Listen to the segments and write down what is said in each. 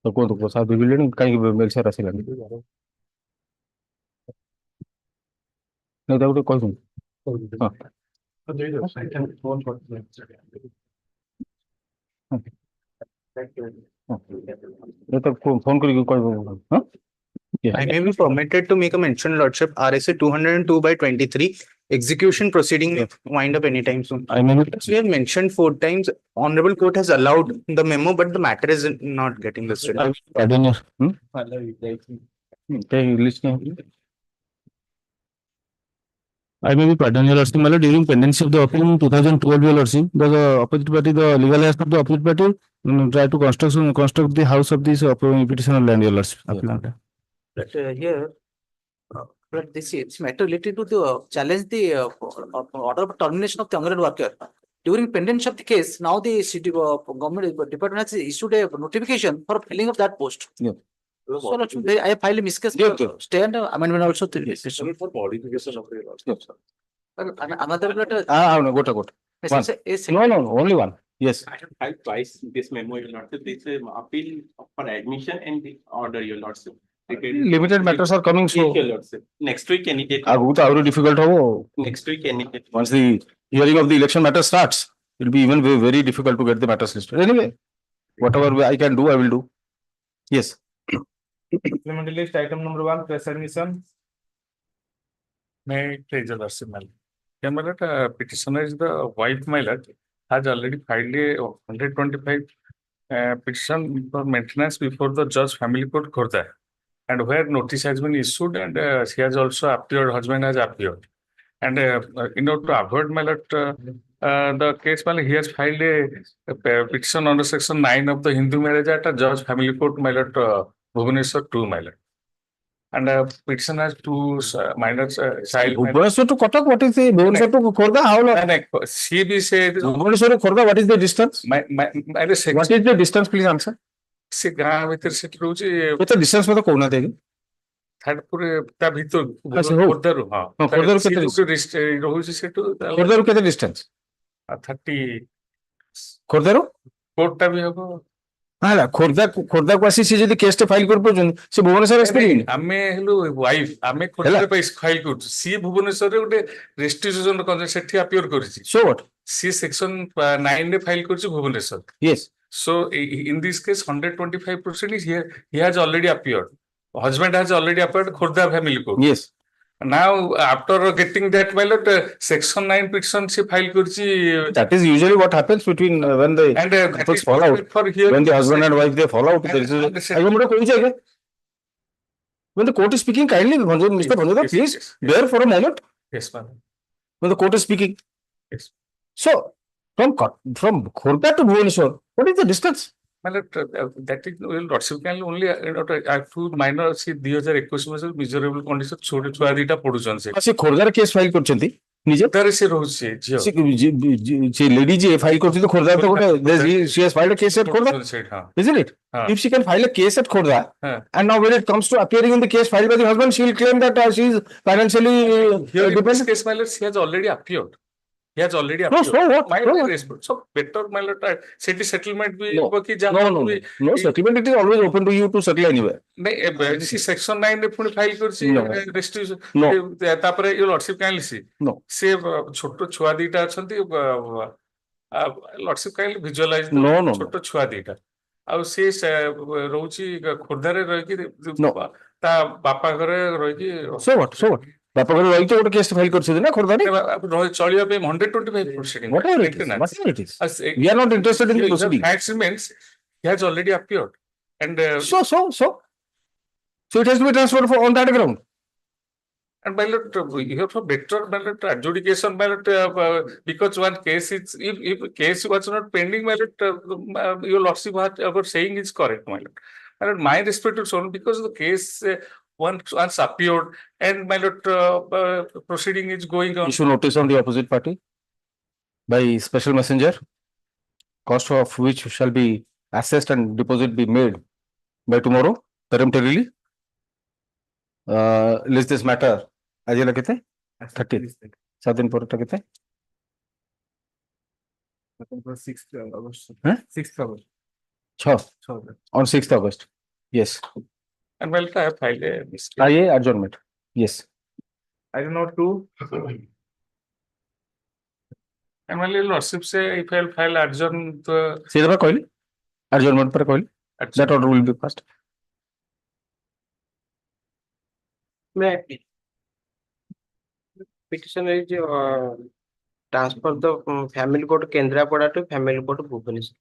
तो कौन तो साथ बिल्डिंग कहीं मेल से रसी लगी नहीं तो कोई नहीं हाँ ये तो फोन करके कोई हाँ I may be permitted to make a mention, Lordship, RSA 202/23, execution proceeding may wind up anytime soon. I mean As we have mentioned 4 times, Honorable Court has allowed the memo, but the matter is not getting listed. pardon your listening. I may be pardon your lordship, during pendency of the appeal in 2012, your lordship, the opposite party, the legal aspect of the opposite party, try to construct the house of this petitioner land, your lordship. But here, but this matter related to the challenge the order of termination of the Anganwadi worker. During pendency of the case, now the city government department has issued a notification for filling of that post. Yeah. So I filed a miscase stay and amendment also. For modification of the laws. Another matter. No, go to one. No, only one. Yes. I have filed twice this memo, your lordship. This appeal for admission and the order, your lordship. Limited matters are coming, so Your lordship. Next week, any date. very difficult. Next week, any date. Once the hearing of the election matter starts, it will be even very difficult to get the matters listed. Anyway, whatever I can do, I will do. Yes. Supplementary list item number 1, press admission. May please, your lordship, my lord. Yeah, my lord, petitioner is the wife, my lord, has already filed a 125 petition for maintenance before the judge family court Khordha, and where notice has been issued, and she has also appeared, husband has appeared. And in order to avoid, my lord, the case, my lord, he has filed a petition under section 9 of the Hindu Marriage Act, Judge Family Court, my lord, Bhubaneswar 2, my lord. And petition has 2 minors child. Bhubaneswar to Kotak, what is the Bhubaneswar to Khordha? How long? She be said Bhubaneswar to Khordha, what is the distance? what is the distance, please answer? से गाँव भीतर set रोचे What distance में तो कौन आते हैं? Third पूरे ता भीतर अच्छा, हो। खोर्धारू हाँ खोर्धारू केते रोचे सेटू खोर्धारू केते distance? 30 खोर्धारू? कोर्टा भी होगा हाँ खोर्धा को आसी से जल्दी केस टे फाइल कर पाऊँ से भुवनेश्वर एक्सपीरियंस आमे हेलो वाइफ आमे खोर्धा पे फाइल कर सी भुवनेश्वर रे उटे रेस्टिट्यूशन कॉन्सेप्ट सेठी अपीयर करिछि सो व्हाट सी सेक्शन 9 रे फाइल करछि Bhubaneswar yes so in this case 125% is here, he has already appeared, husband has already appeared Khordha family court. Yes. Now after getting that, my lord, section 9 petition she filed kurchi. That is usually what happens between when the couples fall out. When the husband and wife they fall out, there is a when the court is speaking, kindly, Mr. Bhanjada, please bear for a moment. Yes, ma'am. When the court is speaking. Yes. So from Khordha to Bhubaneswar, what is the distance? My lord, that is lordship can only two minor see 2021 miserable condition छोटे छुआ दीटा पडुचन से से खोर्धा रे case file करछंती निजे तारे से रहउछे झियो से lady जे file करछंती Khordha तो गोटे she has filed a case at Khordha, isn't it? If she can file a case at Khordha and now when it comes to appearing in the case filed by the husband, she will claim that she is financially dependent. Case, my lord, she has already appeared. He has already appeared. So what? So better, my lord, city settlement be no settlement, it is always open to you to settle anywhere. See section 9 रे पुणी file करछि restriction तापरे यो lordship काइली सी no से छोटो छुआ दीटा अछंती lordship काइली visualise no छोटो छुआ दीटा आ से रहउछि खोर्धा रे रहि कि ता बापा घरे रहि कि सो व्हाट बापा घर रही गोटे केस फाइल कर ना खोर्धा रे चलिया पे 125 proceeding whatever it is we are not interested in the proceeding. Facts remains he has already appeared and so it has to be transferred on that ground. And my lord, you have for better, my lord, adjudication, my lord, because one case is if case was not pending, my lord, your lordship what saying is correct, my lord. My lord, my respect is shown because the case once appeared and my lord, proceeding is going on. Issue notice on the opposite party by special messenger, cost of which shall be assessed and deposit be made by tomorrow peremptorily. List this matter आज ये लगे थे 30 7 दिन पर लगे थे 6th August. हैं? 6th August. on 6th August. Yes. And well, I have filed a mistake. IA adjournment. Yes. I do not do. And well, lordship say if I file adjourn the. See the coil? Adjournment per coil. That order will be passed. May petition is transfer the family court Kendrapada to family court Bhubaneswar.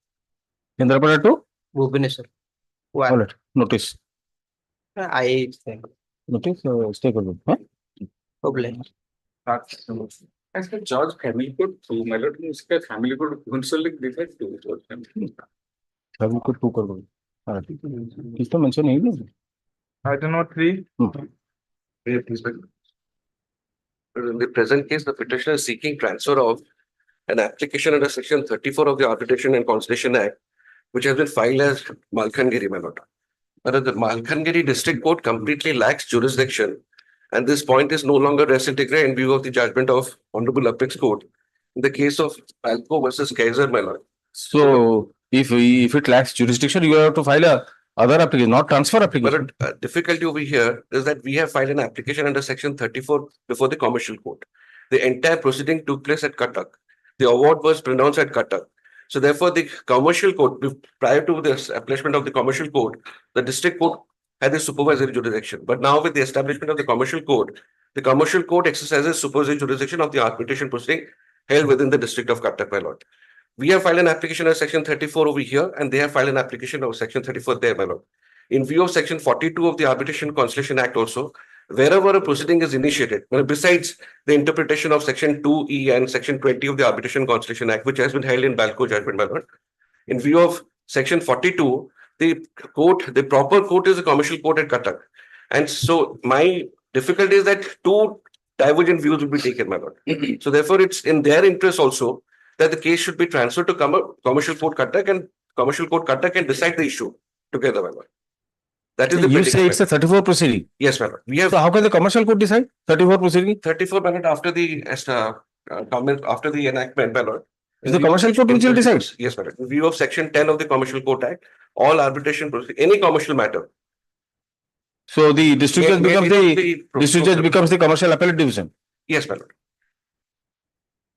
Kendrapada to? Bhubaneswar. All right. Notice. I think. Notice. Stay good. Huh? Hon'Ble. As the judge family court, my lord, family court Bhubaneswar different to judge family. Family court 2 करोगे. हाँ. किस तो mention नहीं है. I do not read. In the present case, the petitioner is seeking transfer of an application under section 34 of the Arbitration and Conciliation Act, which has been filed as Malkangiri, my lord. But the Malkangiri District Court completely lacks jurisdiction, and this point is no longer res integra in view of the judgment of Honorable Apex Court in the case of Alco versus Kaiser, my lord. So if it lacks jurisdiction, you have to file a other application, not transfer application. But difficulty over here is that we have filed an application under section 34 before the commercial court. The entire proceeding took place at Cuttack. The award was pronounced at Cuttack. So therefore, the commercial court, prior to the establishment of the commercial court, the district court had the supervisory jurisdiction. But now with the establishment of the commercial court exercises supervisory jurisdiction of the arbitration proceeding held within the district of Cuttack, my lord. We have filed an application of section 34 over here, and they have filed an application of section 34 there, my lord. In view of section 42 of the Arbitration Conciliation Act also, wherever a proceeding is initiated, well, besides the interpretation of section 2E and section 20 of the Arbitration Conciliation Act, which has been held in Balco judgment, my lord, in view of section 42, the proper court is a commercial court at Cuttack. And so my difficulty is that two divergent views will be taken, my lord. So therefore, it's in their interest also that the case should be transferred to commercial court Cuttack, and commercial court Cuttack can decide the issue together, my lord. That is the you say it's a 34 proceeding. Yes, my lord. We have So how can the commercial court decide 34 proceeding? 34 minutes after the after the enactment, my lord. Is the commercial court which will decide? Yes, my lord. In view of section 10 of the Commercial Court Act, all arbitration proceedings, any commercial matter. So the district judge becomes the commercial appellate division. Yes, my lord.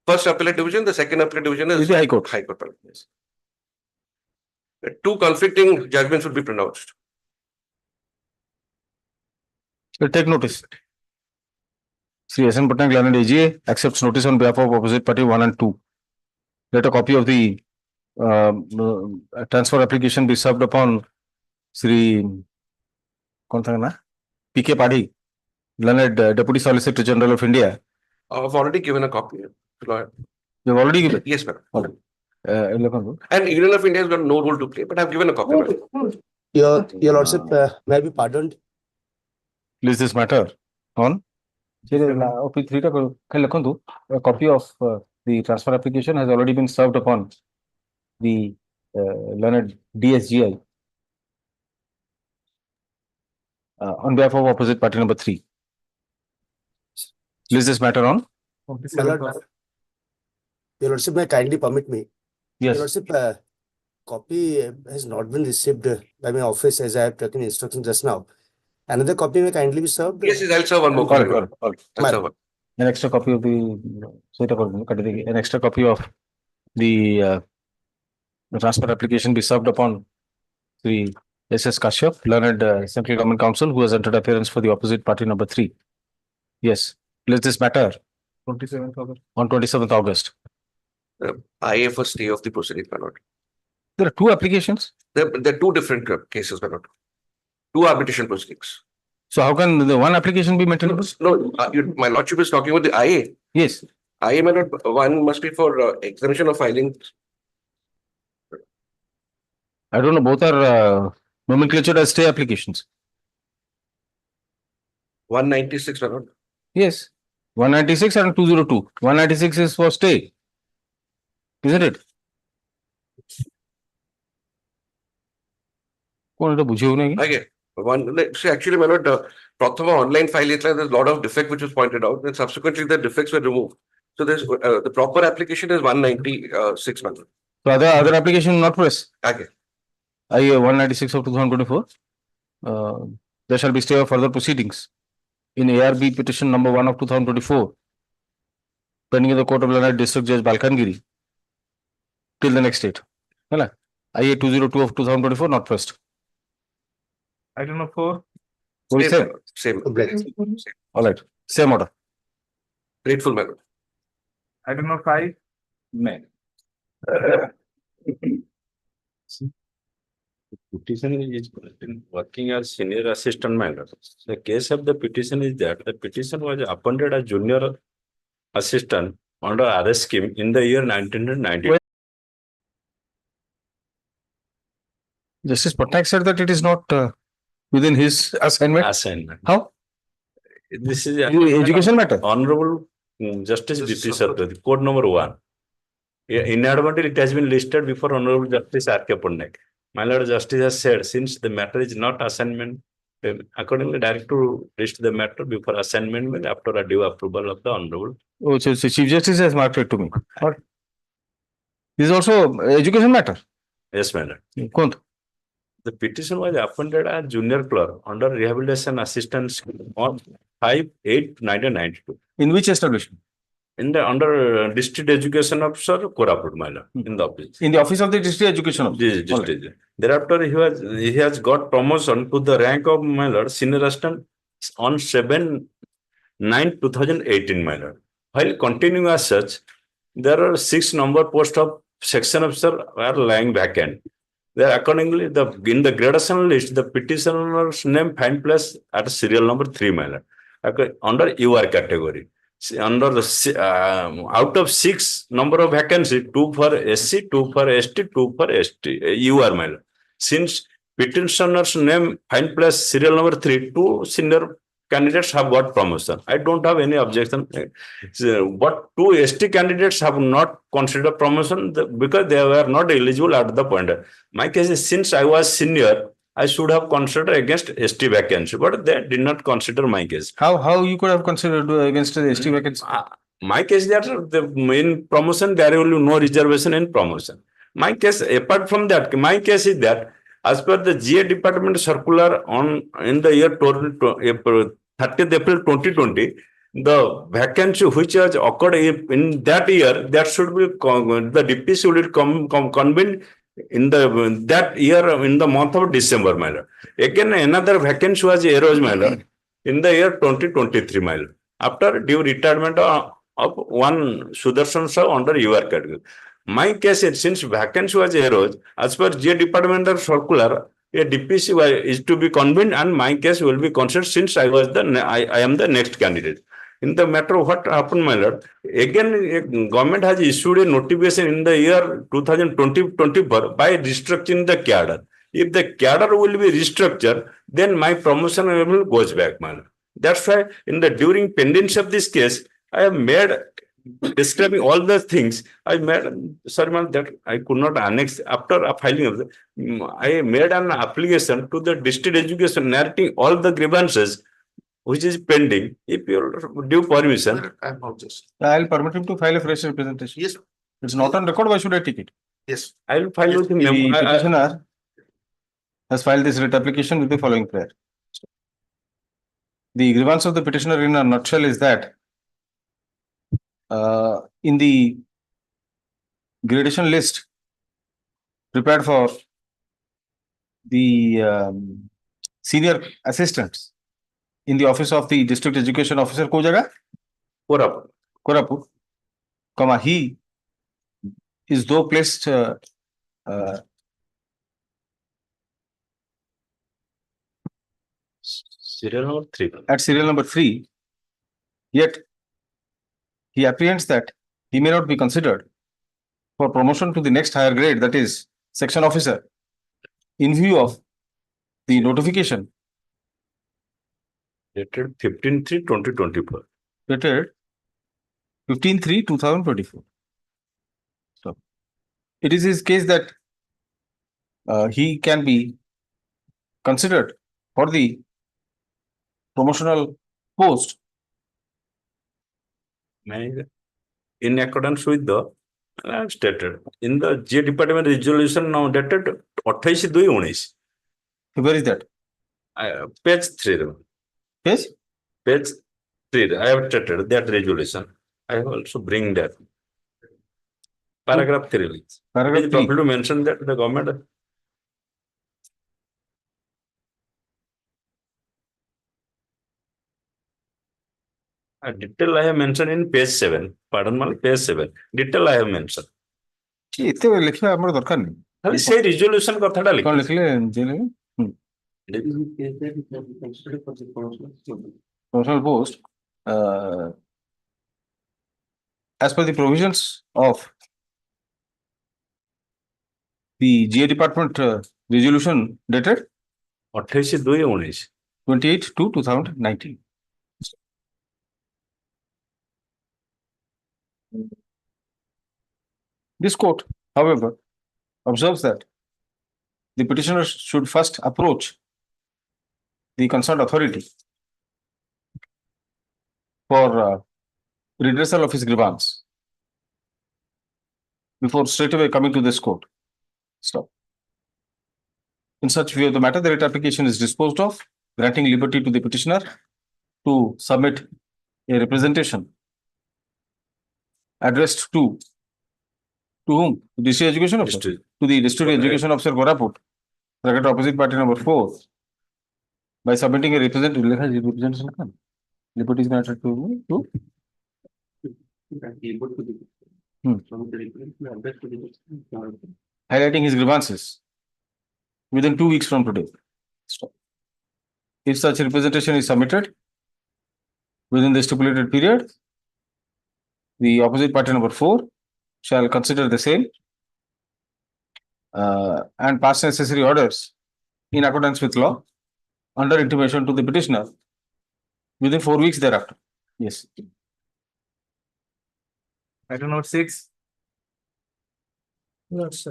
First appellate division, the second appellate division is the High Court. High Court. Yes. The two conflicting judgments would be pronounced. So take notice. Sri S.N. Patnaik, learned AGA, accepts notice on behalf of opposite party 1 and 2. Let a copy of the transfer application be served upon Sri P.K. Padhi, learned Deputy Solicitor General of India. I've already given a copy. You have already given? Yes, madam. And And Union of India has got no role to play, but I've given a copy. Your lordship may be pardoned. Please this matter on a copy of the transfer application has already been served upon the learned DSGI on behalf of opposite party number 3. Please this matter on. Your lordship may kindly permit me. Yes. Your lordship, copy has not been received by my office as I have taken instruction just now. Another copy may kindly be served. Yes, I'll serve one more copy. I'll serve one. An extra copy of the an extra copy of the transfer application be served upon the S.S. Kashyap, learned Central Government Counsel, who has entered appearance for the opposite party number 3. Yes. Please this matter 27th August. on 27th August. IA for stay of the proceeding, my lord. There are 2 applications. There are two different cases, my lord. 2 arbitration proceedings. So how can the one application be maintained? No, my lordship is talking about the IA. Yes. IA, my lord, one must be for exemption of filing. I don't know. Both are nomenclatured as stay applications. 196, my lord. Yes. 196 and 202. 196 is for stay. Isn't it? Okay. See, actually, my lord, Prathama online file, there's a lot of defect which was pointed out, and subsequently the defects were removed. So there's the proper application is 196, my lord. So other application not press. Okay. IA 196 of 2024. There shall be stay of further proceedings in ARB petition number 1 of 2024 pending in the Court of Lanad District Judge Balkangiri till the next date. Hala? IA 202 of 2024 not pressed. I don't know for What is Same, it? same, All right. Same order. grateful, my lord. I don't know 5. May. Petitioner is working as senior assistant manager. The case of the petition is that the petition was appointed as junior assistant under RS scheme in the year 1990. Justice Patnaik said that it is not within his assignment. Assignment. How? This is Education matter. Honorable Justice B.P. Sarpati, Court number 1. Inadvertently, it has been listed before Honorable Justice R.K. Patnaik. My Lord Justice has said, since the matter is not assignment, accordingly direct to list the matter before assignment after a due approval of the Honorable. Oh, so Chief Justice has marked it to me. Or this is also education matter. Yes, my Lord. Kont? The petition was appointed as junior clerk under rehabilitation assistance on 5/8/1992 In which establishment? in the under district education officer Koraput, my Lord, in the office. In the office of the district education officer. This district. Thereafter, he has got promotion to the rank of my Lord senior assistant on 7/9/2018, my Lord. While continuing as such, there are 6 number posts of section officer are lying vacant. There accordingly, in the gradation list, the petitioner's name find place at serial number 3, my Lord. Under UR category. Under the out of 6 number of vacancy, 2 for SC, 2 for ST, 2 for ST, UR, my Lord. Since petitioner's name find place serial number 3, 2 senior candidates have got promotion. I don't have any objection. But 2 ST candidates have not considered promotion because they were not eligible at the point. My case is, since I was senior, I should have considered against ST vacancy, but they did not consider my case. How you could have considered against the ST vacancy? My case, that the main promotion, there will be no reservation in promotion. My case, apart from that, my case is that as per the GA department circular in the year 30th April 2020, the vacancy which has occurred in that year, that should be the DPC will convene in that year in the month of December, my Lord. Again, another vacancy was arose, my Lord, in the year 2023, my Lord, after due retirement of one Sudarshan Saw under UR category. My case is, since vacancy was arose, as per GA departmental circular, a DPC is to be convened, and my case will be considered since I am the next candidate. In the matter of what happened, my Lord, again, government has issued a notification in the year 2020-24 by restructuring the cadre. If the cadre will be restructured, then my promotion level goes back, my Lord. That's why during pendency of this case, I have made, describing all the things, I made, sorry, ma'am, that I could not annex after a filing of I made an application to the district education narrating all the grievances which is pending. If you give permission, I'll permit him to file a fresh representation. Yes, It's not on record. Why should I take it? yes. I will file with him. The petitioner has filed this writ application with the following prayer. The grievance of the petitioner in a nutshell is that in the gradation list prepared for the senior assistants in the office of the district education officer, ko jaga? Koraput, comma, he is though placed serial number 3. at serial number 3, yet he apprehends that he may not be considered for promotion to the next higher grade, that is section officer, in view of the notification Dated 15/3/2024. dated 15/3/2024. So it is his case that he can be considered for the promotional post In accordance with the I have stated in the GA department resolution now dated 28/2/19. Where is that? Page 3. Yes? Page 3. I have stated that resolution. I have also bring that. Paragraph 3. Paragraph It is 3. proper to mention that the government. Detail I have mentioned in page 7. Pardon me, page 7. Detail I have mentioned. ଏତେ ଲେଖିବା ଆମର ଦରକାର ନାହିଁ। ଖାଲି ସେଇ resolution କଥାଟା କଣ ଲେଖିଲେ। ଲେଖିଲେ Provisional post, as per the provisions of the GA department resolution dated 28/2/19. 28/2/2019. This court, however, observes that the petitioner should first approach the concerned authority for redressal of his grievance before straightaway coming to this court. Stop. In such view of the matter, the writ application is disposed of, granting liberty to the petitioner to submit a representation addressed to whom? District Education Officer. District. To the District Education Officer Koraput, bracket opposite party number 4, by submitting a representation. Liberty is granted to highlighting his grievances within 2 weeks from today. Stop. If such representation is submitted within the stipulated period, the opposite party number 4 shall consider the same and pass necessary orders in accordance with law under intimation to the petitioner within 4 weeks thereafter. Yes. Item number 6. Let's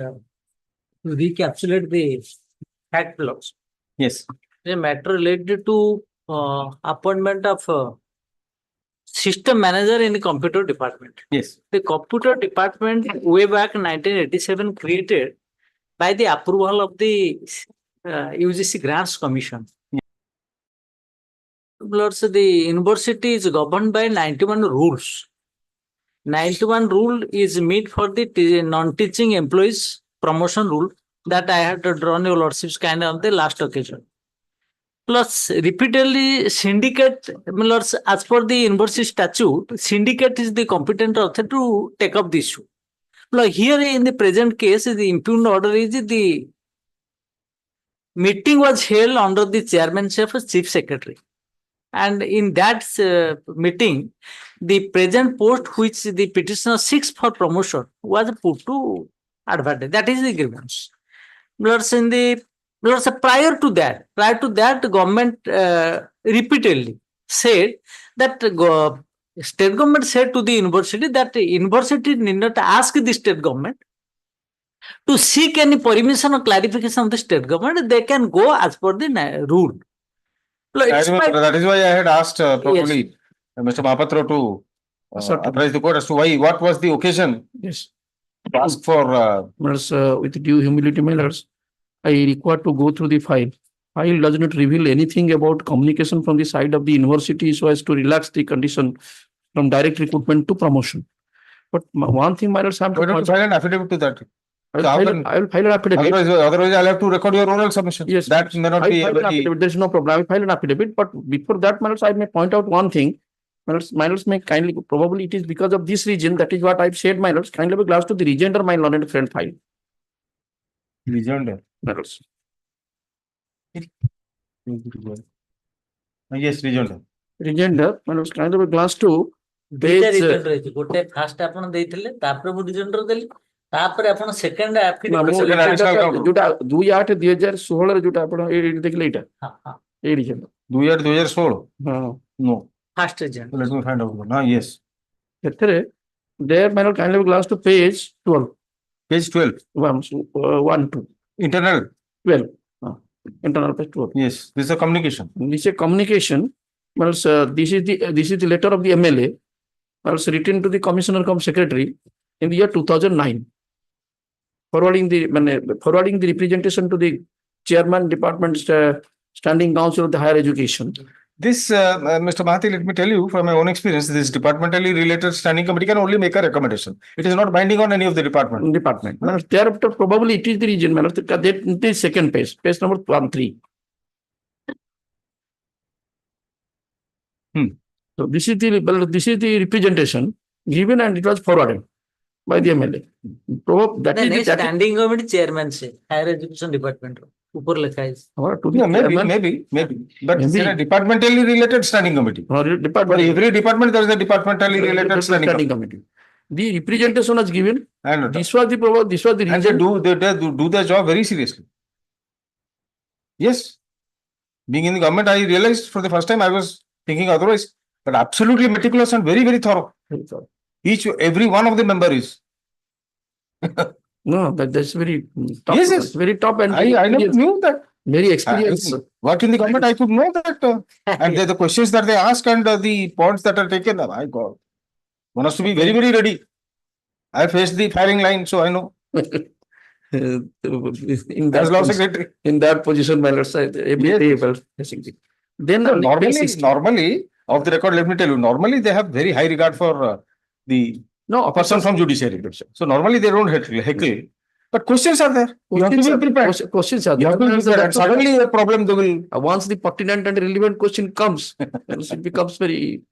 recapitulate the fact blocks. Yes. The matter related to appointment of system manager in the computer department. Yes. The computer department way back 1987 created by the approval of the UGC Grants Commission. The university is governed by 91 rules. 91 rule is made for the non-teaching employees promotion rule that I had drawn your lordship's kind on the last occasion. Plus, repeatedly syndicate, as per the university statute, syndicate is the competent authority to take up the issue. Now, here in the present case, the impugned order is the meeting was held under the chairmanship of chief secretary. And in that meeting, the present post which the petitioner seeks for promotion was put to advantage. That is the grievance. Prior to that, the government repeatedly said that state government said to the university that the university need not ask the state government to seek any permission or clarification of the state government. They can go as per the rule. That is why I had asked probably Mr. Mahapatra to apprise the court as to what was the occasion. Yes. To ask for With due humility, my lords, I require to go through the file. File does not reveal anything about communication from the side of the university so as to relax the condition from direct recruitment to promotion. But one thing, my lords, I am to file an affidavit to that. I will file an affidavit. Otherwise, I'll have to record your oral submission. Yes, that may not be. There is no problem. I will file an affidavit. But before that, my lords, I may point out one thing. My lords may kindly, probably it is because of this reason, that is what I've said, my lords. Kindly be glass to the regender, my learned friend file. Regender. My lords. Yes, regender. Regender, my lords, kindly be glass to page. ଗୋଟେ first ଆପଣ ଦେଇଥିଲେ ତାପରେ ମୁଁ ରିଜେଣ୍ଡର ଦେଲି ତାପରେ ଆପଣ second ଯୋଉଟା 2/8/2016 ରେ ଯୋଉଟା ଆପଣ ଏଇ ଦେଖିଲେ ଏଇଟା ଏଇ ରିଜେଣ୍ଡର 2/8/2016 no first ରିଜେଣ୍ଡର. Let me find out. Yes, ସେଥିରେ there my lord kindly be glass to page 12. Page 12. 1 2 internal 12. Internal page 12. Yes, this is a communication. This is a communication. Well, this is the letter of the MLA. Also written to the commissioner cum secretary, in the year 2009. Forwarding the representation to the chairman department standing council of the higher education. This, Mr. Mahathir, let me tell you from my own experience, this departmentally related standing committee can only make a recommendation. It is not binding on any of the department. Thereafter, probably it is the region. The second page number 13. So this is the representation given and it was forwarded by the MLA. Standing committee chairman से higher education department ऊपर लिखा है. Maybe. But it's a departmentally related standing committee. For every department, there is a departmentally related standing committee. The representation was given. And this was the reason. And they do their job very seriously. Yes. Being in the government, I realized for the first time I was thinking otherwise, but absolutely meticulous and very, very thorough. Every one of the member is. No, that's very top. Yes. Very top, and I never knew that. Very experienced. Work in the government, I could know that. And the questions that they ask and the points that are taken, my God. One has to be very, very ready. I faced the firing line, so I know. In that position, my lord, then normally, off the record, let me tell you, normally they have very high regard for the person from judiciary. So normally they don't heckle. But questions are there. You have to be prepared. Questions are there. You have to be prepared. And suddenly a problem they will. Once the pertinent and relevant question comes, it becomes very.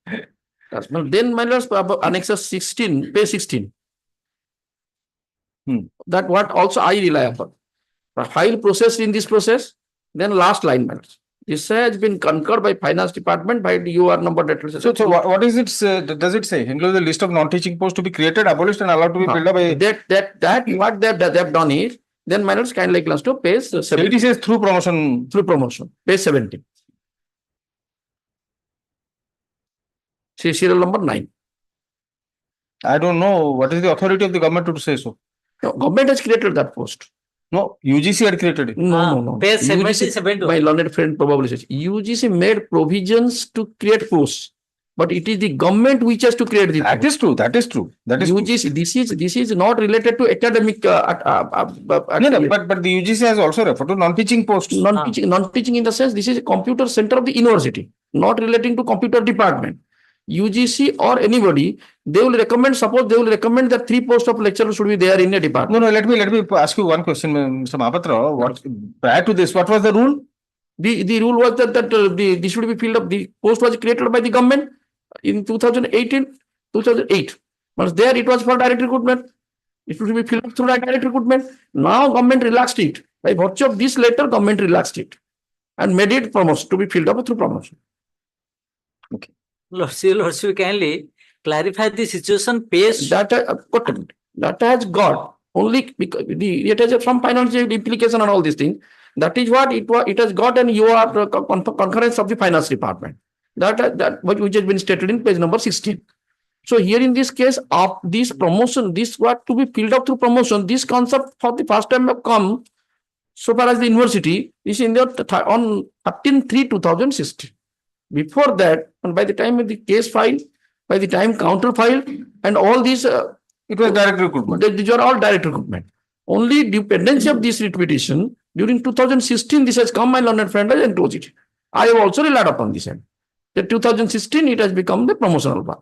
Then, my lord, Annexus 16, page 16. That what also I rely upon. File processed in this process, then last line, my lord. This has been concurred by finance department by the UR number that. So what is it? Does it say? Include the list of non-teaching posts to be created, abolished, and allowed to be filled up by. That what they have done is then my lords kind like glance to page 70. It says through promotion. Through promotion. Page 70. See serial number 9. I don't know what is the authority of the government to say so. No, government has created that post. No, UGC had created it. No. Page 70. My learned friend probably says UGC made provisions to create posts, but it is the government which has to create the. That is true. That is true. That is UGC. This is not related to academic. No, but the UGC has also referred to non-teaching posts. Non-teaching in the sense this is a computer center of the university, not relating to computer department. UGC or anybody, they will recommend, suppose they will recommend that 3 posts of lecturer should be there in a department. No, let me ask you one question, Mr. Mahapatra. Prior to this, what was the rule? The rule was that this should be filled up. The post was created by the government in 2008. But there it was for direct recruitment. It should be filled up through direct recruitment. Now government relaxed it. By virtue of this letter, government relaxed it and made it promotion to be filled up through promotion. Okay. Lordship, kindly clarify the situation page. That has got only because it has some financial implication and all these things. That is what it has got, and you are concurrence of the finance department. That which has been stated in page number 16. So here in this case of this promotion, this what to be filled up through promotion. This concept for the first time have come so far as the university is in the on 13/3/2016. Before that, and by the time of the case filed, by the time counter filed, and all these, it was direct recruitment. These are all direct recruitment. Only dependency of this repetition during 2016, this has come, my learned friend has enclosed it. I have also relied upon this end. The 2016, it has become the promotional one.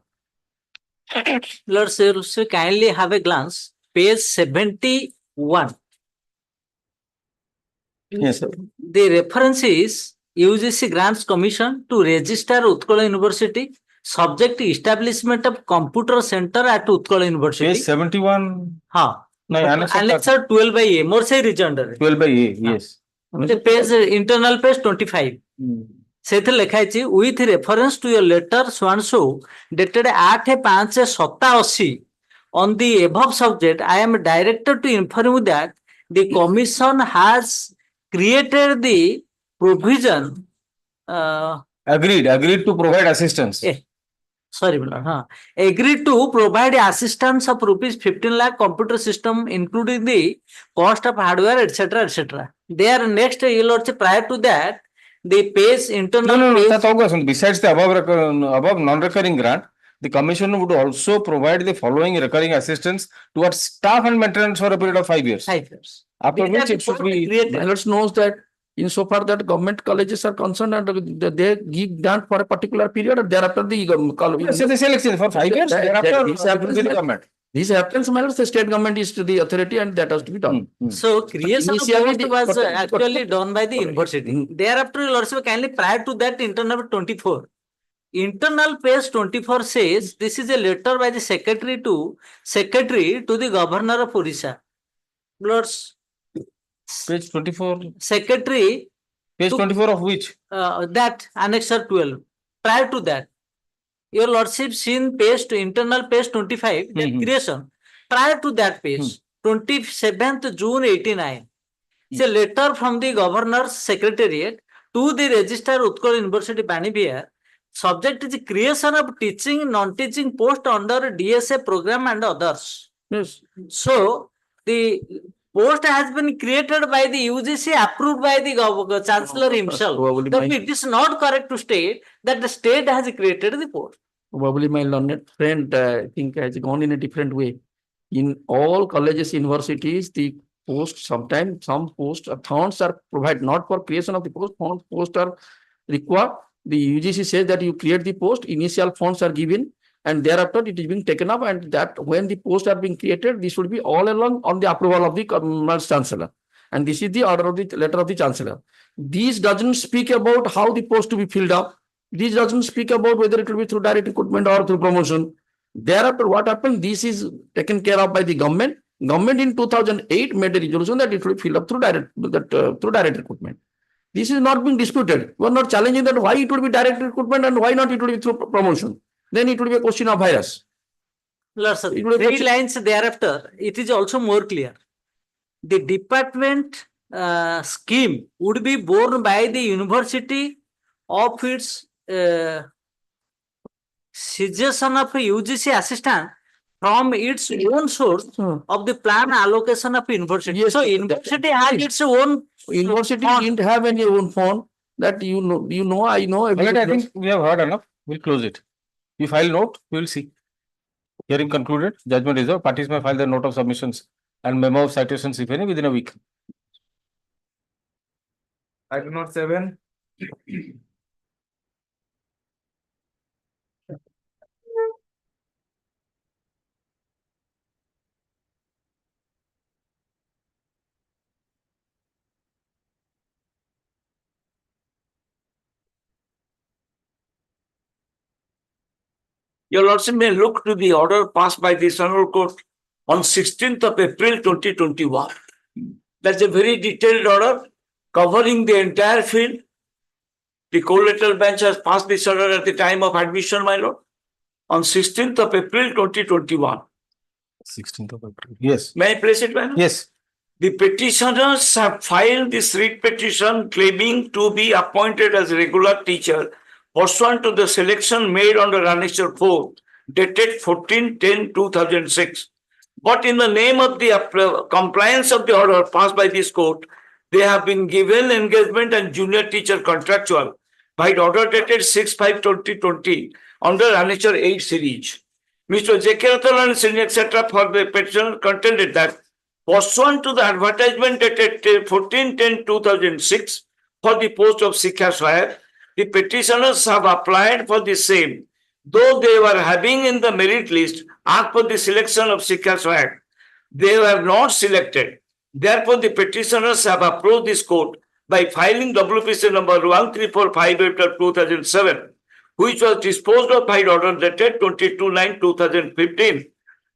Lord Sir, kindly have a glance. Page 71. Yes, sir. The reference is UGC grants commission to register Utkal University subject to establishment of computer center at Utkal University. Page 71. No, Annexure 12/A. More say region. 12/A, yes. The page internal page 25. Sethe lekha ichi with reference to your letter so and so dated 8/5/87 on the above subject. I am directed to inform you that the commission has created the provision. Agreed to provide assistance. Agreed to provide assistance of rupees 15 lakh computer system, including the cost of hardware, etc. There next, prior to that, the page internal. No, that's all. Besides the above non-recurring grant, the commission would also provide the following recurring assistance towards staff and maintenance for a period of 5 years. 5 years. After Which which are it should be. created. Pilots knows that insofar that government colleges are concerned and they give grant for a particular period and thereafter the Yes, they selection for 5 years. Thereafter, this it will be the government. This happens, matters, the state government is to the authority and that has to be done. So creation of initially post the- was but- actually done by the university. Thereafter, Your Lordship, kindly prior to that, internal 24. Internal page 24 says this is a letter by the secretary to the governor of Orissa. Lords, Page 24. secretary Page To- 24 of which? that annexure 12. Prior to that, Your Lordship seen page to internal page 25 that Mhm. creation. Prior to that page, 27th June 89. It's a letter from the governor's secretariat to the registrar Utkal University Banibihar. Subject is the creation of teaching, non-teaching post under DSA program and others. Yes. So the post has been created by the UGC, approved by the chancellor himself. Probably Therefore, my- it is not correct to state that the state has created the post. Probably my learned friend, I think has gone in a different way. In all colleges, universities, the post, sometimes some post funds are provided, not for creation of the post, posts are required. The UGC says that you create the post, initial funds are given, and thereafter it is being taken up, and that when the posts are being created, this should be all along on the approval of the chancellor. And this is the order of the letter of the chancellor. This doesn't speak about how the post to be filled up. This doesn't speak about whether it will be through direct recruitment or through promotion. Thereafter, what happened? This is taken care of by the government. Government in 2008 made a resolution that it will be filled up through direct recruitment. This is not being disputed. We are not challenging that why it would be direct recruitment and why not it would be through promotion. Then it would be a question of virus. Lord, sir, It will be 3 lines thereafter, it is also more clear. The department scheme would be borne by the university of its suggestion of a UGC assistant from its own source of the plan allocation of university. Yes, So that- university has its own University fund. didn't have any own fund that I know. Well, I everybody knows. think we have heard enough. We'll close it. We file note, we will see. Hearing concluded, judgment reserved. Parties may file their note of submissions and memo of citations, if any, within a week. Item number 7. Your Lordship may look to the order passed by the Honorable Court on 16th of April 2021. That's a very detailed order covering the entire field. The collateral bench has passed this order at the time of admission, my lord, on 16th of April 2021. 16th of April. Yes. May I place it, my lord? Yes. The petitioners have filed this writ petition claiming to be appointed as regular teacher pursuant to the selection made under Annexure 4, dated 14/10/2006. But in the name of the compliance of the order passed by this court, they have been given engagement and junior teacher contractual by the order dated 6/5/2020 under Annexure 8 series. Mr. J.K. Rathalan, Senior, etc. for the petitioner contended that pursuant to the advertisement dated 14/10/2006 for the post of Sikha Sahayak, the petitioners have applied for the same, though they were having in the merit list asked for the selection of Sikha Sahayak. They were not selected. Therefore, the petitioners have approached this court by filing WPC number 13458 of 2007, which was disposed of by order dated 22/9/2015,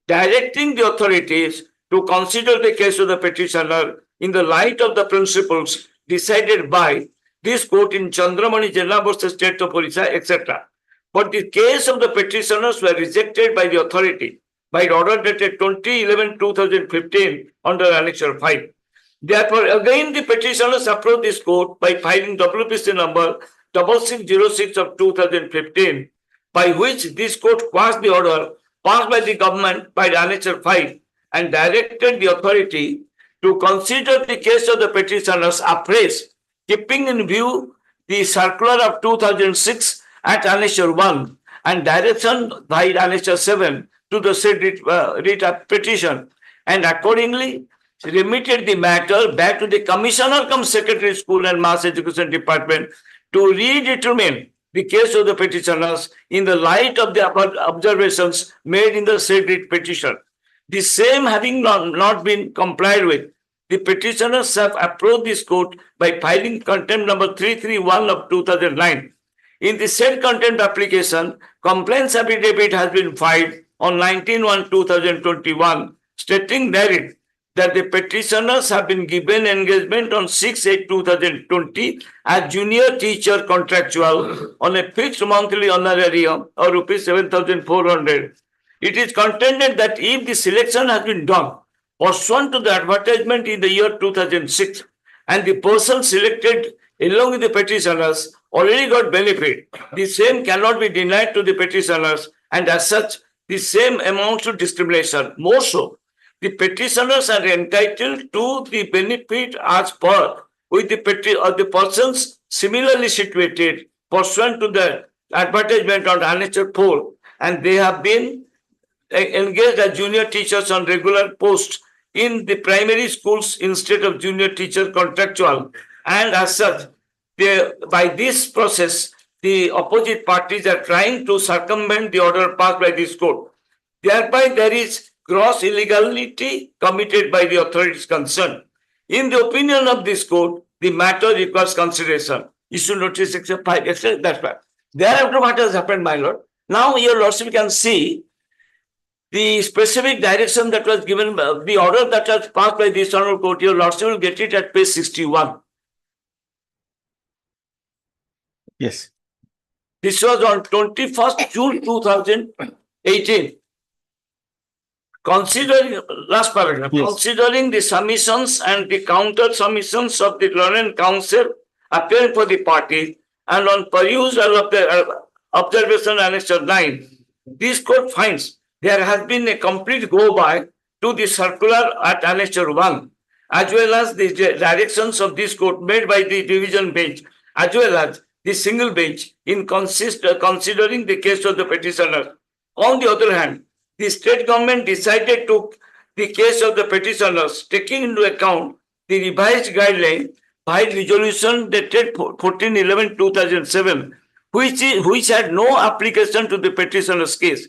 directing the authorities to consider the case of the petitioner in the light of the principles decided by this court in Chandramani Jilla versus State of Orissa, etc. But the case of the petitioners were rejected by the authority by order dated 2011/2015 under Annexure 5. Therefore, again the petitioners approached this court by filing WPC number 6606 of 2015, by which this court quashed the order passed by the government by Annexure 5 and directed the authority to consider the case of the petitioners afresh, keeping in view the circular of 2006 at Annexure 1 and direction by annexure 7 to the said writ petition, and accordingly remitted the matter back to the Commissioner cum Secretary School and Mass Education Department to redetermine the case of the petitioners in the light of the observations made in the said writ petition. The same having not been complied with, the petitioners have approached this court by filing contempt number 331 of 2009. In the said contempt application, complaints affidavit has been filed on 19/1/2021, stating therein that the petitioners have been given engagement on 6/8/2020 as junior teacher contractual on a fixed monthly honorarium of rupees 7,400. It is contended that if the selection has been done pursuant to the advertisement in the year 2006 and the person selected along with the petitioners already got benefit, the same cannot be denied to the petitioners, and as such, the same amounts to discrimination. More so, the petitioners are entitled to the benefit as per with the persons similarly situated pursuant to the advertisement on annexure 4, and they have been engaged as junior teachers on regular posts in the primary schools instead of junior teacher contractual, and as such, by this process, the opposite parties are trying to circumvent the order passed by this court. Thereby, there is gross illegality committed by the authorities concerned. In the opinion of this court, the matter requires consideration. Issue notice except 5, etc. That's right. Thereafter, what has happened, my lord? Now, your lordship can see the specific direction that was given, the order that was passed by this honorable court. Your lordship will get it at page 61. Yes. This was on 21st June 2018. Considering, last paragraph, Yes. Considering the submissions and the counter submissions of the learned counsel appearing for the party, and on perusal of the observation annexure 9, this court finds there has been a complete go-by to the circular at annexure 1, as well as the directions of this court made by the division bench, as well as the single bench in considering the case of the petitioner. On the other hand, the state government decided to the case of the petitioners, taking into account the revised guideline by resolution dated 14/11/2007, which had no application to the petitioner's case.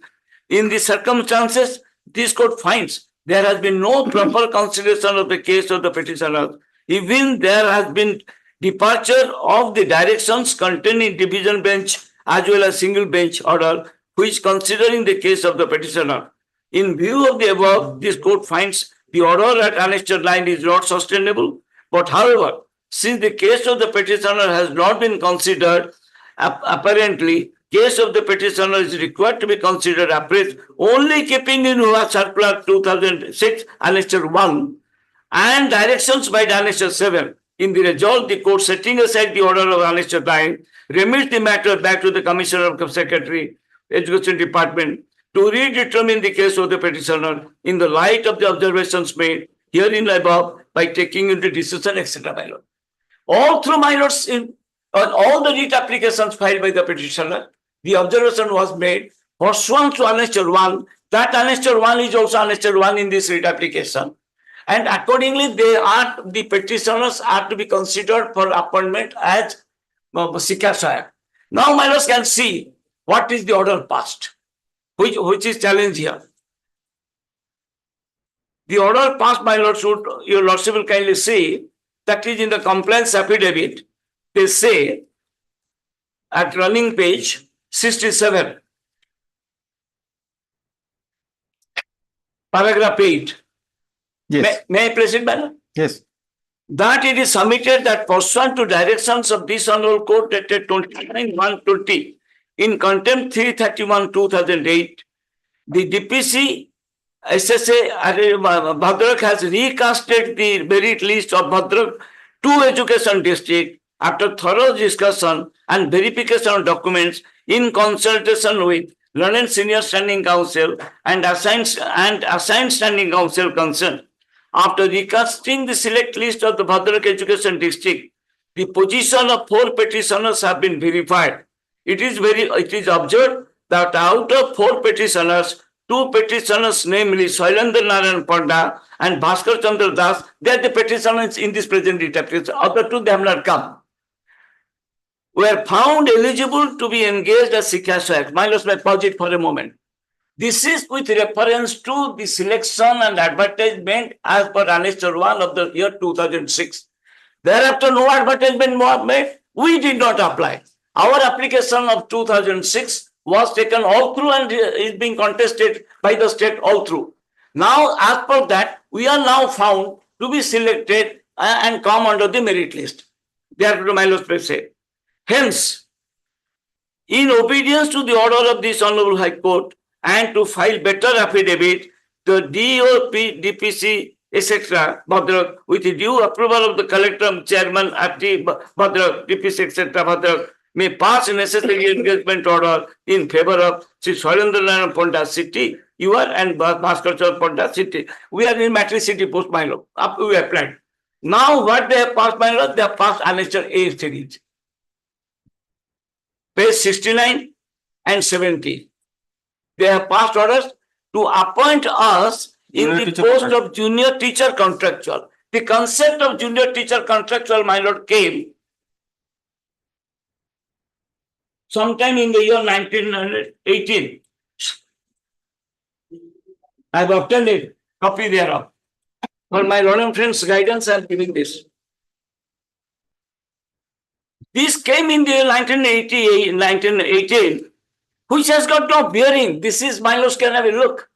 In the circumstances, this court finds there has been no proper consideration of the case of the petitioner. Even there has been departure of the directions contained in division bench as well as single bench order, which considering the case of the petitioner. In view of the above, this court finds the order at annexure 9 is not sustainable. But however, since the case of the petitioner has not been considered, apparently, case of the petitioner is required to be considered afresh, only keeping in view circular 2006 annexure 1 and directions by the annexure 7. In the result, the court, setting aside the order of annexure 9, remits the matter back to the Commissioner of Secretary, Education Department, to redetermine the case of the petitioner in the light of the observations made herein above by taking into decision, etc. My lord. All through, my lords, on all the writ applications filed by the petitioner, the observation was made pursuant to annexure 1. That annexure 1 is also annexure 1 in this writ application. And accordingly, the petitioners are to be considered for appointment as Sikasaya. Now, my lords can see what is the order passed, which is challenged here. The order passed, my lord, your lordship will kindly see, that is in the complaints affidavit. They say at running page 67, paragraph 8. Yes. May I proceed, madam? Yes. That it is submitted that pursuant to directions of this honorable court dated 29/1/20 in contempt 331/2008, the DPC SSA Bhadrak has recasted the merit list of Bhadrak to Education District after thorough discussion and verification of documents in consultation with learned senior standing counsel and assigned standing counsel concerned. After recasting the select list of the Bhadrak Education District, the position of 4 petitioners have been verified. It is observed that out of 4 petitioners, 2 petitioners, namely Shailendra Narayan Panda and Bhaskar Chandra Das, they are the petitioners in this present interpretation. Other 2, they have not come. Were found eligible to be engaged as Sikha Sayak. Milos may pause it for a moment. This is with reference to the selection and advertisement as per Annexure 1 of the year 2006. Thereafter, no advertisement was made. We did not apply. Our application of 2006 was taken all through and is being contested by the state all through. Now, as per that, we are now found to be selected and come under the merit list. Therefore, Milos may say. Hence, in obedience to the order of this Honorable High Court and to file better affidavit, the DOP, DPC, etc., Bhadrak, with the due approval of the collector, chairman, FT, Bhadrak, DPC, etc., Bhadrak, may pass a necessary engagement order in favor of Sri Shailendra Narayan Panda City, you are, and Bhaskar Chandra Panda City. We are in Matri City post my law. Up we applied. Now, what they have passed my law, they have passed Annexure A series. Page 69 and 70. They have passed orders to appoint us in the post of junior teacher contractual. The concept of junior teacher contractual, my lord, came sometime in the year 1918. I have obtained a copy thereof. For my lord and friends' guidance, I am giving this. This came in the 1918, which has got no bearing. This is, Milos can have a look.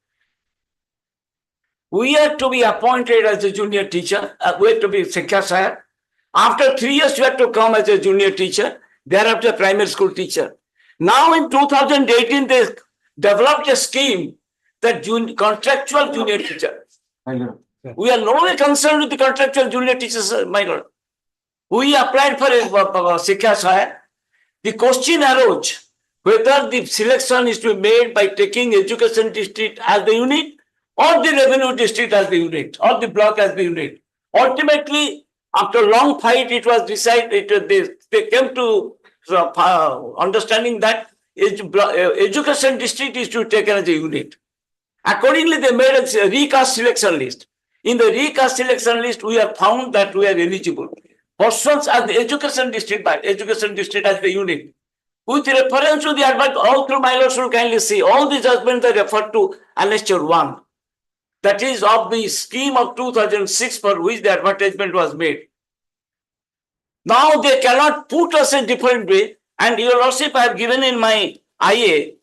We are to be appointed as a junior teacher. We are to be Sikha Sayak. After 3 years, you have to come as a junior teacher. Thereafter, primary school teacher. Now, in 2018, they developed a scheme that contractual junior teacher. We are no way concerned with the contractual junior teachers, my lord. We applied for a Sikha Sayak. The question arose whether the selection is to be made by taking education district as the unit or the revenue district as the unit or the block as the unit. Ultimately, after long fight, it was decided, they came to understanding that education district is to be taken as a unit. Accordingly, they made a recast selection list. In the recast selection list, we have found that we are eligible. Persons as the education district, by education district as the unit. With reference to the advert, all through my lord should kindly see, all the judgments are referred to Annexure 1. That is of the scheme of 2006 for which the advertisement was made. Now they cannot put us in different way, and your lordship, I have given in my IA,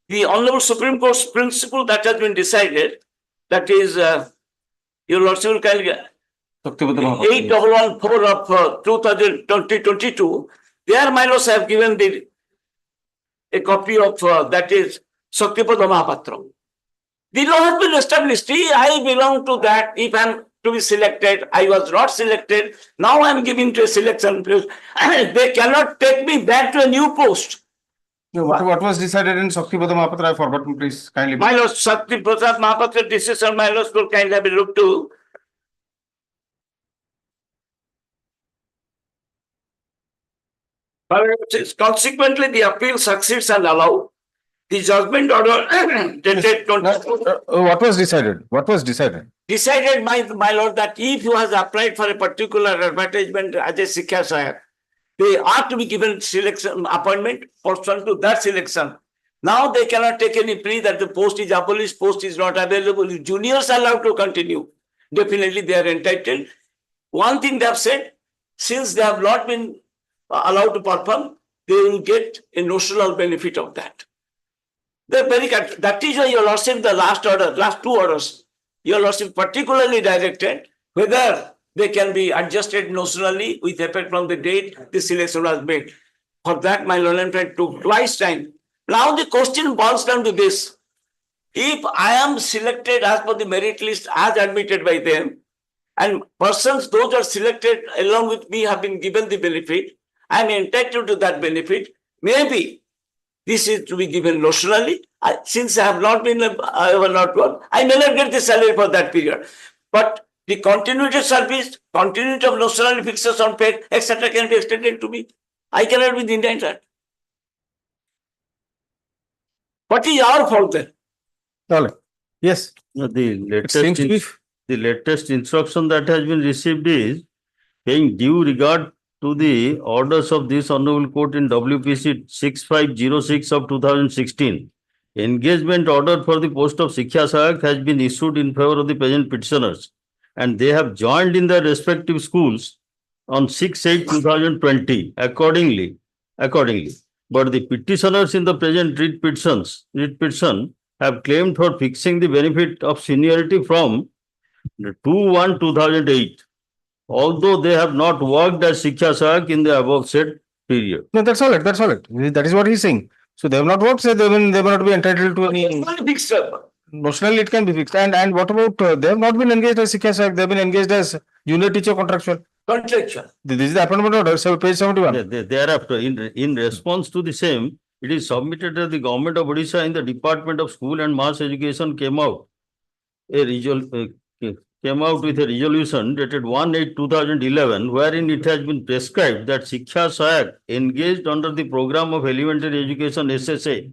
the Honorable Supreme Court's principle that has been decided, that is, your lordship will kindly 8114 of 2022, there my lords have given a copy of that is Shaktipada Mahapatra. The law has been established. I belong to that. If I am to be selected, I was not selected. Now I am given to a selection post. They cannot take me back to a new post. What was decided in Shaktipada Mahapatra? I forgot, please kindly. My lord, Shaktipada Mahapatra decision, my lords will kindly have a look to. Consequently, the appeal succeeds and allowed. The judgment order dated what was decided? What was decided? Decided, my lord, that if you has applied for a particular advertisement as a Sikha Sayak, they are to be given selection appointment pursuant to that selection. Now they cannot take any plea that the post is abolished, post is not available. If juniors are allowed to continue, definitely they are entitled. One thing they have said, since they have not been allowed to perform, they will get a notional benefit of that. They're very, that is why your lordship, the last order, last 2 orders, your lordship particularly directed whether they can be adjusted notionally with effect from the date the selection was made. For that, my lord and friend took twice time. Now the question boils down to this. If I am selected as per the merit list as admitted by them, and persons, those are selected along with me have been given the benefit, I am entitled to that benefit, maybe this is to be given notionally. Since I have not been, I have not worked, I may not get the salary for that period. But the continuity of service, continuity of notional fixes on pay, etc. can be extended to me. I cannot be denied that. What is our fault then? All right. Yes. No, the It seems to be. the latest instruction that has been received is paying due regard to the orders of this Honorable Court in WPC 6506 of 2016. Engagement order for the post of Shiksha Sahayak has been issued in favor of the present petitioners, and they have joined in their respective schools on 6/8/2020 accordingly. But the petitioners in the present writ petition have claimed for fixing the benefit of seniority from 2/1/2008, although they have not worked as Shiksha Sahayak in the above said period. No, that's all right. That's all right. That is what he's saying. So they have not worked, so they will not be entitled to any. Fixed up. Notionally, it can be fixed. And what about they have not been engaged as Shiksha Sahayak, they have been engaged as junior teacher contractual. Contractual. This is the appointment order, so page 71. Thereafter, in response to the same, it is submitted that the government of Odisha in the Department of School and Mass Education came out with a resolution dated 1/8/2011, wherein it has been prescribed that Shiksha Sahayak engaged under the program of elementary education SSA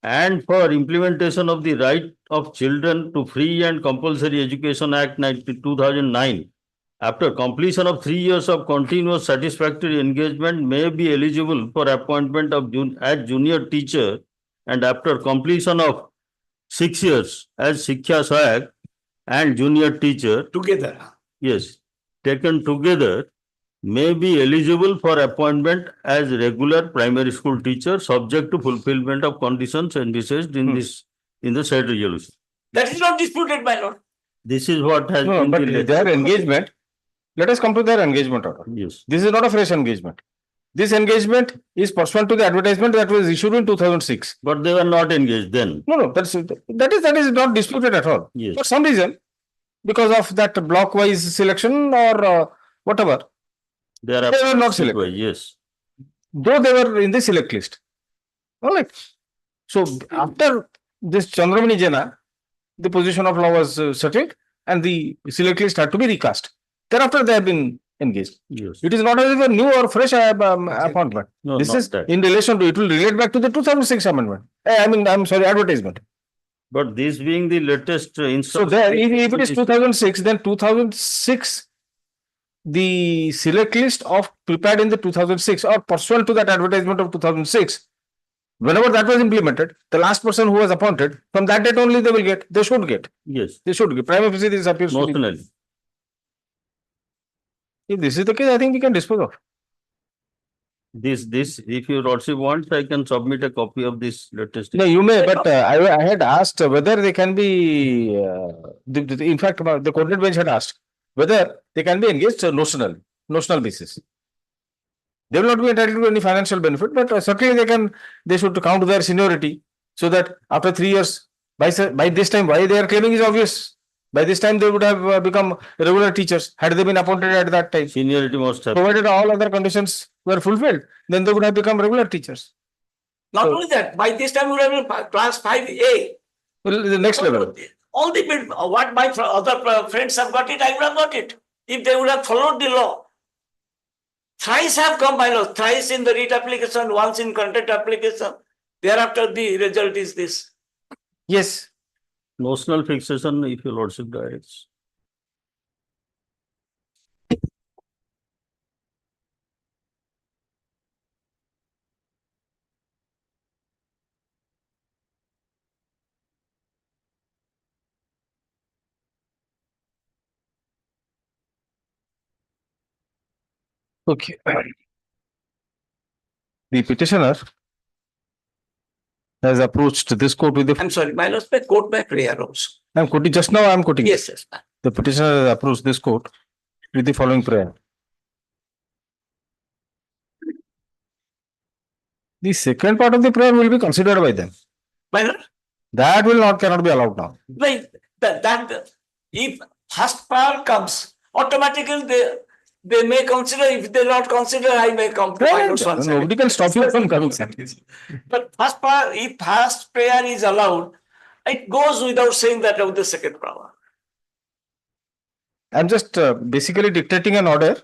and for implementation of the right of children to free and compulsory education Act 2009. After completion of 3 years of continuous satisfactory engagement may be eligible for appointment as junior teacher, and after completion of 6 years as Shiksha Sahayak and junior teacher Together. yes, taken together may be eligible for appointment as regular primary school teacher subject to fulfillment of conditions envisaged in the said resolution. That is not disputed, my lord. This is what has No, been but the their engagement, let us come to their engagement order. yes. This is not a fresh engagement. This engagement is pursuant to the advertisement that was issued in 2006. But they were not engaged then. No, that is not disputed at all. Yes. For some reason, because of that block-wise selection or whatever, They are they were not selected. yes. Though they were in the select list. All right. So after this Chandramani Jena, the position of law was settled and the select list had to be recast. Thereafter, they have been engaged. Yes. It is not as if a new or fresh appointment. No, This not is that. in relation to, it will relate back to the 2006 amendment. Advertisement. But this being the latest So instruction. there, if it is 2006, then 2006, the select list of prepared in the 2006 or pursuant to that advertisement of 2006, whenever that was implemented, the last person who was appointed, from that date only they should get. Yes, They should get. Prima facie, this appears to be. notionally. If this is the case, I think we can dispose of. This, if your lordship wants, I can submit a copy of this latest. No, you may, but I had asked whether they can be, in fact, the coordinate bench had asked whether they can be engaged notional basis. They will not be entitled to any financial benefit, but certainly they should count their seniority so that after 3 years, by this time, why they are claiming is obvious. By this time, they would have become regular teachers had they been appointed at that time. Seniority must have. Provided all other conditions were fulfilled, then they would have become regular teachers. Not only that, by this time we would have been class 5A. Well, the next level. All the what my other friends have got it, I would have got it. If they would have followed the law. Thrice have come by law, thrice in the writ application, once in contract application. Thereafter, the result is this. Yes. Notional fixation, if your lordship directs. Okay. The petitioner has approached this court with the. I'm sorry, my lord, by court by prayer also. I'm quoting just now. I'm quoting. Yes, yes. The petitioner has approached this court with the following prayer. The second part of the prayer will be considered by them. My lord, That cannot be allowed now. like that if first power comes, automatically they may consider. If they not consider, I may come. Nobody can stop you from coming. But first power, if first prayer is allowed, it goes without saying that of the second power. I'm just basically dictating an order.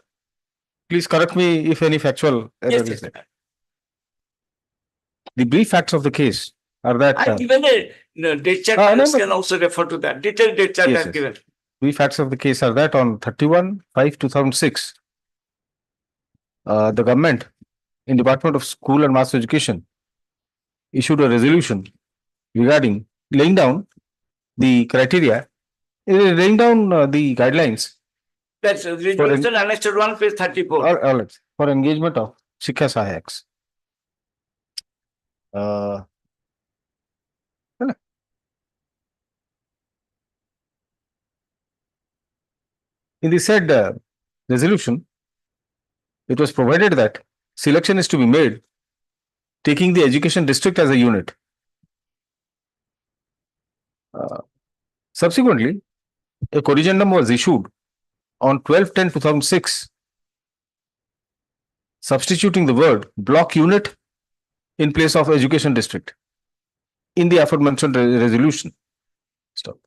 Please correct me if any factual error Yes, is yes. there. The brief facts of the case are that I've given a date chart, no, can also refer to that. Detailed date chart Yes, I've yes. given. brief facts of the case are that on 31/5/2006, the government in Department of School and Mass Education issued a resolution regarding laying down the criteria, laying down the guidelines That's resolution annexed 1, page 34. for engagement of Shikha Sahayaks. In the said resolution, it was provided that selection is to be made taking the education district as a unit. Subsequently, a corrigendum was issued on 12/10/2006, substituting the word block unit in place of education district in the aforementioned resolution. Stop.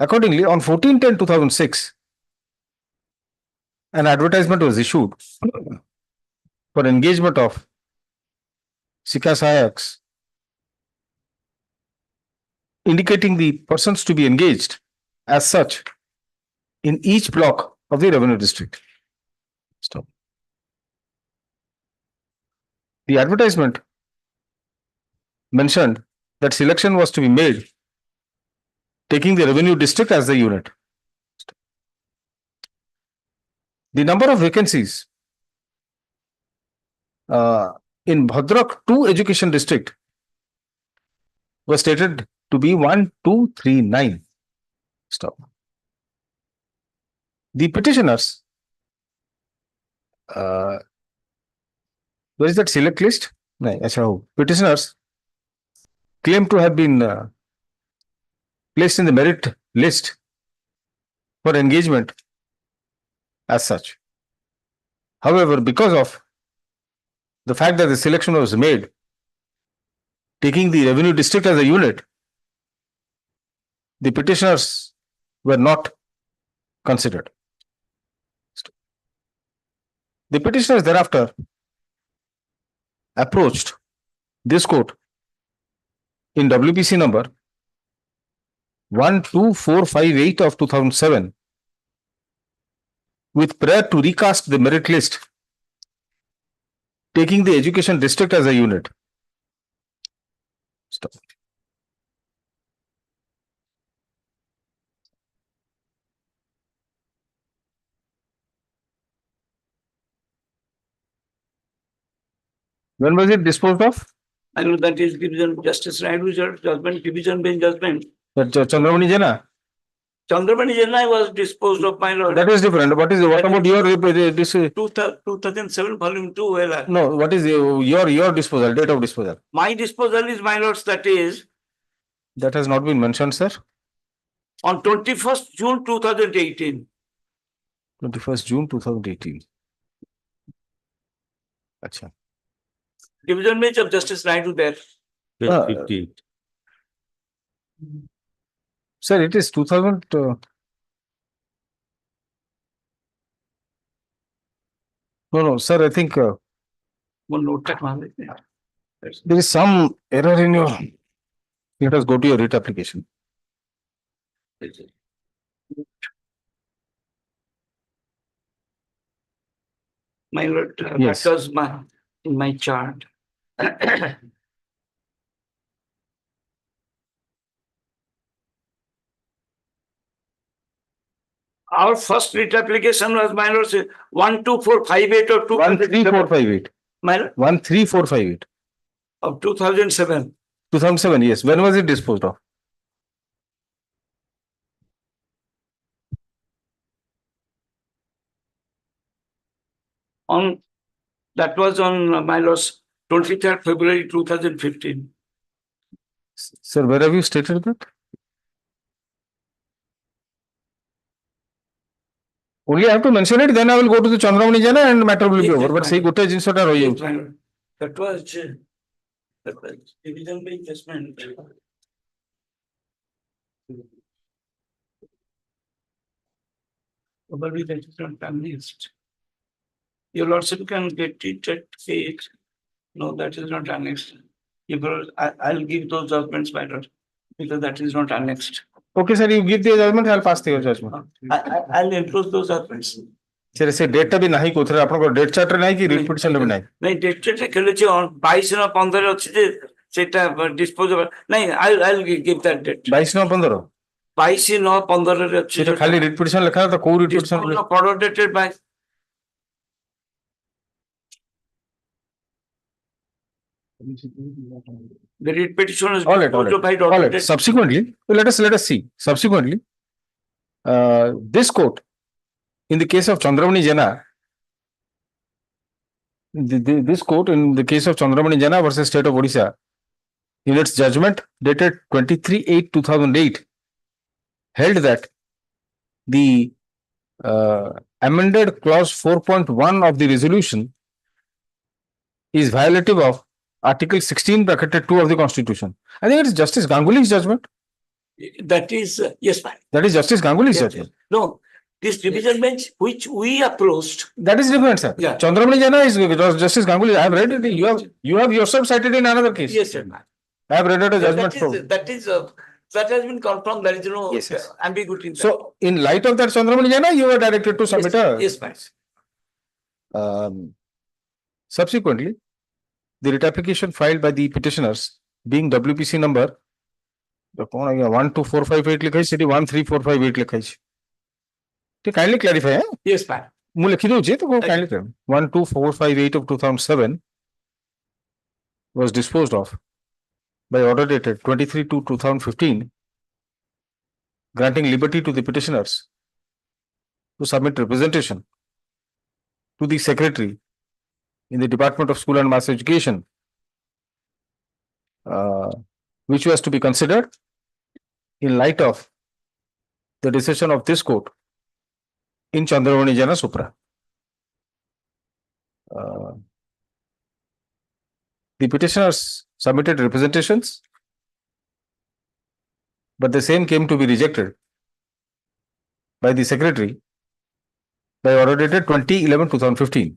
Accordingly, on 14/10/2006, an advertisement was issued for engagement of Shikha Sahayaks, indicating the persons to be engaged as such in each block of the revenue district. Stop. The advertisement mentioned that selection was to be made taking the revenue district as the unit. The number of vacancies in Bhadrak 2 education district was stated to be 1239. Stop. The petitioners, where is that select list? No, petitioners claim to have been placed in the merit list for engagement as such. However, because of the fact that the selection was made taking the revenue district as a unit, the petitioners were not considered. The petitioners thereafter approached this court in WPC number 12458 of 2007 with prayer to recast the merit list taking the education district as a unit. Stop. When was it disposed of? I know that is division, Justice Naidu's judgment, division bench judgment. That Chandramani Jena? Chandramani Jena was disposed of, my lord. That is different. What about your this? 2007 volume 2. Well, no, what is your disposal, date of disposal? my disposal is, my lords, that is. That has not been mentioned, sir. On 21st June 2018. 21st June 2018. Acha. Division bench of Justice Naidu there. Sir, it is 2000. No, sir, I think there is some error in your. Let us go to your writ application. My lord, Yes. that was in my chart. Our first writ application was, my lord, 12458 or 13458. My lord, 13458. of 2007. 2007, yes. When was it disposed of? That was on, my lord's 23rd February 2015. Sir, where have you stated that? Only I have to mention it, then I will go to the Chandramani Jena and matter will be over. But say good jinsota roye. That was division bench judgment. Probably that is not annexed. Your lordship can get it at page. No, that is not annexed. I'll give those judgments matter because that is not annexed. Okay, sir, you give the judgment, I'll pass your judgment. I'll enclose those judgments. Sir, say date टा भी नहीं कोथरे आपन को date charter नहीं कि writ petition भी नहीं. नहीं डेट चे खेलेছে 22 না 15 ଅଛି যে সেটা ডিসপোজেবল नहीं I'll give that date 22 ना 15 22 না 15 রে ଅଛି সেটা খালি রিট পিটিশন লেখা তো কোউ writ petition forward dated by the writ petition is all disposed by right. document. Subsequently, let us see. Subsequently, this court, in the case of Chandramani Jana, this court in the case of Chandramani Jana versus State of Odisha, in its judgment dated 23/8/2008, held that the amended clause 4.1 of the resolution is violative of Article 16 bracketed 2 of the Constitution. I think it's Justice Ganguly's judgment. That is yes ma'am. That is Justice Ganguly's Yes, judgment. yes. No, this division bench which we approached. That is different, sir. Yeah. Chandramani Jana is Justice Ganguly. I have read it. You have yourself cited in another case. Yes sir ma'am. I have read it a judgment from. That has been confirmed. There is no Yes, yes. ambiguity in that. So, in light of that Chandramani Jana, you were directed to submit a. Yes ma'am. Subsequently, the writ application filed by the petitioners being WPC number 12458 लिखा है, city 13458 लिखा है. तो kindly clarify, है? Yes ma'am. मैं लिखी दूँ तो वो kindly clarify. 12458 of 2007 was disposed of by order dated 23/2/2015, granting liberty to the petitioners to submit representation to the secretary in the Department of School and Mass Education, which was to be considered in light of the decision of this court in Chandramani Jana Supra. The petitioners submitted representations, but the same came to be rejected by the secretary by order dated 20/11/2015.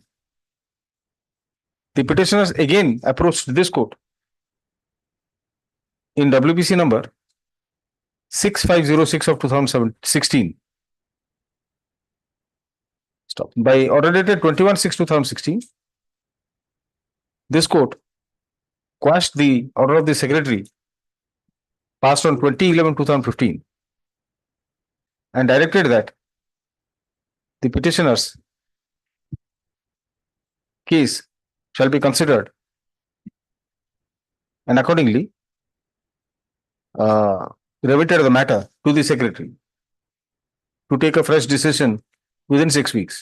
The petitioners again approached this court in WPC number 6506 of 2016. Stop. By order dated 21/6/2016, this court quashed the order of the secretary passed on 20/11/2015 and directed that the petitioners' case shall be considered and accordingly remitted the matter to the secretary to take a fresh decision within 6 weeks.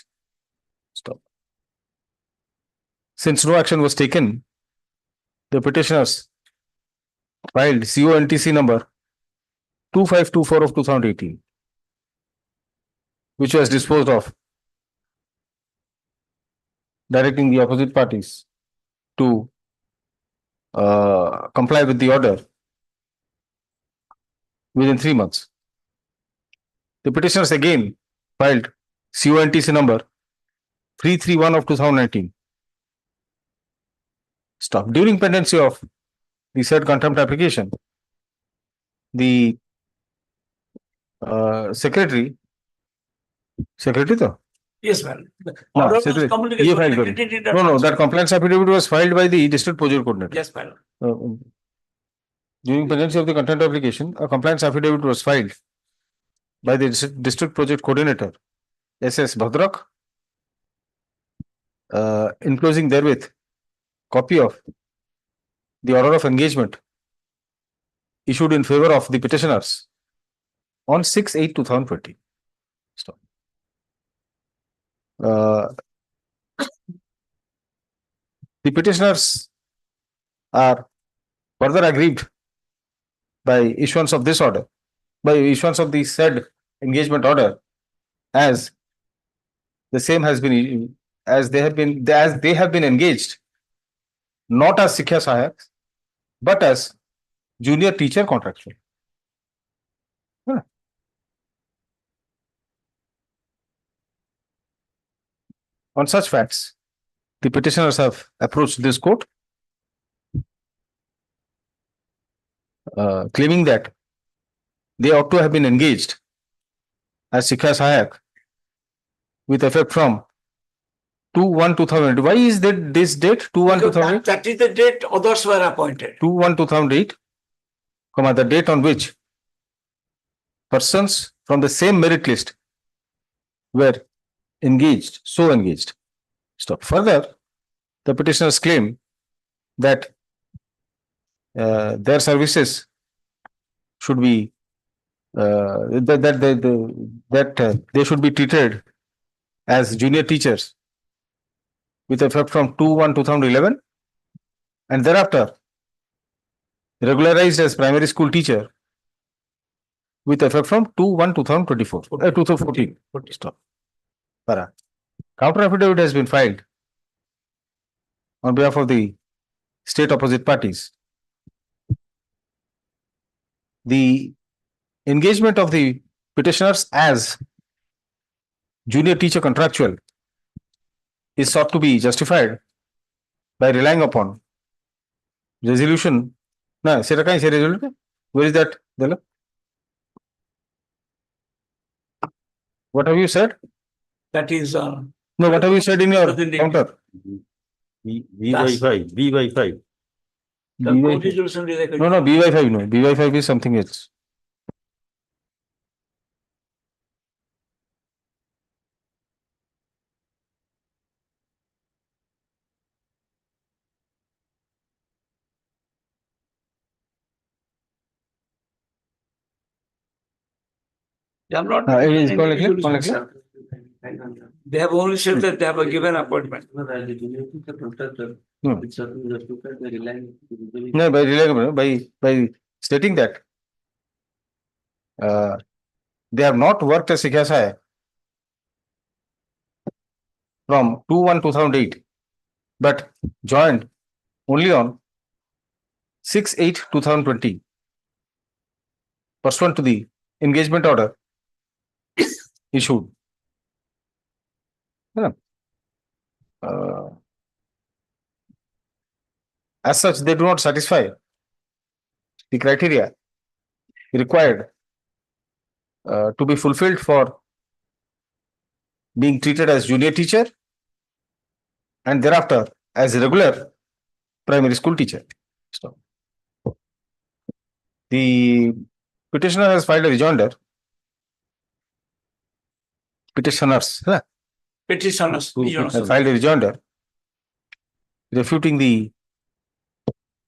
Stop. Since no action was taken, the petitioners filed CONTC number 2524 of 2018, which was disposed of, directing the opposite parties to comply with the order within 3 months. The petitioners again filed CONTC number 331 of 2019. Stop. During pendency of the said contempt application, the secretary though? Yes ma'am. No, Order was secretary, communicated- ये file करी. No, that compliance affidavit was filed by the district procedure coordinator. Yes ma'am. During pendency of the contempt application, a compliance affidavit was filed by the district project coordinator, SS Bhadrak, enclosing therewith copy of the order of engagement issued in favor of the petitioners on 6/8/2020. Stop. The petitioners are further aggrieved by issuance of this order, by issuance of the said engagement order, as the same has been, as they have been engaged not as Sikhya Sahayaks, but as junior teacher contractual. On such facts, the petitioners have approached this court claiming that they ought to have been engaged as Shikha Sahayak with effect from 2/1/2008. Why is that this date 2/1/2008? That is the date others were appointed. 2/1/2008, the date on which persons from the same merit list were engaged, so engaged. Stop. Further, the petitioners claim that their services should be that they should be treated as junior teachers with effect from 2/1/2011 and thereafter regularized as primary school teacher with effect from 2/1/2024. 2014. Stop. Para. Counter affidavit has been filed on behalf of the state opposite parties. The engagement of the petitioners as junior teacher contractual is sought to be justified by relying upon resolution. No, resolution. Where is that? Dela? What have you said? That is. No, what have you said in your counter? B/5. B/5. The court resolution is like a- No, BY5, no. BY5 is something else. They have not. It is called like They have only said that they have a given appointment. No, by stating that they have not worked as Shikha Sahayak from 2/1/2008, but joined only on 6/8/2020 pursuant to the engagement order issued. As such, they do not satisfy the criteria required to be fulfilled for being treated as junior teacher and thereafter as a regular primary school teacher. So, the petitioner has filed a rejoinder. Petitioners have filed a rejoinder refuting the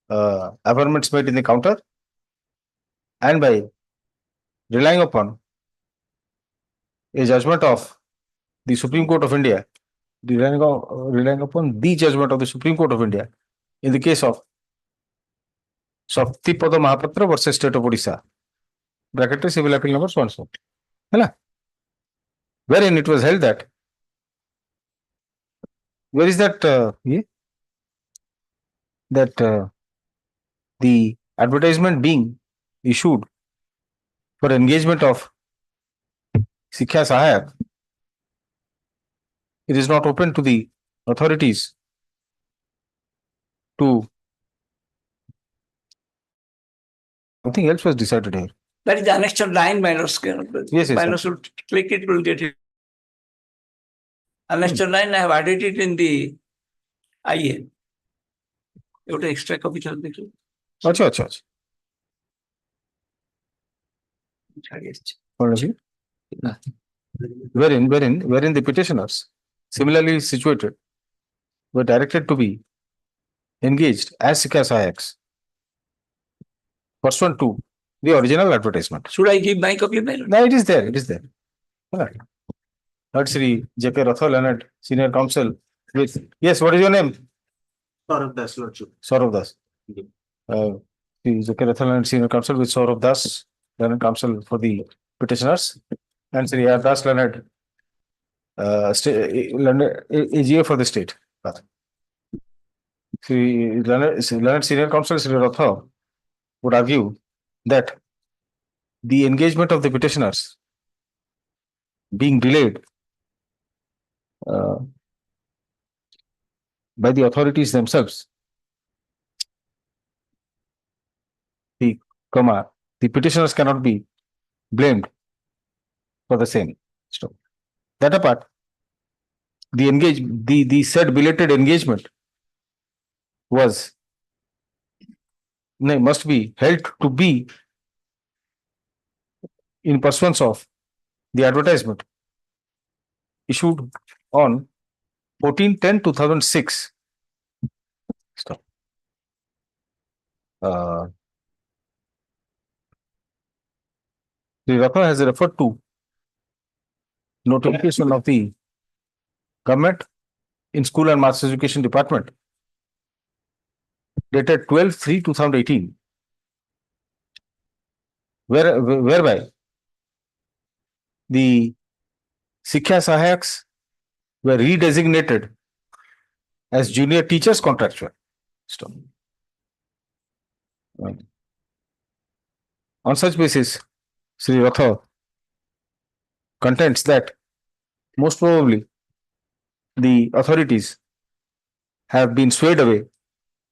affirmance made in the counter and by relying upon a judgment of the Supreme Court of India, relying upon the judgment of the Supreme Court of India in the case of Shaktipada Mahapatra versus State of Orissa, bracket civil appeal number so and so. Wherein it was held that, where is that? The advertisement being issued for engagement of Shikha Sahayak, it is not open to the authorities to. Something else was decided here. That is the annexure 9 minus. Yes, minus will click it, will get it. Annexure 9, I have added it in the IA. You have to extra copy. Acha. Wherein the petitioners similarly situated were directed to be engaged as Shikha Sahayaks pursuant to the original advertisement. Should I give my copy? No, it is there. All right. Third Sri J.K. Rathod, Leonard, Senior Counsel. Yes, what is your name? Saurav Das, Lordship. Saurav Das. J.K. Rathod, Leonard, Senior Counsel with Saurav Das, Leonard Counsel for the petitioners. And Sri R. Das, Leonard, AGA for the state. Leonard Senior Counsel, Sri Rathod, would argue that the engagement of the petitioners being delayed by the authorities themselves, the comma, the petitioners cannot be blamed for the same. So that apart, the said belated engagement must be held to be in pursuance of the advertisement issued on 14/10/2006. Stop. The Ratha has referred to notification of the government in School and Mass Education Department dated 12/3/2018, whereby the Shiksha Sahayaks were redesignated as junior teachers contractual. Stop. On such basis, Sri Ratha contends that most probably the authorities have been swayed away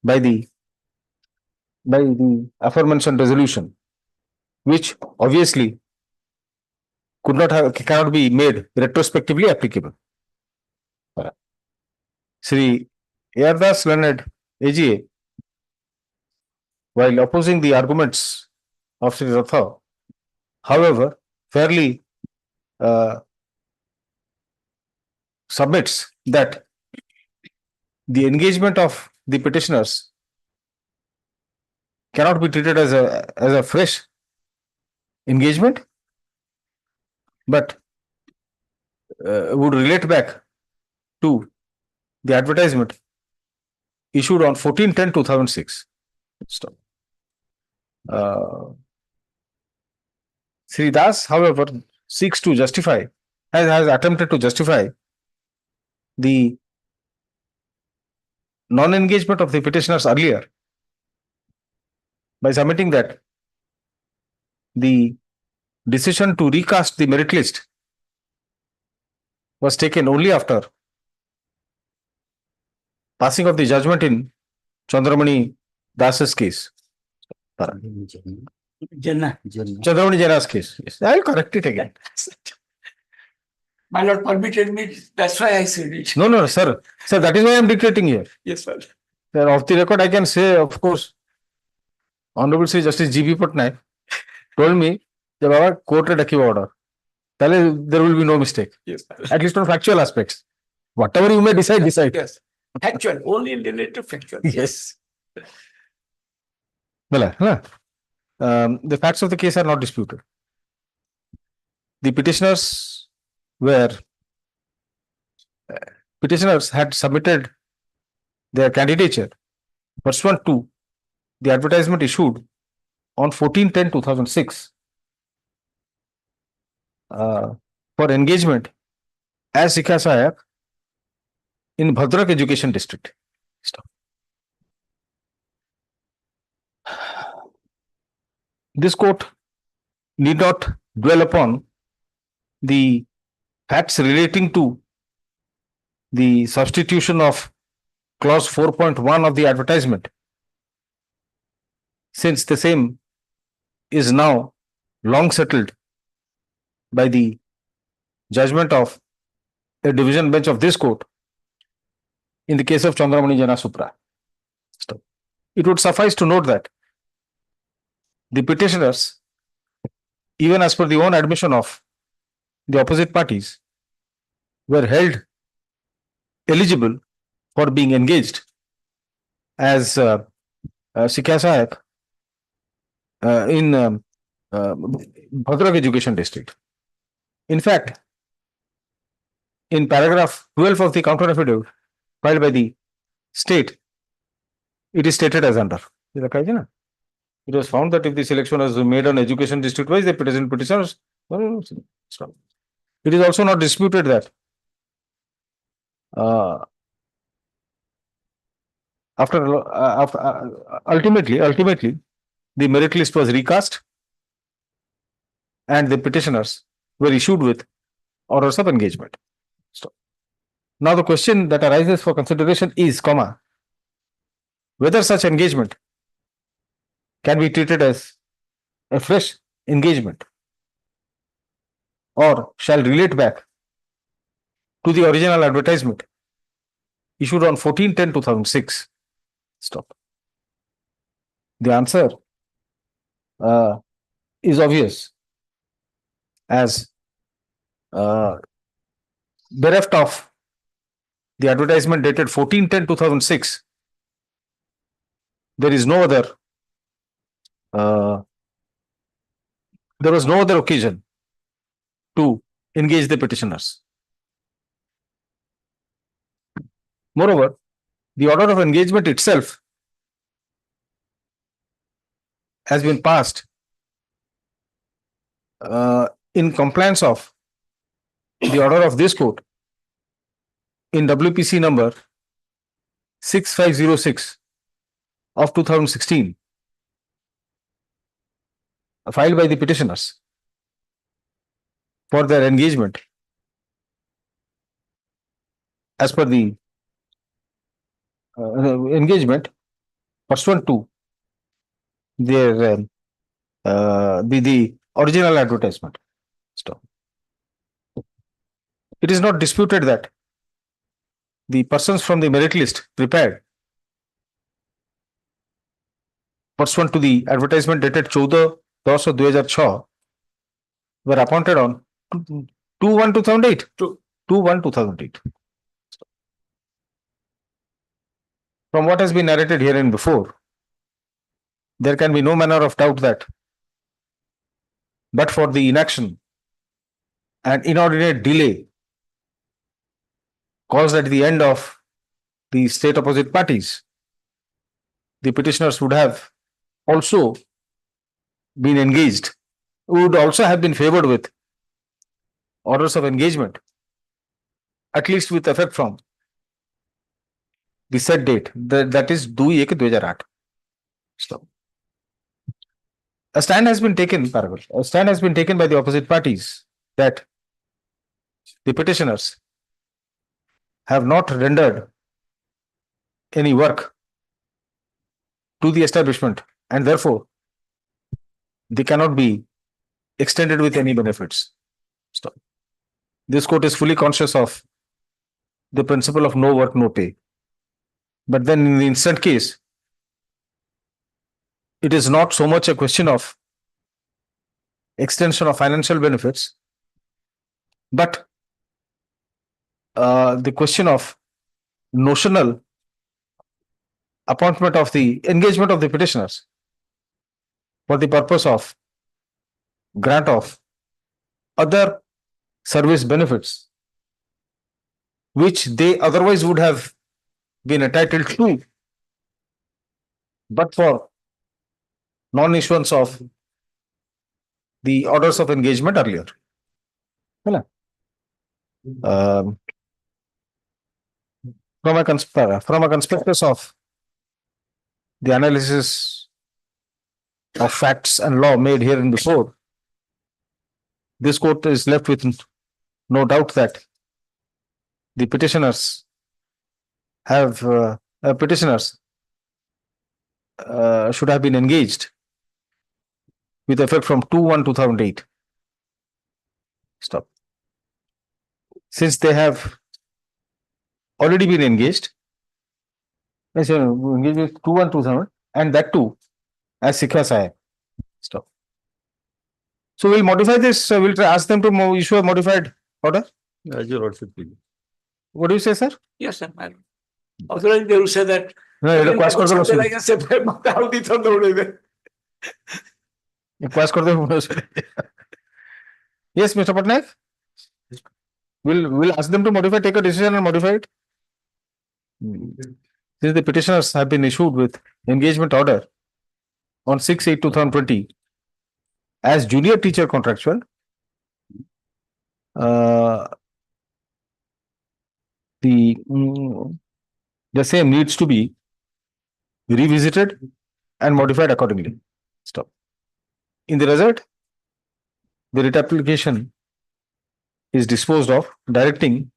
by the aforementioned resolution, which obviously cannot be made retrospectively applicable. Sri Yardas Leonard AGA, while opposing the arguments of Sri Ratha, however, fairly submits that the engagement of the petitioners cannot be treated as a fresh engagement, but would relate back to the advertisement issued on 14/10/2006. Stop. Sri Das, however, seeks to justify, has attempted to justify the non-engagement of the petitioners earlier by submitting that the decision to recast the merit list was taken only after passing of the judgment in Chandramani Das's case. Chandramani Jana's case. Yes, I will correct it again. My lord permitted me, that's why I said it. No, sir. Sir, that is why I am dictating here. Yes, sir. Sir, off the record, I can say, of course, Honorable Sri Justice G.B. Patnaik told me, Baba, court rakiba order. There will be no mistake. Yes, sir. At least on factual aspects. Whatever you may decide. Yes. Factual, only related to factual. Yes. Well, the facts of the case are not disputed. The petitioners had submitted their candidature pursuant to the advertisement issued on 14/10/2006 for engagement as Shiksha Sahayak in Bhadrak Education District. Stop. This court need not dwell upon the facts relating to the substitution of clause 4.1 of the advertisement, since the same is now long settled by the judgment of a division bench of this court in the case of Chandramani Jana Supra. It would suffice to note that the petitioners, even as per the own admission of the opposite parties, were held eligible for being engaged as Shiksha Sahayak in Bhadrak Education District. In fact, in paragraph 12 of the counter affidavit filed by the state, it is stated as under. It was found that if the selection was made on education district wise, the petitioners. It is also not disputed that ultimately, the merit list was recast and the petitioners were issued with orders of engagement. Now the question that arises for consideration is, whether such engagement can be treated as a fresh engagement or shall relate back to the original advertisement issued on 14/10/2006? Stop. The answer is obvious, as bereft of the advertisement dated 14/10/2006, there is no other, there was no other occasion to engage the petitioners. Moreover, the order of engagement itself has been passed in compliance of the order of this court in WPC number 6506 of 2016, filed by the petitioners for their engagement as per the engagement pursuant to their the original advertisement. Stop. It is not disputed that the persons from the merit list prepared pursuant to the advertisement dated 14/10/2006 were appointed on 2/1/2008. 2/1/2008. From what has been narrated herein before, there can be no manner of doubt that, but for the inaction and inordinate delay caused at the end of the state opposite parties, the petitioners would have also been engaged, would also have been favored with orders of engagement, at least with effect from the said date, that is 2/1/2008. So, a stand has been taken by the opposite parties that the petitioners have not rendered any work to the establishment, and therefore they cannot be extended with any benefits. Stop. This court is fully conscious of the principle of no work, no pay. But then in the instant case, it is not so much a question of extension of financial benefits, but the question of notional appointment of the engagement of the petitioners for the purpose of grant of other service benefits which they otherwise would have been entitled to, but for non-issuance of the orders of engagement earlier. From a conspectus of the analysis of facts and law made herein before, this court is left with no doubt that the petitioners should have been engaged with effect from 2/1/2008. Stop. Since they have already been engaged with 2/1/2008, and that too as Sikha Sahib. Stop. So we'll modify this. We'll ask them to issue a modified order. As your lordship, please. What do you say, sir? Yes, sir. Otherwise, they will say that. No, request for the Like I said, how did you know? request for the Yes, Mr. Patnaik. We'll ask them to modify, take a decision and modify it. Since the petitioners have been issued with engagement order on 6/8/2020 as junior teacher contractual, the same needs to be revisited and modified accordingly. Stop. In the result, the writ application is disposed of, directing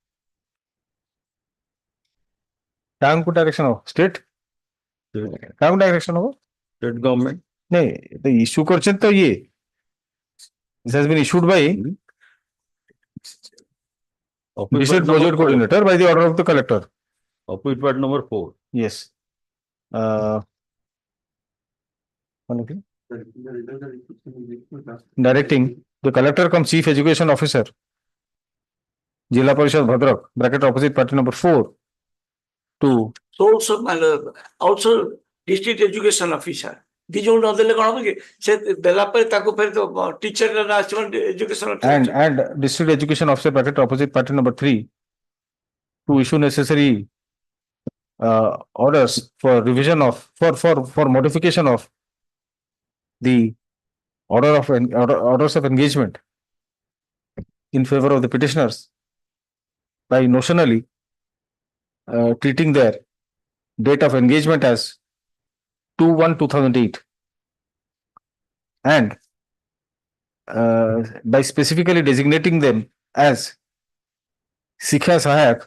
direction of state, direction of State government. नहीं तो issue करছেন तो ये this has been issued by district project coordinator by the order of the collector. Opposite part number 4. Yes. Directing the collector cum chief education officer Jilla Parishad Bhadrak bracket opposite party number 4 to So also district education officer. ଦି ଜଣ ନଦେଲେ କଣ ହବ କି ସେ ଦେଲା ପରେ ତାକୁ ଫେର ଟିଚର ଆସିବ education and district education officer bracket opposite party number 3 to issue necessary orders for revision of for modification of the orders of engagement in favor of the petitioners by notionally treating their date of engagement as 2/1/2008 and by specifically designating them as Sikha Sahayak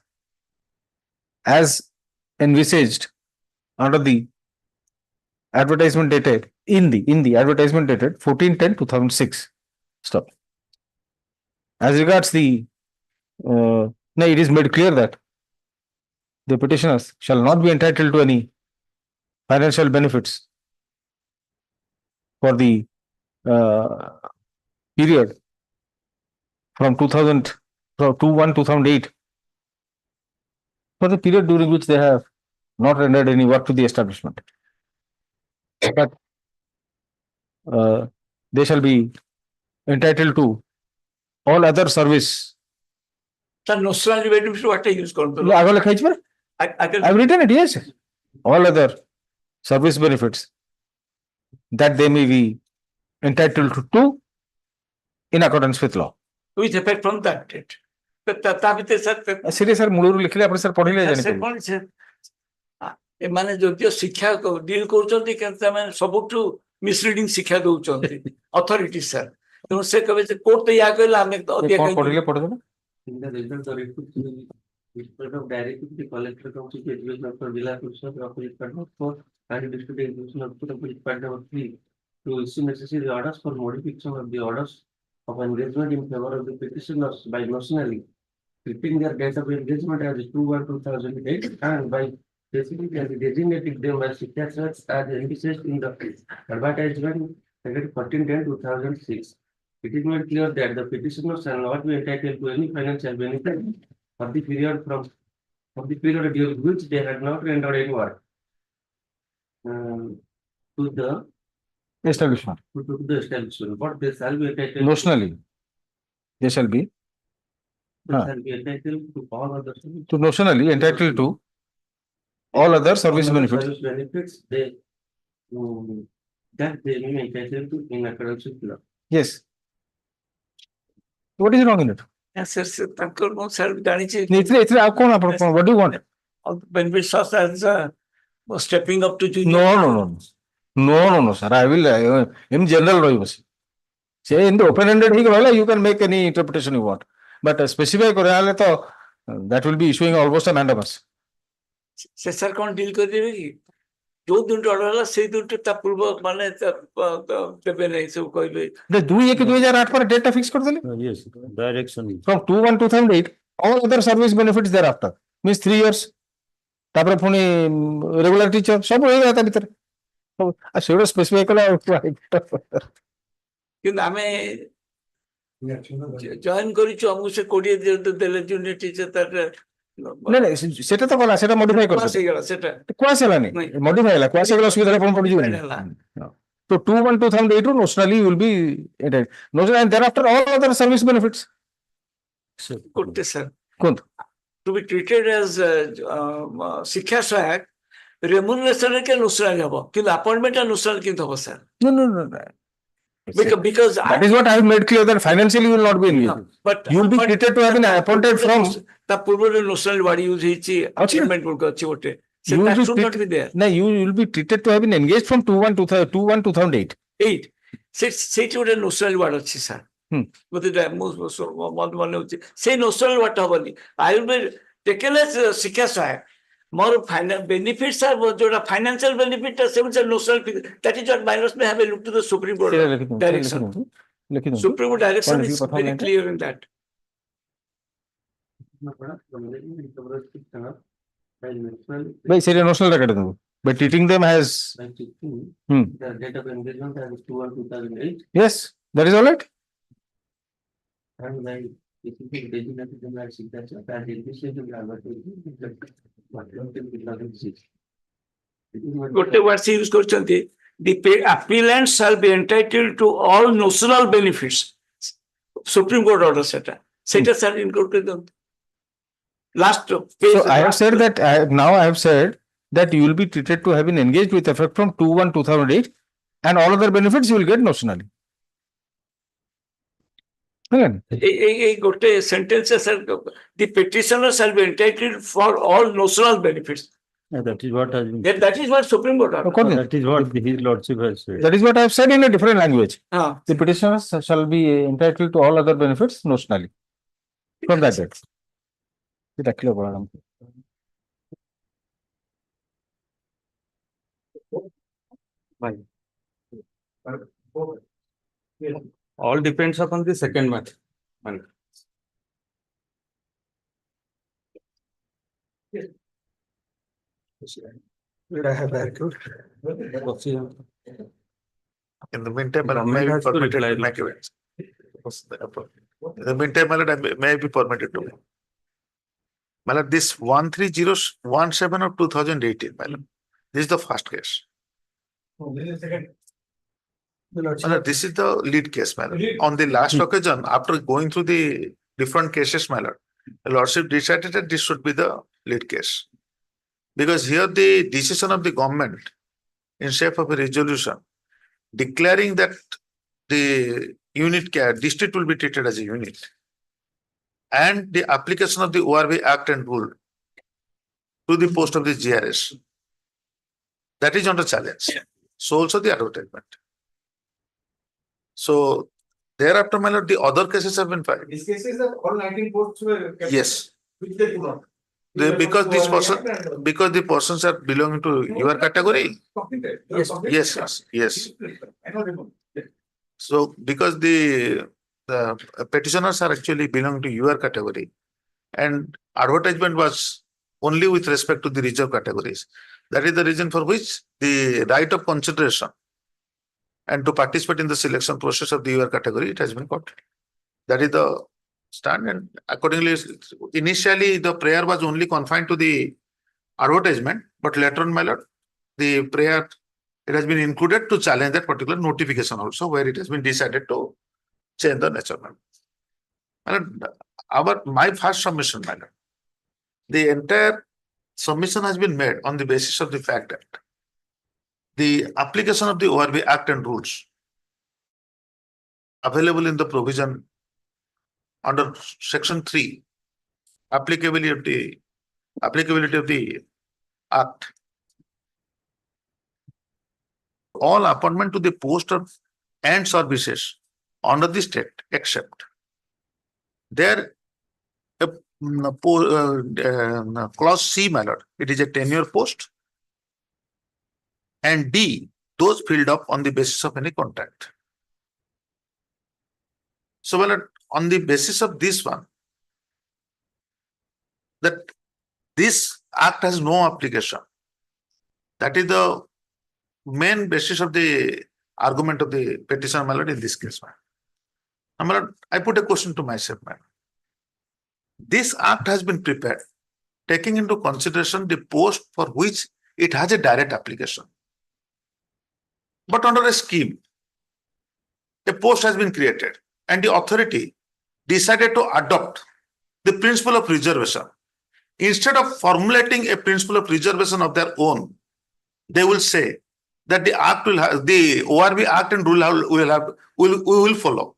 as envisaged under the advertisement dated in the advertisement dated 14/10/2006. Stop. As regards the now it is made clear that the petitioners shall not be entitled to any financial benefits for the period from 2/1/2008 for the period during which they have not rendered any work to the establishment. But they shall be entitled to all other service. Sir, notional benefits what I use করতে আগে লেখা আছে I've written it, yes. All other service benefits that they may be entitled to in accordance with law. with effect from that date. ତା ଭିତରେ sir ସେଠି sir ମୂଳରୁ ଲେଖିଲେ ଆପଣ ସାର୍ ପଢିଲେ ଜାଣିପାରିବେ। କଣ ସେ ଏମାନେ ଯଦିଓ ଶିକ୍ଷା ଡିଲ୍ କରୁଛନ୍ତି କିନ୍ତୁ ସେମାନେ ସବୁଠୁ ମିସଲିଡିଂ ଶିକ୍ଷା ଦଉଛନ୍ତି ଅଥରିଟି ସାର୍ ତେଣୁ ସେ କହିବେ ଯେ କୋର୍ଟ ତ ୟା କହିଲେ ଆମେ କଣ ପଢିଲେ ପଢିଦେବେ In the result of it, instead of directly to the collector of the education of Jilla Parishad opposite part number 4 and district education of opposite part number 3 to issue necessary orders for modification of the orders of engagement in favor of the petitioners by notionally treating their date of engagement as 2/1/2008 and by specifically designating them as signatures as envisaged in the advertisement dated 14/10/2006. It is made clear that the petitioners shall not be entitled to any financial benefit for the period during which they had not rendered any work to the establishment. To the establishment, but they shall be entitled Notionally, they shall be entitled to all other to notionally entitled to all other service benefits. service benefits they that they may be entitled to in accordance with law. Yes. What is wrong in it? Sir ତାଙ୍କର ମୁଁ sir ଜାଣିଛି ଏଥିରେ ଆଉ କଣ ଆପଣ what do you want? benefits as stepping up to junior. No, sir. I will in general ରହିବ ସେ in the open ended ହେଇକି ରହିଲା you can make any interpretation you want. But specify କରିବା ହେଲେ ତ that will be issuing almost a mandamus. ସେ sir କଣ deal କରିଦେବେ କି ଯୋଉ ଦିନଠୁ ଅର୍ଡର ହେଲା ସେଇ ଦିନଠୁ ତା ପୂର୍ବ ମାନେ ଦେବେ ନାହିଁ ସବୁ କହିବେ 2/1/2008 ପରେ ଡେଟ୍ ଟା ଫିକ୍ସ କରିଦେଲେ Yes, direction. from 2/1/2008 all other service benefits thereafter means 3 years ତାପରେ ପୁଣି ରେଗୁଲାର ଟିଚର ସବୁ ହେଇଗଲା ତା ଭିତରେ ସେଗୁଡା ସ୍ପେସିଫାଇ କଲା କିନ୍ତୁ ଆମେ ଜଏନ୍ କରିଛୁ ଆମକୁ ସେ 20 ଦେଲେ ଜୁନିୟର ଟିଚର ତାର ନାଇଁ ସେଟା ତ ଗଲା ସେଟା ମଡିଫାଇ ହେଇଗଲା ସେଟା କ୍ୱାସ୍ ହେଲାନି ମଡିଫାଇ ହେଲା କ୍ୱାସ୍ ହେଇଗଲା ଅସୁବିଧା ଆପଣ ପଡିଯିବ ତ 2/1/2008 ରୁ notionally will be notionally and thereafter all other service benefits. ଗୋଟେ ସାର୍ କୁହନ୍ତୁ to be treated as ଶିକ୍ଷା ସହାୟକ remuneration କେ notional ହେବ କିନ୍ତୁ appointment ଟା notional କିନ୍ତୁ ହେବ sir no because that is what I have made clear that financially you will not be engaged but you will be treated to have been appointed from ତା ପୂର୍ବରୁ notional word use ହେଇଛି appointment ଗୁଡିକ ଅଛି ଗୋଟେ that should not be there. No, you will be treated to have been engaged from 2/1/2008 ସେଇଠି ଗୋଟେ notional word ଅଛି sir ମତେ ମନେ ହଉଛି ସେଇ notional word ହବନି I will be taken as ଶିକ୍ଷା ସହାୟକ More benefits are financial benefit are notional. That is what minors may have a look to the Supreme Court direction. Supreme Court direction is very clear in that. By serial notional record, by treating them as The date of engagement as 2/1/2008 yes, that is all right. and by designated them as signature and initiated advertisement 2006. Gote words he use korchanti, the appellant shall be entitled to all notional benefits. Supreme Court order seta. Seta shall include them. Last page. So I have said that now I have said that you will be treated to have been engaged with effect from 2/1/2008 and all other benefits you will get notionally. Again, Gote sentence the petitioner shall be entitled for all notional benefits. That is what has been. That is what Supreme Court order. according, That is what his lordship has said. that is what I have said in a different language. Ah. The petitioners shall be entitled to all other benefits notionally from that date. এটা clear করালাম। All depends upon the second method. Will I have accurate? In the meantime, I Government may be has to permitted reply to to make events. In the meantime, my lord, I may be permitted to. My lord, this 13017 of 2018, my lord, this is the first case. My lord, this is the lead case, my lord. On the last occasion, after going through the different cases, my lord, the lordship decided that this should be the lead case. Because here the decision of the government in shape of a resolution declaring that the unit care district will be treated as a unit and the application of the ORB Act and rule to the post of the GRS, that is under challenge. So also the advertisement. So thereafter, my lord, the other cases have been filed. These cases are all 19 posts were kept. Yes. Which they could not. Because this person, because the persons are belonging to your category. Completed. Yes. I know. So because the petitioners are actually belonging to your category and advertisement was only with respect to the reserved categories. That is the reason for which the right of consideration and to participate in the selection process of the your category, it has been got. That is the stand, and accordingly, initially the prayer was only confined to the advertisement, but later on, my lord, the prayer, it has been included to challenge that particular notification also, where it has been decided to change the nature. My lord, my first submission, my lord, the entire submission has been made on the basis of the fact that the application of the ORB Act and rules available in the provision under section 3, applicability of the Act. All appointment to the post of and services under the state except there clause C, my lord, it is a tenure post, and D, those filled up on the basis of any contract. So, my lord, on the basis of this one, that this act has no application. That is the main basis of the argument of the petitioner, my lord, in this case. My lord, I put a question to myself, man. This act has been prepared, taking into consideration the post for which it has a direct application. But under a scheme, a post has been created and the authority decided to adopt the principle of reservation. Instead of formulating a principle of reservation of their own, they will say that the act will have the ORB Act and rule we will follow.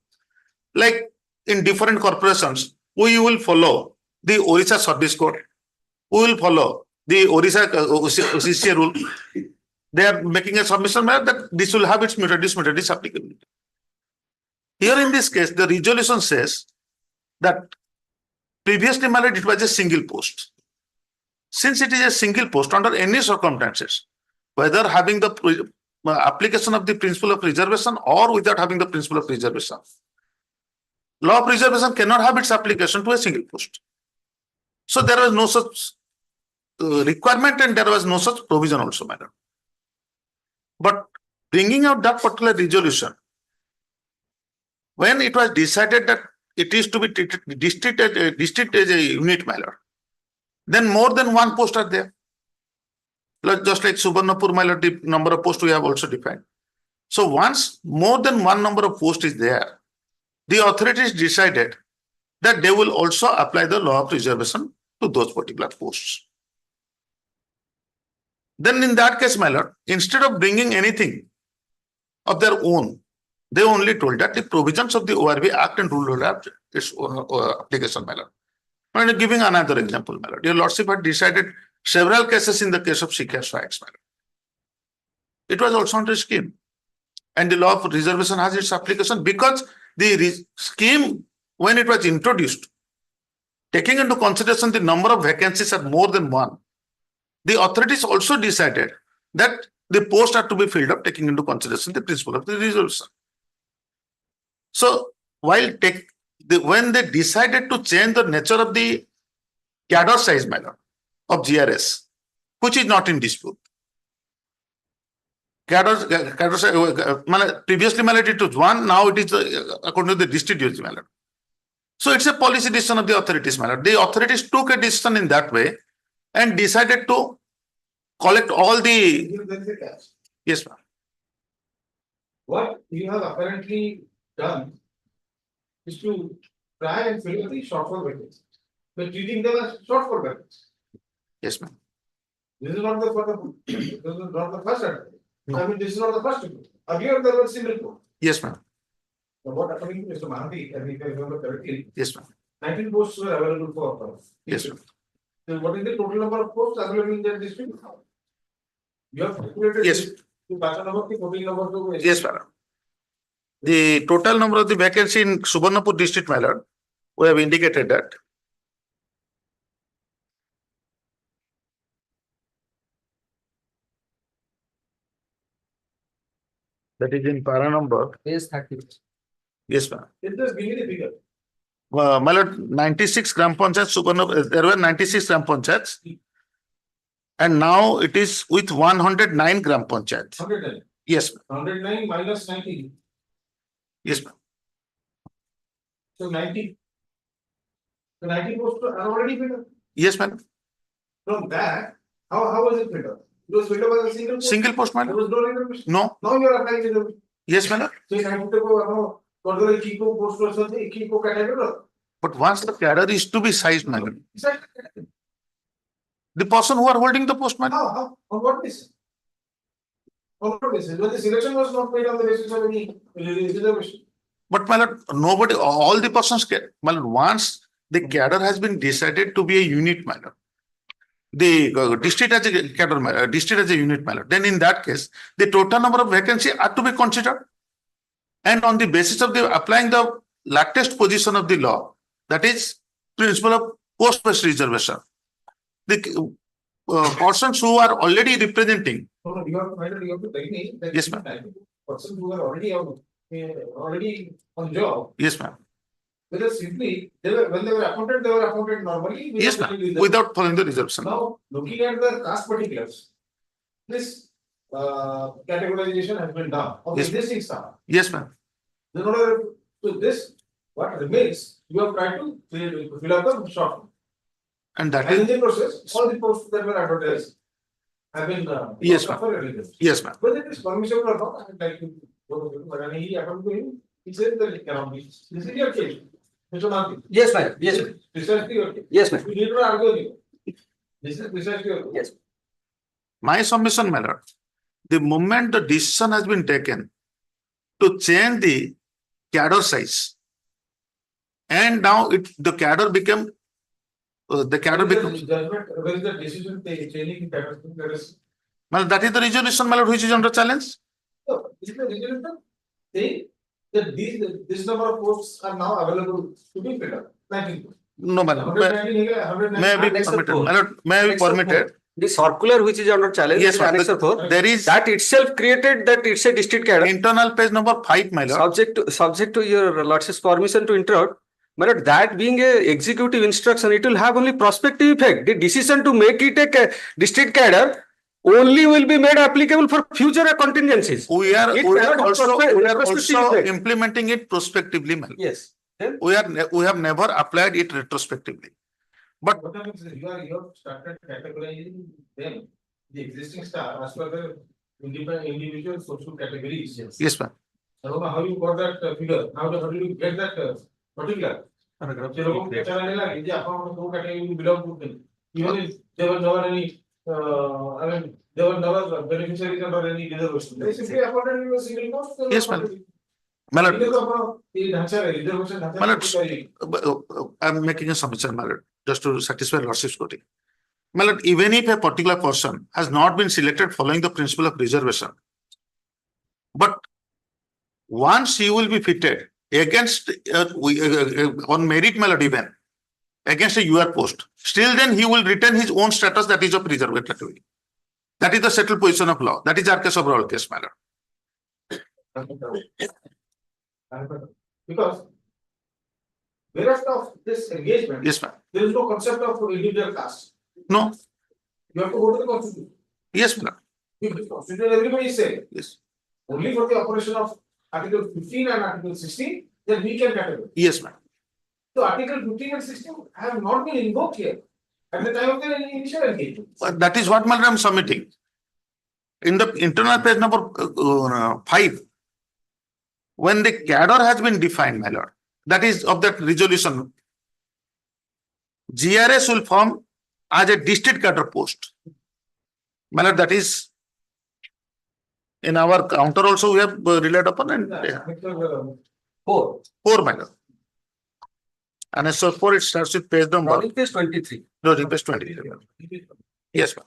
Like in different corporations, we will follow the Orissa Service Code. We will follow the Orissa CCA rule. They are making a submission that this will have its methodist applicability. Here in this case, the resolution says that previously it was a single post. Since it is a single post under any circumstances, whether having the application of the principle of reservation or without having the principle of reservation, law of reservation cannot have its application to a single post. So there was no such requirement and there was no such provision also, madam. But bringing out that particular resolution, when it was decided that it is to be treated district as a unit matter, then more than one post are there. Just like Subarnapur matter, the number of posts we have also defined. So once more than one number of posts is there, the authorities decided that they will also apply the law of reservation to those particular posts. Then in that case, my lord, instead of bringing anything of their own, they only told that the provisions of the ORB Act and Rule will have its application, my lord. I'm giving another example, my lord. Your lordship had decided several cases in the case of Sikha strikes, my lord. It was also under scheme. And the law of reservation has its application because the scheme, when it was introduced, taking into consideration the number of vacancies are more than one, the authorities also decided that the posts are to be filled up, taking into consideration the principle of the reservation. So, while when they decided to change the nature of the cadre size matter of GRS, which is not in dispute, cadre size, previously it was one, now it is according to the district use matter. So it's a policy decision of the authorities matter. The authorities took a decision in that way and decided to collect all the. Yes, ma'am. What you have apparently done is to try and fill up the shortfall vacancies, but treating them as shortfall vacancies. Yes, ma'am. This is not the first attempt. I mean, this is not the first attempt. Earlier there was single post. Yes, ma'am. So what according to Mr. Mahanti, and if I remember correctly, Yes, ma'am. 19 posts were available for. Yes, ma'am. So what is the total number of posts available in that district? You have calculated. Yes. The total number. Yes, madam. The total number of the vacancy in Subarnapur district, my lord, we have indicated that. That is in para number. Page 30. Yes, ma'am. Just give me the figure. My lord, 96 gram panchayats, Subarnapur, there were 96 gram panchayats. And now it is with 109 gram panchayats. 109. Yes, ma'am. 109 minus 90. Yes, ma'am. So 90. The 90 posts are already filled up. Yes, ma'am. From that, how was it filled up? It was filled up as a single post. Single post, There madam. was no reservation. No. Now you are applying reservation. Yes, madam. So you have to go, further equipo post or something, equipo category. But once the cadre is to be sized, madam, Exactly. the person who are holding the post, madam. How? On what basis? On what basis? When the selection was not made on the basis of any reservation. But my lord, nobody, all the persons, my lord, once the cadre has been decided to be a unit, my lord, the district as a cadre, district as a unit, my lord, then in that case, the total number of vacancy are to be considered. And on the basis of the applying the latest position of the law, that is principle of post-based reservation, the persons who are already representing. No, you have to tell me that. Yes, ma'am. Persons who are already on job. Yes, ma'am. Whether simply when they were appointed normally. Yes, ma'am. Without following the reservation. Now, looking at the caste particulars, this categorization has been done of Yes. existing staff. Yes, ma'am. In order to this, what remains, you have tried to fill up the short. And that And in is, the process, all the posts that were advertised have been. Yes, ma'am. for eligible. yes, ma'am. Whether it is permissible or not, I would like to go to him, but when he happened to him, he said that it cannot be. This is your case. Mr. Mahanti. Yes, ma'am. Yes, ma'am. Precisely your case. Yes, ma'am. We need not argue with you. This is precisely your case. Yes. My submission, my lord, the moment the decision has been taken to change the cadre size, and now the cadre became, Judgment, where is the decision changing the well, that is the resolution, my lord, which is under challenge. So, this is the resolution saying that this number of posts are now available to be filled up. 19 posts. No, my lord. May I be Next permitted? four. My lord, may I be Next of permitted? The circular which is under challenge, Yes, which is sir. Annex 4, There is that itself created that it's a district cadre. internal page number 5, my lord. Subject to your lordship's permission to interrupt, my lord, that being a executive instruction, it will have only prospective effect. The decision to make it a district cadre only will be made applicable for future contingencies. We are It we cannot are also retrospective effect. implementing it prospectively, my lord. Yes. Then We have never applied it retrospectively. But What happens is you have started categorizing them, the existing staff as per the individual social categories. yes, ma'am. I don't know how you got that figure. How did you get that particular? जे लोगों को पहचानने लगा कि आप दो category belong to them. Even if there were never any, I mean, there were never beneficiaries under any reservation. They simply afforded you a single cost. Yes, ma'am. My lord, I'm making a submission, my lord, just to satisfy lordship's query. My lord, even if a particular person has not been selected following the principle of reservation, but once he will be fitted against on merit, my lord, even against a UR post, still then he will retain his own status, that is of reserved category. That is the settled position of law. That is our case of all case, my lord. Because the rest of this engagement, Yes, ma'am. there is no concept of individual caste. No. You have to go to the constitution. Yes, ma'am. The constitution, everybody is saying. Yes. Only for the operation of Article 15 and Article 16, then we can categorize. Yes, ma'am. So Article 15 and 16 have not been invoked here at the time of the initial engagement. But that is what, my lord, I am submitting. In the internal page number 5, when the cadre has been defined, my lord, that is of that resolution, GRS will form as a district cadre post. My lord, that is in our counter also we have relied upon, and four. 4, my lord. And so 4, it starts with page number. Rolling page 23. No, page 23. Yes, ma'am.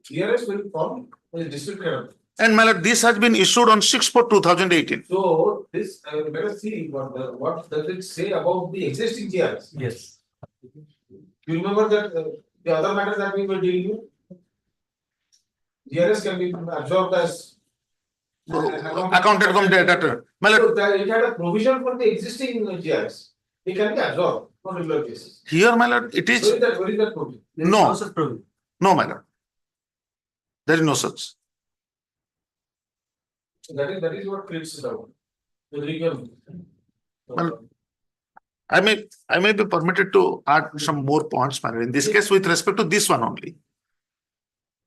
GRS will form a district cadre. And my lord, this has been issued on 6/4/2018. So this, let us see what does it say about the existing GRS. Yes. You remember that the other matters that we were dealing with? GRS can be absorbed as Accounted from data. My So lord, that it had a provision for the existing GRS. It can be absorbed on regular basis. here, my lord, it is Where is that provision? no, such provision. no, my lord. There is no such. That is what creates it out. The legal. Well, I may be permitted to add some more points, my lord. In this case, with respect to this one only.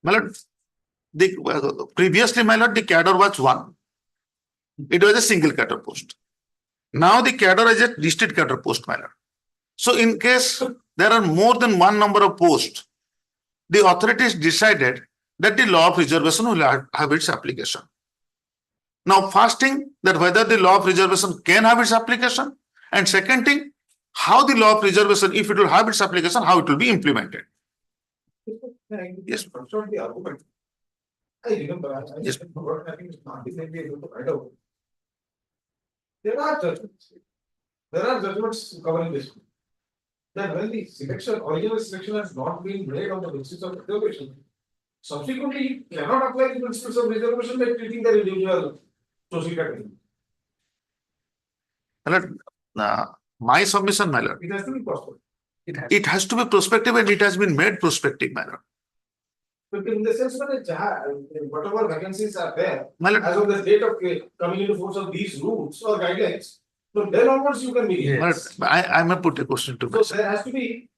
My lord, previously, my lord, the cadre was 1. It was a single cadre post. Now the cadre is a district cadre post, my lord. So in case there are more than one number of posts, the authorities decided that the law of reservation will have its application. Now, first thing, that whether the law of reservation can have its application, and second thing, how the law of reservation, if it will have its application, how it will be implemented. Yes. The argument. I remember. Yes. I think it's not able to find out. There are judgments. There are judgments covering this. That when the selection, original selection has not been made on the basis of reservation, subsequently you cannot apply the principles of reservation by treating the individual social category. My lord, my submission, my lord, It has to be possible. it has to be prospective, and it has been made prospective, my lord. But in the sense that whatever vacancies are there, My lord, as of the date of coming into force of these rules or guidelines, so then onwards you can be. my lord, I may put a question to So myself. there has to be,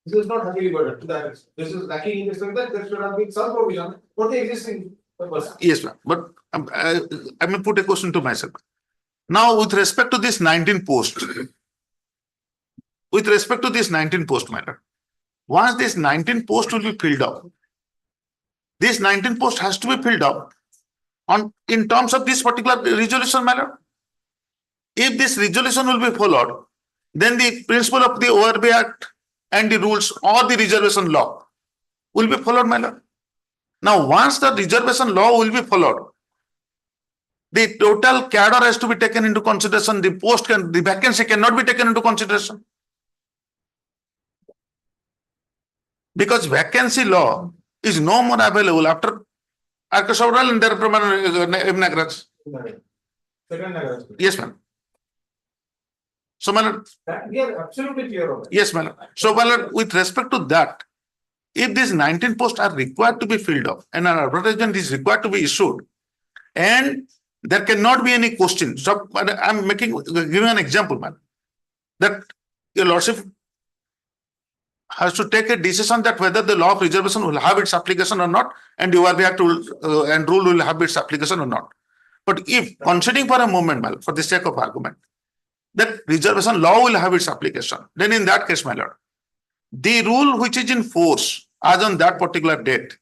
this is not heavily burdened to that extent. This is lacking in this way that there should have been some provision for the existing purpose. Yes, ma'am. But I may put a question to myself. Now, with respect to this 19 post, my lord, once this 19 post will be filled up, this 19 post has to be filled up on in terms of this particular resolution, my lord. If this resolution will be followed, then the principle of the ORB Act and the rules or the reservation law will be followed, my lord. Now, once the reservation law will be followed, the total cadre has to be taken into consideration. The vacancy cannot be taken into consideration. Because vacancy law is no more available after several Nagaraj. Second Nagaraj. Yes, ma'am. So, madam, That we are absolutely clear of. yes, madam. So, madam, with respect to that, if these 19 posts are required to be filled up and an advertisement is required to be issued, and there cannot be any question. So, I'm giving an example, madam, that your lordship has to take a decision that whether the law of reservation will have its application or not, and URB Act and rule will have its application or not. But if considering for a moment, madam, for the sake of argument, that reservation law will have its application, then in that case, my lord, the rule which is in force as on that particular date,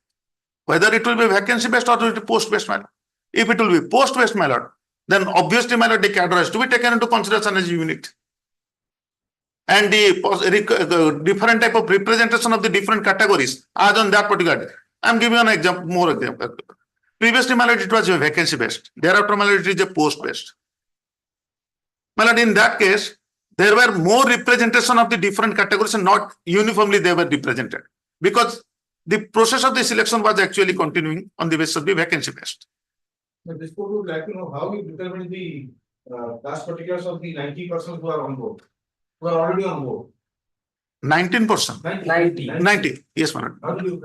whether it will be vacancy based or it will be post based, my lord. If it will be post based, my lord, then obviously, my lord, the cadre has to be taken into consideration as a unit. And the different type of representation of the different categories as on that particular day. I'm giving an example, more example. Previously, my lord, it was a vacancy based. Thereafter, my lord, it is a post based. My lord, in that case, there were more representation of the different categories and not uniformly they were represented. Because the process of the selection was actually continuing on the basis of the vacancy based. But this court would like to know how you determine the class particulars of the 90% who are on board, who are already on board. 19%. 90. Yes, my lord. How do you?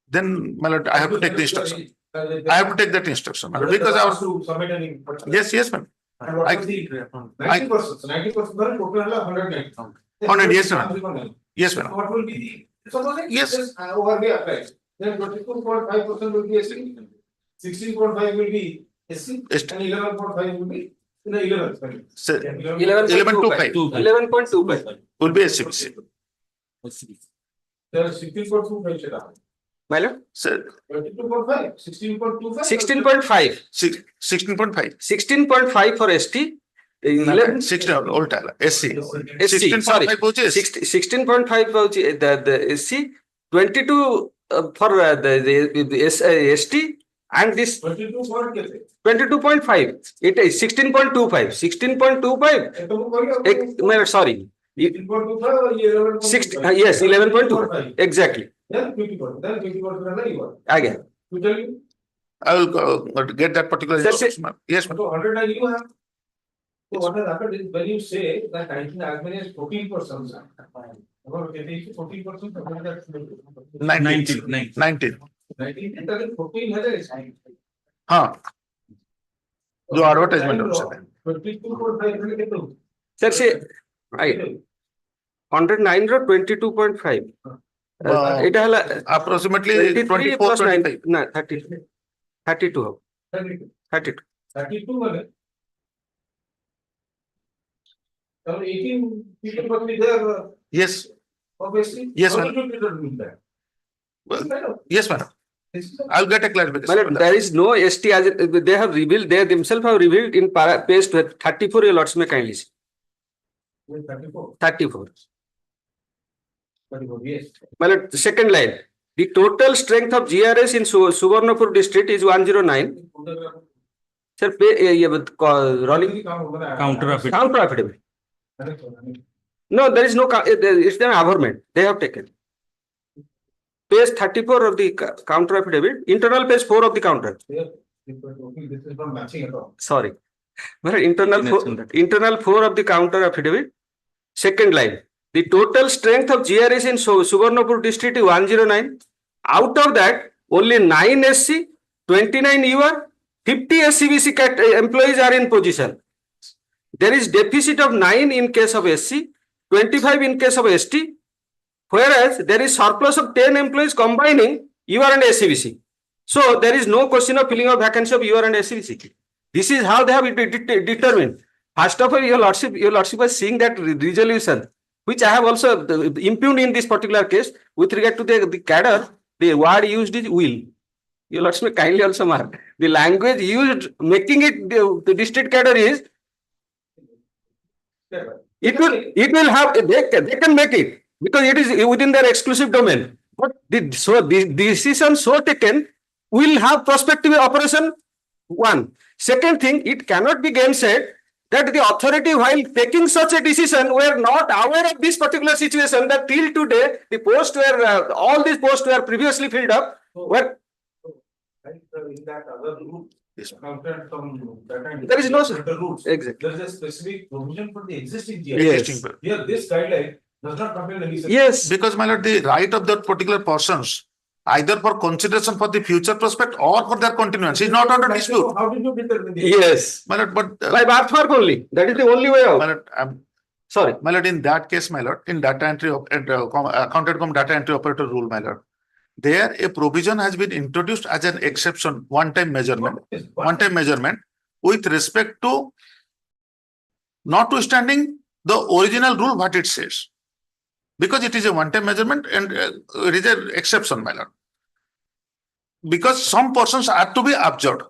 Then, my lord, I have to take the instruction. I have to take that instruction, my lord, because I was to submit any. yes, ma'am. And what was the 90%? So 90% total 190. 100, yes, ma'am. Yes, So ma'am. what will be the, suppose Yes. this over here applies, then 22.5% will be SC, 16.5 will be SC, Yes. and 11.5 will be in the 11th. Sir, 11.25. 11.25. will be SCBC. There are 16.25 Sheta. My lord, Sir, 22.5, 16.25. 16.5. 16.5. 16.5 for ST. 11. 16 old tala. SC. SC, sorry. 16.5 purchase. 16.5 the SC, 22 for the ST, and this 22 point कैसे? 22.5. It is 16.25. 16.25. My lord, sorry. 16.25 or 11.25? Yes, 11.2. Exactly. Then 50%. Then 50% you are. Again. To tell you. I will get that particular Sir, instruction, ma'am. Yes, ma'am. So 109 you have. So what has happened is when you say that 19 as many as 14%, sir. About 14%. 19. 19. 19 doesn't 14 has a हाँ जो advertisement होता है 22.5 Sir, say, right. 109 or 22.5. It has approximately 24, plus 9. 25. No, 30. 32. 32. 32. 32 money. So 18 people must be there, Yes, obviously. Yes, How madam. do you determine that? well, yes, madam. This is I'll get a clarification. Well, on that. there is no ST as they have revealed, they themselves have revealed in page 34 your lots may kindly see. 34. 34. 34, yes. Well, the second line. The total strength of GRS in Suvarnapur district is 109. Sir, pay rolling Counter counter affidavit. No, there is no, it's an averment. They have taken. Page 34 of the counter affidavit, internal page 4 of the counter. This is not matching at all. Sorry. Well, internal 4 of the counter affidavit, second line. The total strength of GRS in Suvarnapur district is 109. Out of that, only 9 SC, 29 UR, 50 SCBC employees are in position. There is deficit of 9 in case of SC, 25 in case of ST, whereas there is surplus of 10 employees combining UR and SCBC. So there is no question of filling of vacancy of UR and SCBC. This is how they have determined. First of all, your lordship was seeing that resolution, which I have also impugned in this particular case with regard to the cadre. The word used is will. Your lordship kindly also mark. The language used making it the district cadre is it will have they can make it because it is within their exclusive domain. But the decision so taken will have prospective operation. One. Second thing, it cannot be gainsaid that the authority while taking such a decision were not aware of this particular situation, that till today the posts were all these posts were previously filled up were In that other rule, counted from that and. There is no the rules. exactly. There is a specific provision for the existing GI. Yes. Existing bill. Here, this guideline does not contain any. Yes. Because my lord, the right of that particular persons, either for consideration for the future prospect or for their continuance, is not under dispute. How did you determine this? Yes. My lord, but By birthmark only. That is the only way out. my lord, Sorry. my lord, in that case, my lord, in data entry accounted com data entry operator rule, my lord, there a provision has been introduced as an exception, one-time measurement, with respect to notwithstanding the original rule, what it says. Because it is a one-time measurement and it is an exception, my lord. Because some persons are to be observed,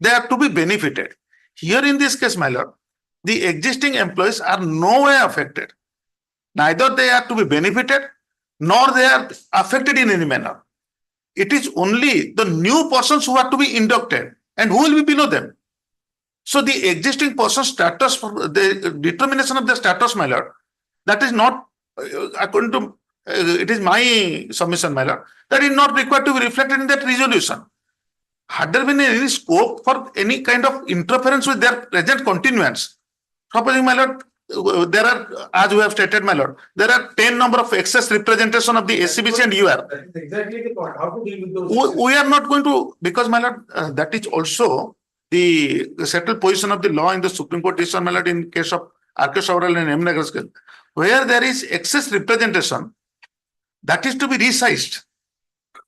they are to be benefited. Here in this case, my lord, the existing employees are no way affected. Neither they are to be benefited, nor they are affected in any manner. It is only the new persons who are to be inducted and who will be below them. So the existing person's status, the determination of the status, my lord, that is not, according to, it is my submission, my lord, that is not required to be reflected in that resolution. Had there been any scope for any kind of interference with their present continuance, supposing, my lord, there are, as we have stated, my lord, there are 10 number of excess representation of the SCBC and UR. That is exactly the point. How to deal with those? We are not going to, because, my lord, that is also the settled position of the law in the Supreme Court decision, my lord, in case of RK Saural and M. Nagar's case, where there is excess representation, that is to be resized.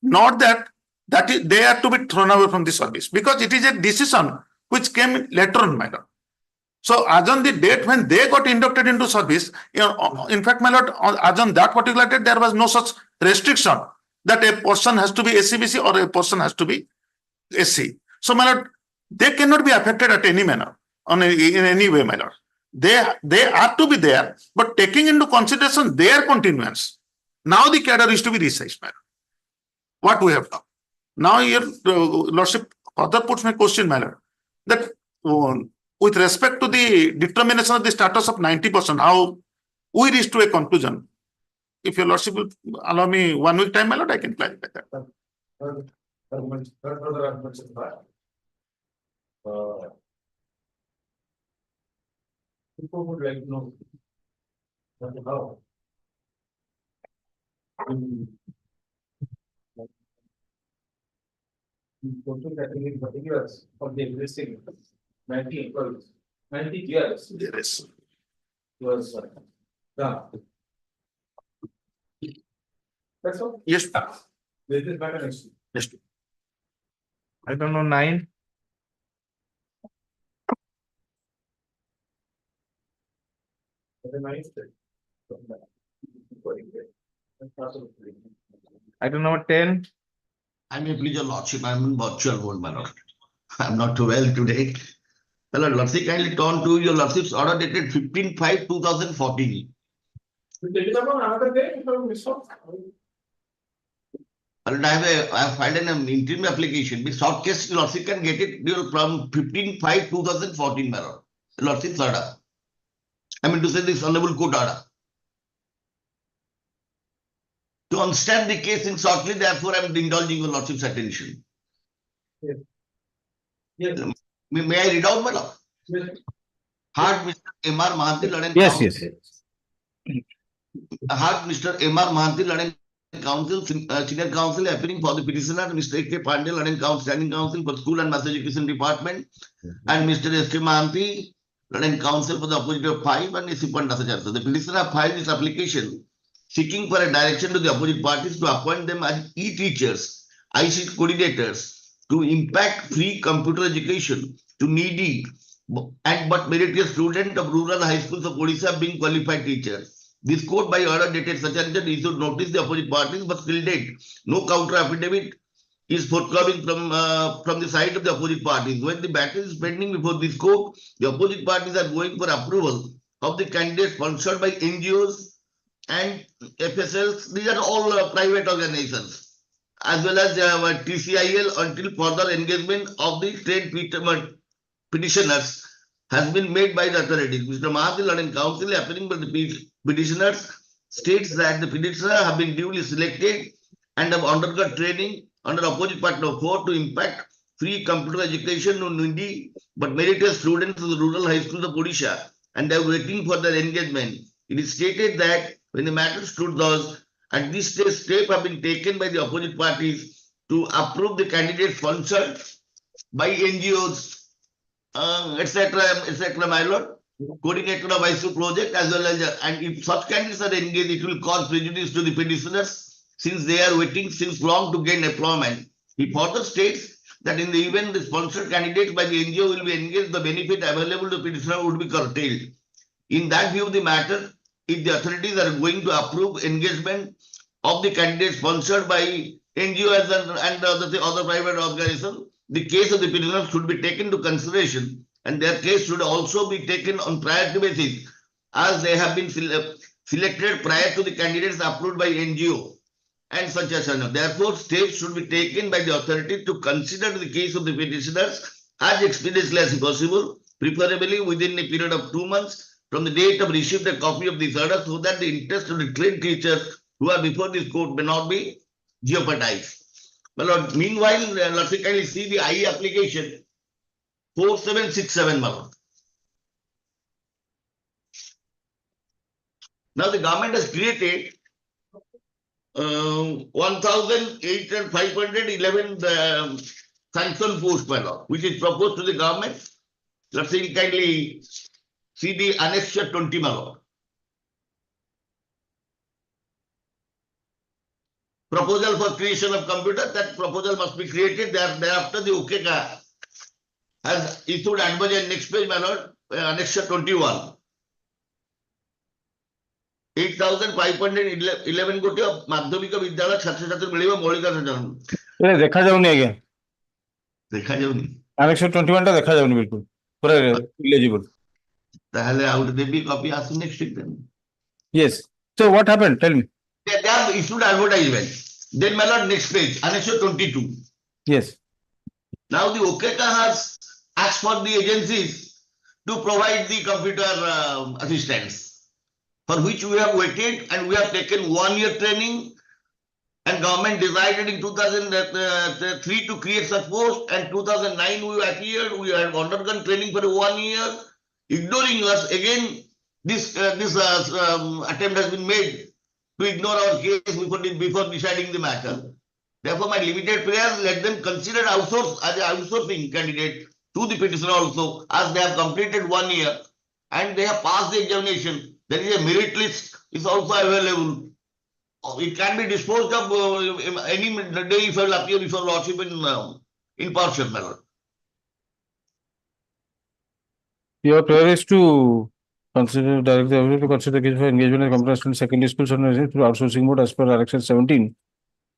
Not that they are to be thrown away from the service, because it is a decision which came later on, my lord. So as on the date when they got inducted into service, in fact, my lord, as on that particular date, there was no such restriction that a person has to be SCBC or a person has to be SC. So, my lord, they cannot be affected at any manner, in any way, my lord. They are to be there, but taking into consideration their continuance, now the cadre is to be resized, my lord. What we have done. Now, your lordship further puts my question, my lord, that with respect to the determination of the status of 90%, how we reach to a conclusion. If your lordship will allow me 1 week time, my lord, I can clarify that. Further arguments in that. People would like to know how. In total category particulars of the existing 90 employees, 90 years Yes. was done. That's all. Yes. This is matter next. Yes. I don't know, 9. I don't know, 10. I may please your lordship, I am in virtual mode, my lord. I am not too well today. Well, lordship, kindly turn to your lordship's order dated 15/5/2014. We take it up on another day if I miss out. And I have filed an interim application. With short case, lordship can get it from 15/5/2014, my lord. Lordship's order. I mean to say this honorable court order. To understand the case in shortly, therefore, I am indulging your lordship's attention. Yes. Yes. May I read out, my lord? Yes. Hard Mr. M.R. Mahanti, London Yes, Council. yes. Hard Mr. M.R. Mahanti, London Council, Senior Counsel, appearing for the petitioner, Mr. A.K. Pandey, London Council, Standing Counsel for School and Mass Education Department, and Mr. S.K. Mahanti, London Counsel for the opposite of 5, and S.C. Pandasacharya. So the petitioner filed this application seeking for a direction to the opposite parties to appoint them as e-teachers, ICT coordinators, to impact free computer education to needy and but meritorious student of rural high schools of Odisha being qualified teachers. This court by order dated such and such issued notice the opposite parties, but till date no counter affidavit is forthcoming from the side of the opposite parties. When the matter is pending before this court, the opposite parties are going for approval of the candidates sponsored by NGOs and FSLs. These are all private organizations, as well as TCIL, until further engagement of the state petitioners has been made by the authorities. Mr. Mahathir Learning Council, appearing by the petitioners, states that the petitioner have been duly selected and have undergone training under opposite part of 4 to impact free computer education on needy but meritorious students of the rural high schools of Odisha, and they are waiting for their engagement. It is stated that when the matter stood thus, at this stage, steps have been taken by the opposite parties to approve the candidate sponsored by NGOs, etc., my lord, coordinator of ISU project as well as, and if such candidates are engaged, it will cause prejudice to the petitioners since they are waiting since long to gain employment. He further states that in the event the sponsored candidates by the NGO will be engaged, the benefit available to petitioner would be curtailed. In that view of the matter, if the authorities are going to approve engagement of the candidate sponsored by NGOs and other private organizations, the case of the petitioner should be taken to consideration, and their case should also be taken on priority basis as they have been selected prior to the candidates approved by NGO and such as another. Therefore, steps should be taken by the authority to consider the case of the petitioners as expeditiously as possible, preferably within a period of 2 months from the date of receipt a copy of this order, so that the interest of the trained teachers who are before this court may not be jeopardized. My lord, meanwhile, let's kindly see the IE application 4767, my lord. Now the government has created 1,511 sanction posts, my lord, which is proposed to the government. Let's see, kindly see the annexure 20, my lord. Proposal for creation of computer, that proposal must be created. Thereafter, the OKK has issued advisory. Next page, my lord, annexure 21. 8,511 कोटी माध्यमिक विद्यालय छात्र छात्री मिलिबा मौलिक सूचना ये देखा जाउनी आगे देखा जाउनी annexure 21 टा देखा जाउनी बिल्कुल पूरा illegible. ताहले आउट देबी कॉपी आसु next week then. Yes. So what happened? Tell me. They have issued advertisement. Then, my lord, next page, annexure 22. Yes. Now the OKK has asked for the agencies to provide the computer assistance, for which we have waited and we have taken 1 year training, and government decided in 2003 to create such post, and 2009 we appeared, we have undergone training for 1 year, ignoring us. Again, this attempt has been made to ignore our case before deciding the matter. Therefore, my limited prayer, let them consider outsourcing candidate to the petitioner also, as they have completed 1 year and they have passed the examination. There is a merit list is also available. It can be disposed of any day if I will appear before Lordship in partial manner. Your prayer is to consider directly to consider the case for engagement in computer in secondary schools through outsourcing mode as per Direction 17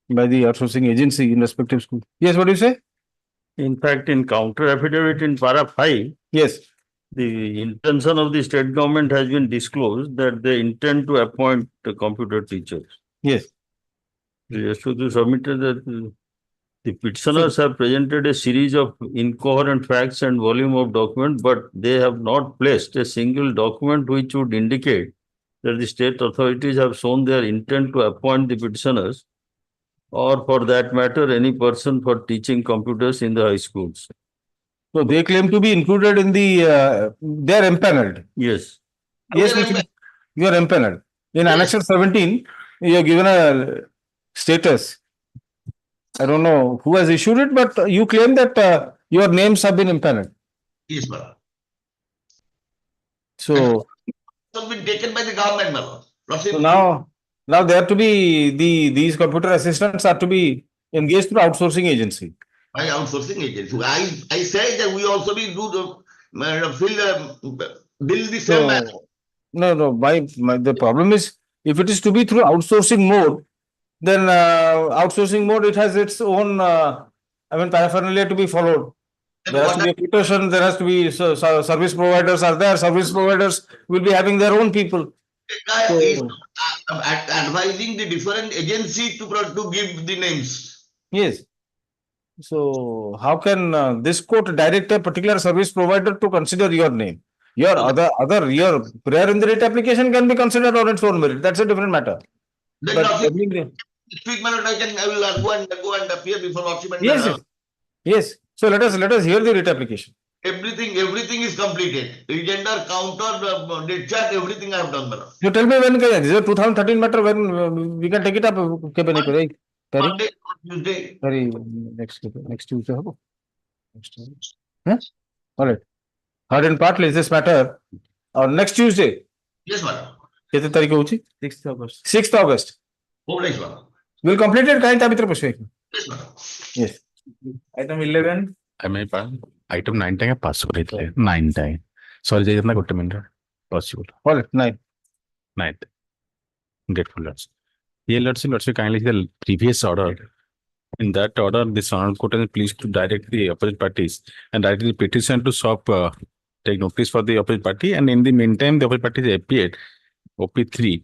by the outsourcing agency in respective school. Yes, what do you say? In fact, in counter affidavit in para 5, yes, the intention of the state government has been disclosed that they intend to appoint the computer teachers. Yes. Yes, so they submitted that the petitioners have presented a series of incoherent facts and volume of documents, but they have not placed a single document which would indicate that the state authorities have shown their intent to appoint the petitioners, or for that matter, any person for teaching computers in the high schools. So they claim to be included in the, they are empaneled. Yes. Yes, you are empaneled. In Annexure 17, you are given a status. I don't know who has issued it, but you claim that your names have been empaneled. Yes, madam. So, Have been taken by the government, madam. so now they are to be these computer assistants are to be engaged through outsourcing agency. By outsourcing agency. I say that we also be do the bill the same manner. No, the problem is if it is to be through outsourcing mode, then outsourcing mode, it has its own paraphernalia to be followed. There has to be a quotation, there has to be service providers are there, service providers will be having their own people. Advising the different agency to give the names. Yes. So how can this court direct a particular service provider to consider your name? Your your prayer in the writ application can be considered on its own merit. That's a different matter. Then But Lordship, everything- speak my lord, I will go and appear before Lordship and yes, yes, yes. So let us hear the writ application. everything is completed. Regender, counter, discharge, everything I have done, my lord. You tell me when this is a 2013 matter when we can take it up. Monday, Tuesday. Very next Tuesday. Next Tuesday. Huh? All right. Heard in part is this matter next Tuesday. Yes, madam. Kete tarikh hochi? 6th August. 6th August. Oh, nice, madam. We'll complete it. Kind tabitra pushwe. Yes, madam. Yes. Item 11. Item 9 time pass हो रही थी 9 time sorry जाइए ना Gutte minute possible All right. 9. 9th grateful lords ये lords kindly the previous order in that order this honorable court is pleased to direct the opposite parties and direct the petition to take notice for the opposite party, and in the meantime the opposite party appeared OP3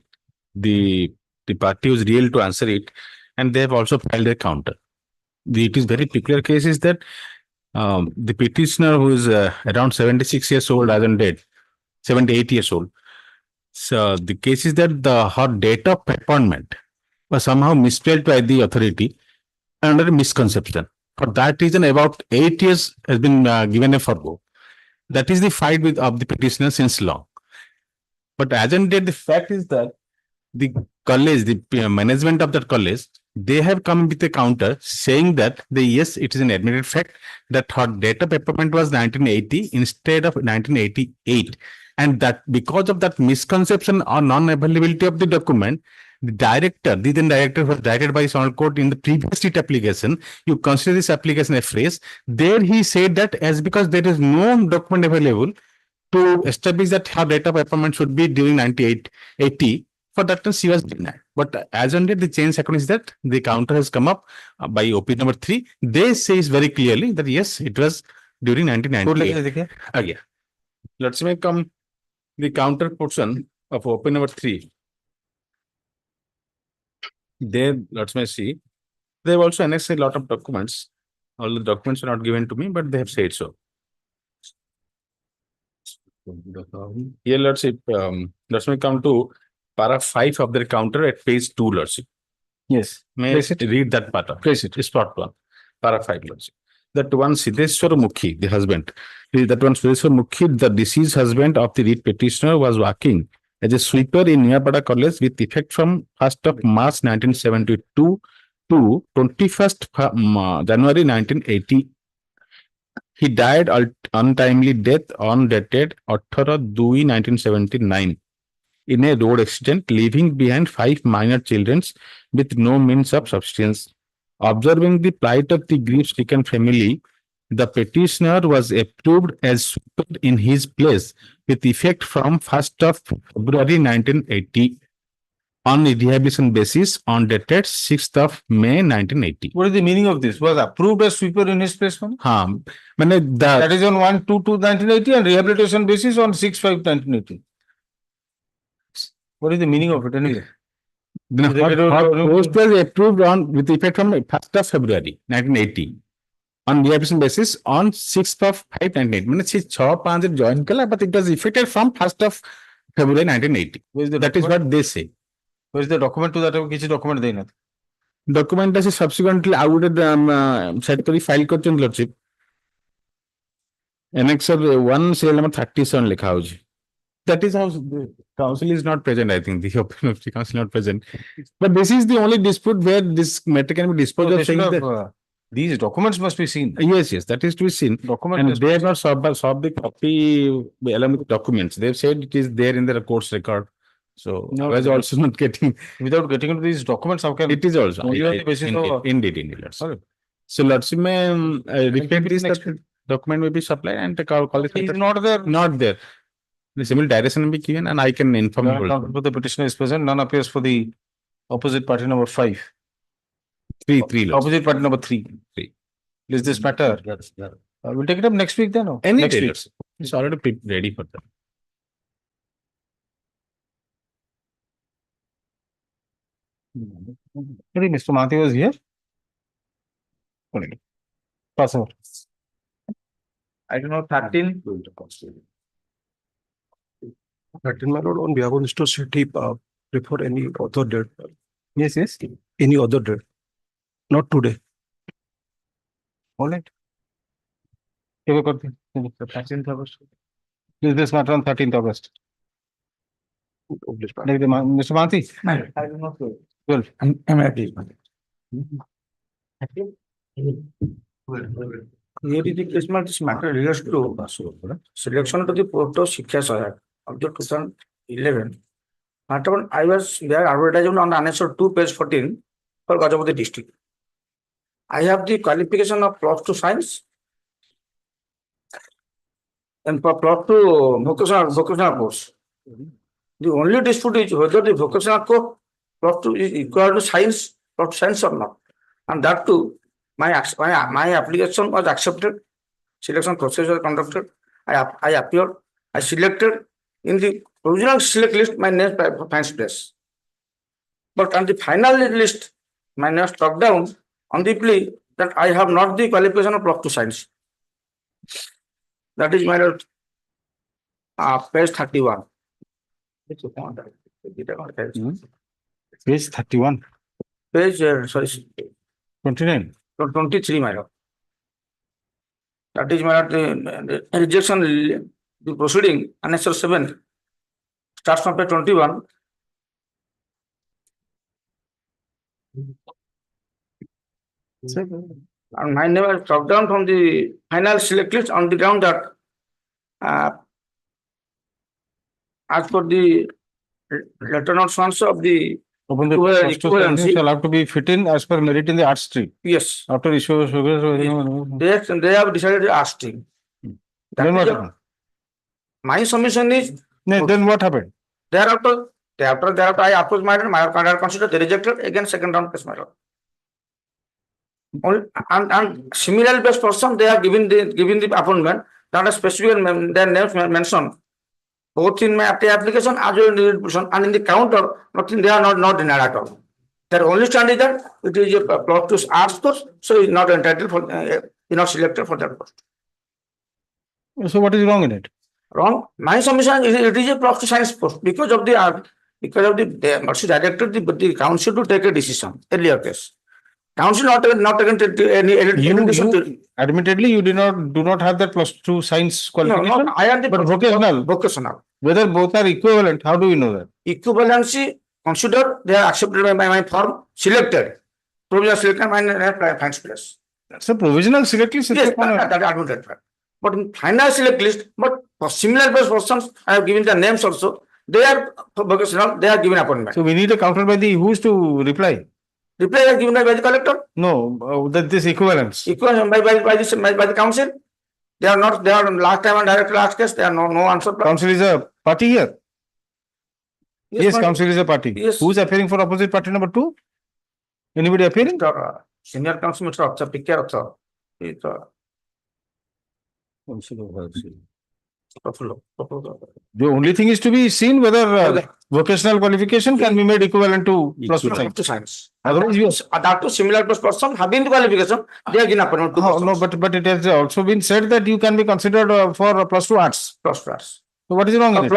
the party was real to answer it, and they have also filed a counter. It is very peculiar case is that the petitioner who is around 76 years old as on date, 78 years old. So the case is that her date of appointment was somehow misspelled by the authority under a misconception. For that reason, about 8 years has been given a furlough. That is the fight of the petitioner since long. But as on date, the fact is that the college, the management of that college, they have come with a counter saying that yes, it is an admitted fact that her date of appointment was 1980 instead of 1988. And that because of that misconception or non-availability of the document, the then director was directed by the Honorable Court in the previous writ application, you consider this application a phrase. There he said that as because there is no document available to establish that her date of appointment should be during 1980, for that time she was denied. But as on date, the change second is that the counter has come up by OP number 3. They say very clearly that yes, it was during 1998. Again, let's make come the counter portion of OP number 3. They let's see. They have also annexed a lot of documents. All the documents are not given to me, but they have said so. Here, let's see. Let's come to para 5 of the counter at page 2, let's see. Yes. May I read that part? Place it. It's part 1. Para 5, let's see. That one Siddheshwar Mukhi, the husband. That one Siddheshwar Mukhi, the deceased husband of the writ petitioner, was working as a sweeper in Nearpada College with effect from 1st of March 1972 to 21st January 1980. He died untimely death on dated 18/2/1979 in a road accident, leaving behind 5 minor children with no means of subsistence. Observing the plight of the grief-stricken family, the petitioner was approved as sweeper in his place with effect from 1st of February 1980 on a rehabilitation basis on dated 6th of May 1980. What is the meaning of this? Was approved as sweeper in his place? That is on 1/2/1980 and rehabilitation basis on 6/5/1980. What is the meaning of it anyway? Post was approved on with effect from 1st of February 1980 on rehabilitation basis on 6th of 5/1980. Means 6/5 join kala, but it was effected from 1st of February 1980. That is what they say. Where is the document to that? Which document they not? Document is subsequently awarded statutory file question lordship. Annexure 1 serial number 37 likha hoji. That is how the council is not present. I think the opinion of the council is not present. But this is the only dispute where this matter can be disposed of. Saying that these documents must be seen. Yes, that is to be seen. And they have not solved the copy along with the documents. They have said it is there in the court's record. So I was also not getting. Without getting into these documents, how can it is also only on the basis of indeed. So let's repeat this that document may be supplied and call it. He is not there. Not there. The similar direction will be given, and I can inform you. None the petitioner is present. None appears for the opposite party number 5. 3. Opposite party number 3. Is this matter? We'll take it up next week then. Or? Next week. It's already ready for that. Mr. Mahathir was here. Pass over. I don't know, 13. 13, my lord, on behalf of Mr. Shetty, prefer any other date. Yes, yes. Any other date. Not today. All right. केवे करते हैं? 13th August. Is this matter on 13th August? Mr. Manti? I do not know. 12. I'm happy. Here is the case, this matter relates to selection to the Port of Shiksha Sayak of the 2011. Matter one, I was there advertisement on annexure 2, page 14 for Gajapati district. I have the qualification of +2 science and for +2 vocational course. The only dispute is whether the vocational course +2 is equal to science, +2 science or not. And that too, my application was accepted, selection process was conducted, I appeared, I selected in the original select list, my name finds place. But on the final list, my name struck down on the plea that I have not the qualification of +2 science. That is my page 31. Page 31. Page, sorry, 29. 23, my lord. That is my lord, the rejection, the proceeding, annexure 7, starts from page 21. And my name was struck down from the final select list on the ground that as per the letter not sponsor of the Open the equivalency. shall have to be fit in as per merit in the art stream. Yes, After issue of they have decided to ask him. Then what happened? My submission is Then what happened? thereafter I approached my considered they rejected again second round case, my lord. And similar based person they have given the appointment that a specific their names mentioned both in my application as well in the person and in the counter nothing they are not denied at all. Their only stand is that it is a +2 arts course, so is not entitled for not selected for that post. So what is wrong in it? Wrong. My submission is it is a +2 science post because of the mercy directed the council to take a decision earlier case. Council not taken any decision. Admittedly, you do not have that +2 science qualification. No, I have the but vocational. Whether both are equivalent, how do we know that? Equivalency considered they are accepted by my firm, selected. Provisional selected, my name finds place. That's a provisional select list. Yes, that admitted. But in final select list, but for similar based persons, I have given the names also. They are vocational, they are given appointment. So we need a counter by the who's to reply. Reply is given by the collector. No, that this equivalence. Equivalence by the council. They are last time and direct last case, they are no answer. Council is a party here. Yes, ma'am. council is a party. Yes. Who's appearing for opposite party number 2? Anybody appearing? Senior council, Mr. Aksha, pick care of The only thing is to be seen whether vocational qualification can be made equivalent to +2 science. Otherwise, that to similar person having the qualification, they are given appointment. no, but it has also been said that you can be considered for +2 arts. +2 arts. So what is wrong in it?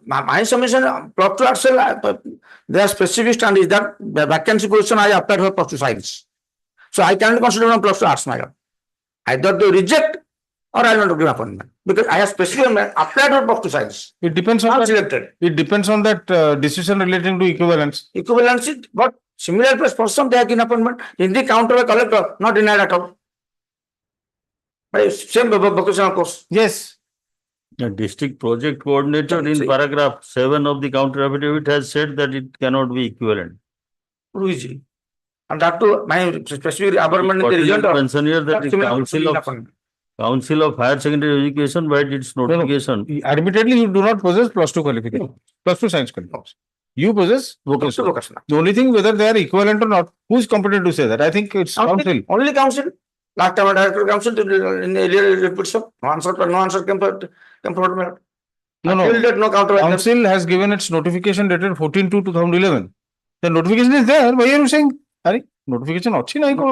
My submission, +2 arts, their specific stand is that the vacancy position I applied for +2 science. So I cannot consider on +2 arts, my lord. Either they reject or I will not give appointment because I have specifically applied for +2 science. It depends on that. It depends on that decision relating to equivalence. Equivalency, but similar person they have given appointment in the counter by collector, not denied at all. By same vocational course. Yes. The district project coordinator in paragraph 7 of the counter affidavit has said that it cannot be equivalent. Easy. And that too, my specific appointment in the result of mention here that the Council of Higher Secondary Education by its notification. Admittedly, you do not possess +2 qualification, +2 science qualification. You possess vocational. The only thing whether they are equivalent or not, who is competent to say that? I think it's council. Only council. Last time I directed council in the earlier repetition. No answer came forward. No. Council has given its notification dated 14/2/2011. The notification is there. Why are you saying? Notification ଅଛି ନାହିଁ କଣ?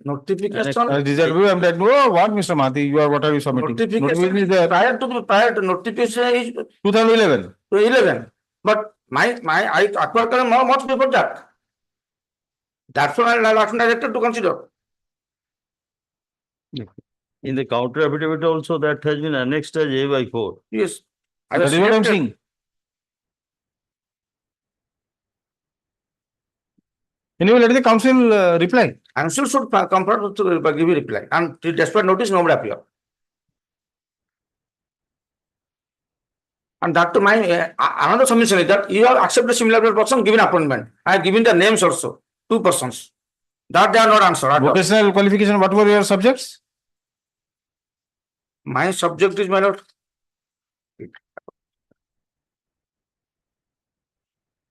Notification. Disapprove, I'm like, oh, what, Mr. Mahathi, what are you submitting? Notification is there prior to notification is 2011. 11. But I acquired much before that. That's why I asked director to consider. In the counter affidavit also that has been annexed as A by 4. Yes. That is what I'm saying. Anyway, let the council reply. Council should come forward to give a reply. And despite notice, nobody appear. And that to my another submission is that you have accepted similar person given appointment. I have given the names also. 2 persons. That they are not answered. at all. Vocational qualification, what were your subjects? My subject is my lord.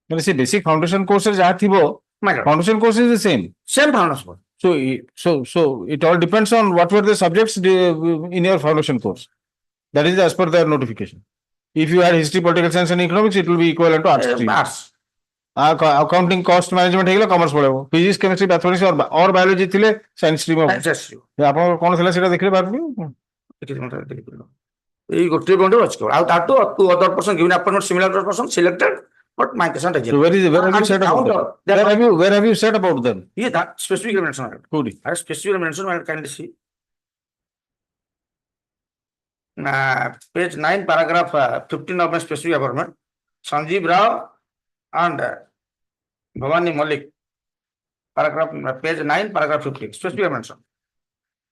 When I say basic foundation courses, jaha thibo, My lord. foundation course is the same. Same foundation. So it all depends on what were the subjects in your foundation course. That is as per their notification. If you had history, political science and economics, it will be equivalent to arts stream. Arts. Accounting, cost management ହେଇଗଲା commerce ପଢେଇବ. Physics, chemistry, mathematics or biology ଥିଲେ science stream ହବ. ଆପଣ କଣ ଥିଲା ସେଟା ଦେଖିଲେ ପାରିବେ? ଏଇ ଗୋଟିଏ ପଏଣ୍ଟ ଅଛି କେବଳ। ଆଉ ତାଠୁ other person given appointment similar person selected but my case not So where have you said about them? Where have you said about them? Yeah, that specific mention. Who did? I specific mention I kindly see. Page 9, paragraph 15 of my specific appointment. Sanjeev Rao and Bhavani Malik. Paragraph page 9, paragraph 15. Specific mention.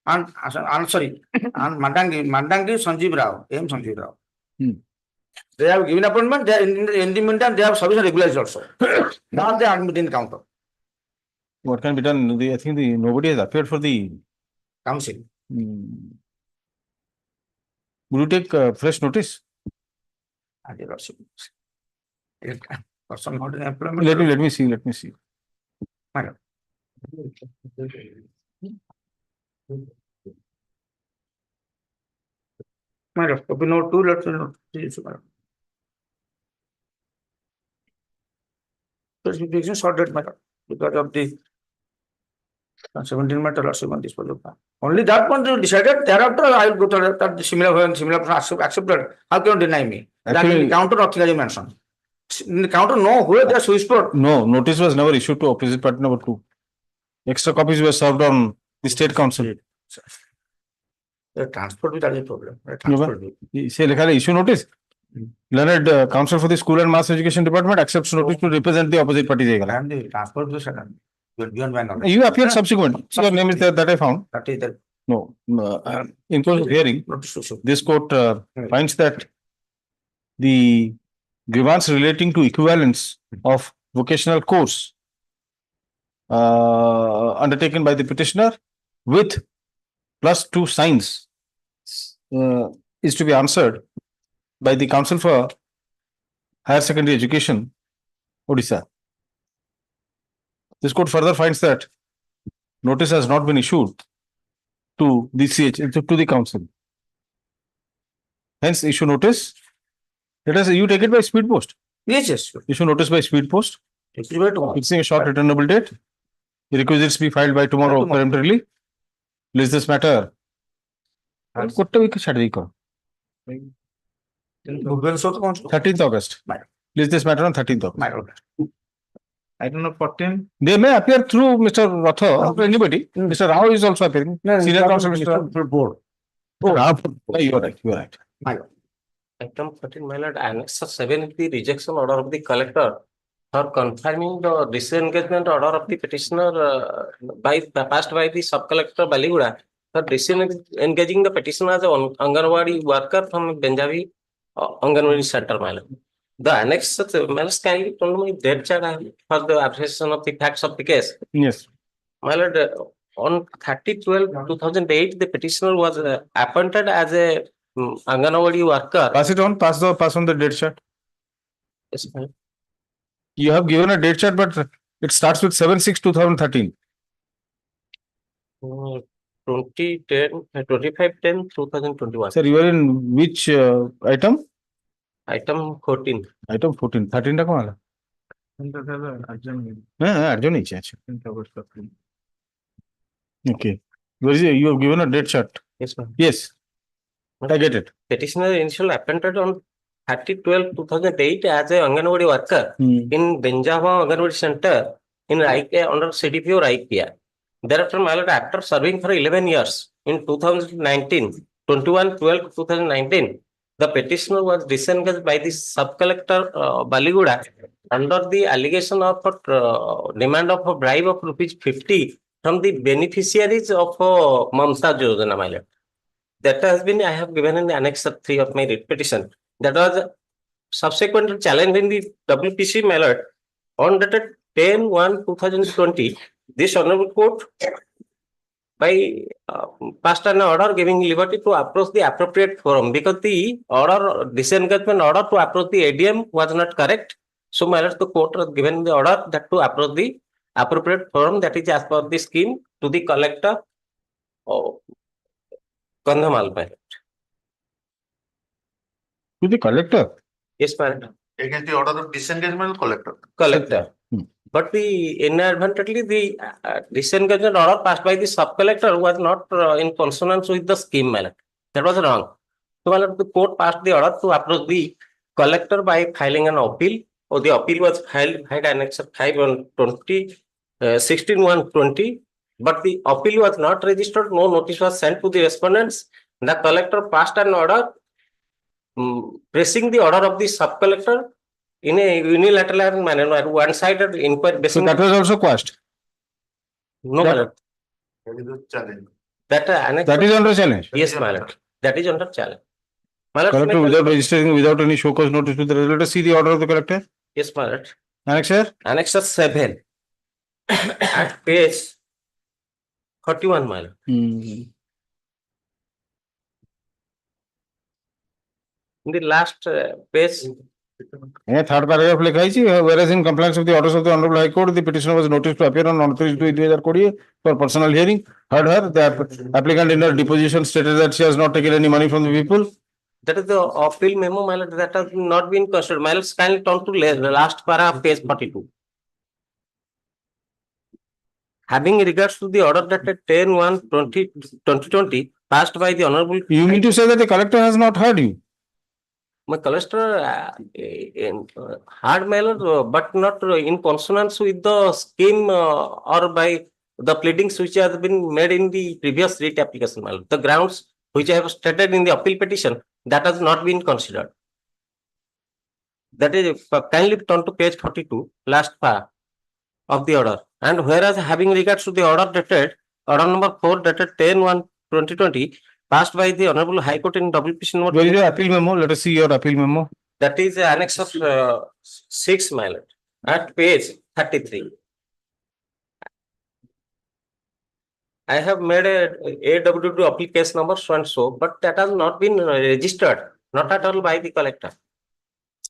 And sorry, and Mandangi Sanjeev Rao, M. Sanjeev Rao. They have given appointment, they are in the meantime, they have sufficient regularized also. Now they are admitted in counter. What can be done? I think nobody has appeared for the Council. Will you take fresh notice? Person not in employment. Let me see. Madam. Madam, copy note 2, let's note 3, madam. Specification sorted, madam, because of the 17 matter or 7 disposal. Only that one you decided, thereafter I will go to that similar person accepted. How can you deny me? Actually, that in counter nothing is mentioned. In the counter, no, where they are switched for. No, notice was never issued to opposite party number 2. Extra copies were served on the state council. The transport that is a problem. Say issue notice. Learned counsel for the school and mass education department accepts notice to represent the opposite party. And the transport was beyond You appeared subsequent. Your name is there that I found. That is there. No, in course of hearing, this court finds that the grievance relating to equivalence of vocational course undertaken by the petitioner with +2 signs is to be answered by the Council for Higher Secondary Education, Odisha. This court further finds that notice has not been issued to the to the council. Hence, issue notice. You take it by speed post. Yes. Issue notice by speed post. Fixing a short returnable date. The requisites be filed by tomorrow peremptorily. List this matter. 13th August. List this matter on 13th August. Item number 14. They may appear through Mr. Ratha or anybody. Mr. Rao is also appearing. Senior counsel, Mr. Board. Rao. You are right. Item 13, my lord, Annex 7 is the rejection order of the collector for confirming the disengagement order of the petitioner passed by the sub-collector Baliguda for disengaging the petitioner as an Anganwadi worker from Benjavi Anganwadi center, my lord. The annex, my lord, can you tell me dead chart for the appreciation of the facts of the case? Yes. My lord, on 30/12/2008, the petitioner was appointed as a Anganwadi worker. Pass it on. Pass on the date chart. Yes, my lord. You have given a date chart, but it starts with 7/6/2013. 25/10/2021. Sir, you are in which item? Item 14. Item 14. 13 টা কোন আলা? Arjun. হ্যাঁ, আর্জুন নিচে আছে। Okay. You have given a dead shot. Yes, ma'am. Yes. I get it. Petitioner initially appointed on 30/12/2008 as a Anganwadi worker in Benjava Anganwadi Center in IKEA under CDP or IKEA. Thereafter, my lord, after serving for 11 years in 2019, 21/12/2019, the petitioner was disengaged by the sub-collector Baliguda under the allegation of demand of a bribe of ₹50 from the beneficiaries of Mamta Yojana, my lord. That has been, I have given in the Annex 3 of my writ petition. That was subsequently challenged in the WPC, my lord, on dated 10/1/2020. This honorable court by passed an order giving liberty to approach the appropriate forum because the order, disengagement order to approach the ADM was not correct. So, my lord, the court has given the order that to approach the appropriate forum, that is as per the scheme, to the collector Kandhamal, my lord. To the collector? Yes, my lord. Against the order of disengagement collector. Collector. But the inadvertently the disengagement order passed by the sub-collector was not in consonance with the scheme, my lord. That was wrong. So, my lord, the court passed the order to approach the collector by filing an appeal. Or the appeal was filed by Annex 5 on 16/1/20. But the appeal was not registered. No notice was sent to the respondents. The collector passed an order pressing the order of the sub-collector in a unilateral manner, one-sided inquiry. So that was also quashed? No, my lord. That is a challenge. That is under challenge? Yes, my lord. That is under challenge. My lord, collector without registering, without any show cause notice to the let us see the order of the collector. Yes, my lord. Annexure? Annexure 7 at page 41, my lord. In the last page. Yeah, third paragraph whereas in compliance with the orders of the Honorable High Court, the petitioner was noticed to appear on 29/2/2020 for personal hearing. Heard her, the applicant in her deposition stated that she has not taken any money from the people. That is the appeal memo, my lord, that has not been considered. My lord, kindly turn to the last paragraph, page 42. Having regards to the order dated 10/1/2020 passed by the Honorable. You mean to say that the collector has not heard you? My collector hard, my lord, but not in consonance with the scheme or by the pleadings which has been made in the previous writ application, my lord. The grounds which I have stated in the appeal petition, that has not been considered. That is, kindly turn to page 42, last part of the order. And whereas having regards to the order dated, order number 4 dated 10/1/2020, passed by the Honorable High Court in WPC note. Where is your appeal memo? Let us see your appeal memo. That is Annex of 6, my lord, at page 33. I have made a AW2 appeal case number so and so, but that has not been registered, not at all by the collector.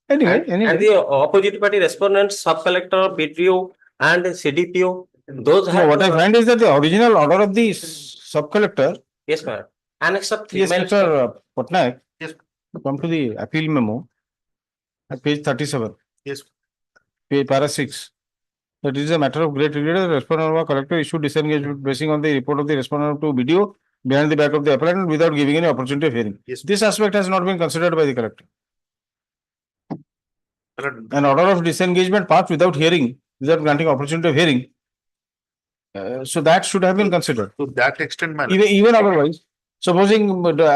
Anyway. And the opposite party respondents, sub-collector, BDO, and CDPO, those have. No, what I find is that the original order of the sub-collector. Yes, ma'am. Annex of 3. Yes, Mr. Patnaik. Yes. Come to the appeal memo at page 37. Yes. Page para 6. That is a matter of great regret. The respondent or collector issued disengagement basing on the report of the respondent to BDO behind the back of the appellant without giving any opportunity of hearing. Yes. This aspect has not been considered by the collector. An order of disengagement passed without hearing, without granting opportunity of hearing. So that should have been considered. To that extent, man. Even otherwise, supposing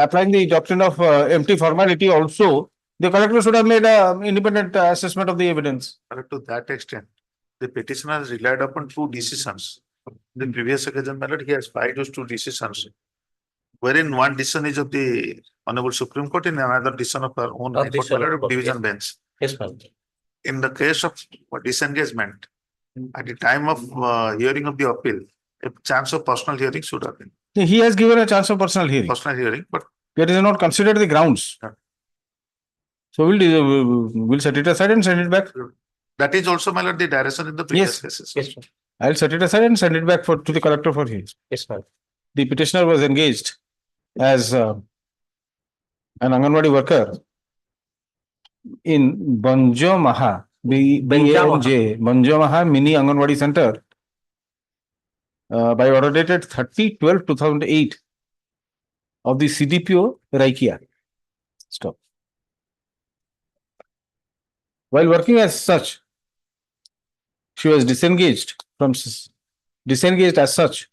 applying the doctrine of empty formality also, the collector should have made an independent assessment of the evidence. To that extent, the petitioner has relied upon 2 decisions. The previous occasion, my lord, he has filed those 2 decisions, wherein one decision is of the Honorable Supreme Court and another decision of our own High Court, my lord, division bench. Yes, ma'am. In the case of disengagement, at the time of hearing of the appeal, a chance of personal hearing should have been. He has given a chance of personal hearing. Personal hearing, but there is not considered the grounds. So we'll set it aside and send it back. that is also, my lord, the direction in the previous cases. Yes, sir. I'll set it aside and send it back to the collector for hearing. Yes, ma'am. The petitioner was engaged as an Anganwadi worker in Banjo Maha, Banjo Maha Mini Anganwadi Center by order dated 30/12/2008 of the CDPO Raikia. Stop. While working as such, she was disengaged as such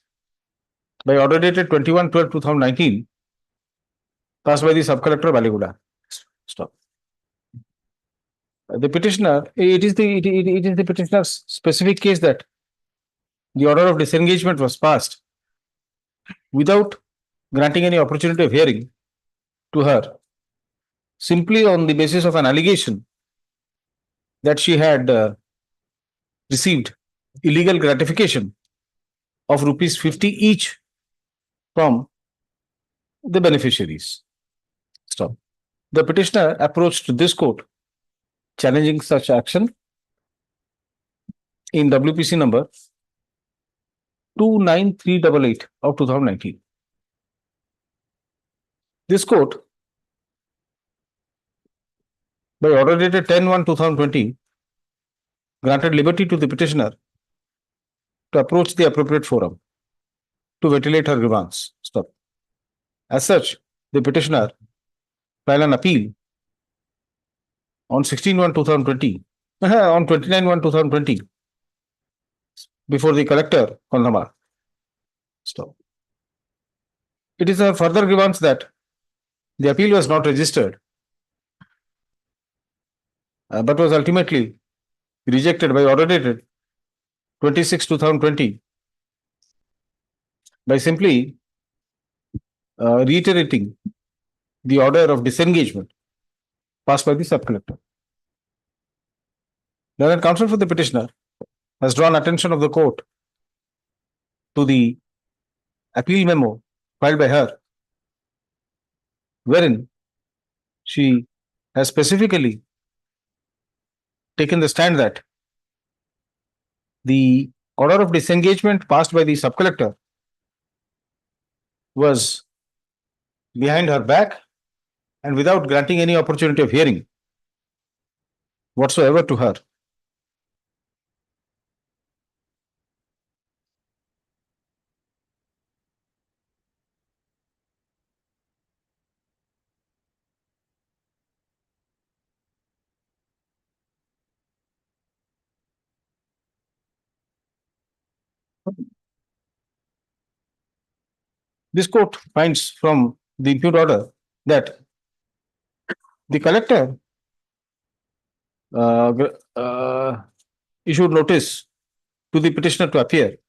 by order dated 21/12/2019 passed by the sub-collector Baliguda. Stop. The petitioner, it is the petitioner's specific case that the order of disengagement was passed without granting any opportunity of hearing to her, simply on the basis of an allegation that she had received illegal gratification of ₹50 each from the beneficiaries. Stop. The petitioner approached this court challenging such action in WPC number 29388 of 2019. This court, by order dated 10/1/2020, granted liberty to the petitioner to approach the appropriate forum to ventilate her grievance. Stop. As such, the petitioner filed an appeal on 16/1/2020, on 29/1/2020, before the collector, Hon'Ble. Stop. It is a further grievance that the appeal was not registered, but was ultimately rejected by order dated 26/2020 by simply reiterating the order of disengagement passed by the sub-collector. Learned counsel for the petitioner has drawn attention of the court to the appeal memo filed by her, wherein she has specifically taken the stand that the order of disengagement passed by the sub-collector was behind her back and without granting any opportunity of hearing whatsoever to her. This court finds from the impugned order that the collector issued notice to the petitioner to appear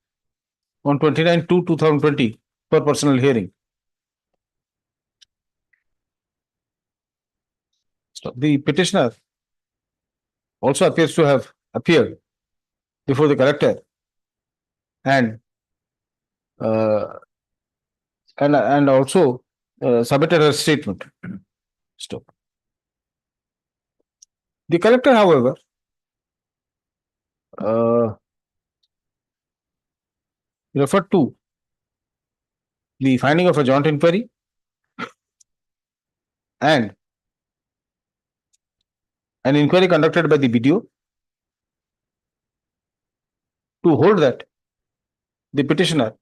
on 29/2/2020 for personal hearing. So the petitioner also appears to have appeared before the collector and also submitted her statement. Stop. The collector, however, referred to the finding of a joint inquiry and an inquiry conducted by the BDO to hold that the petitioner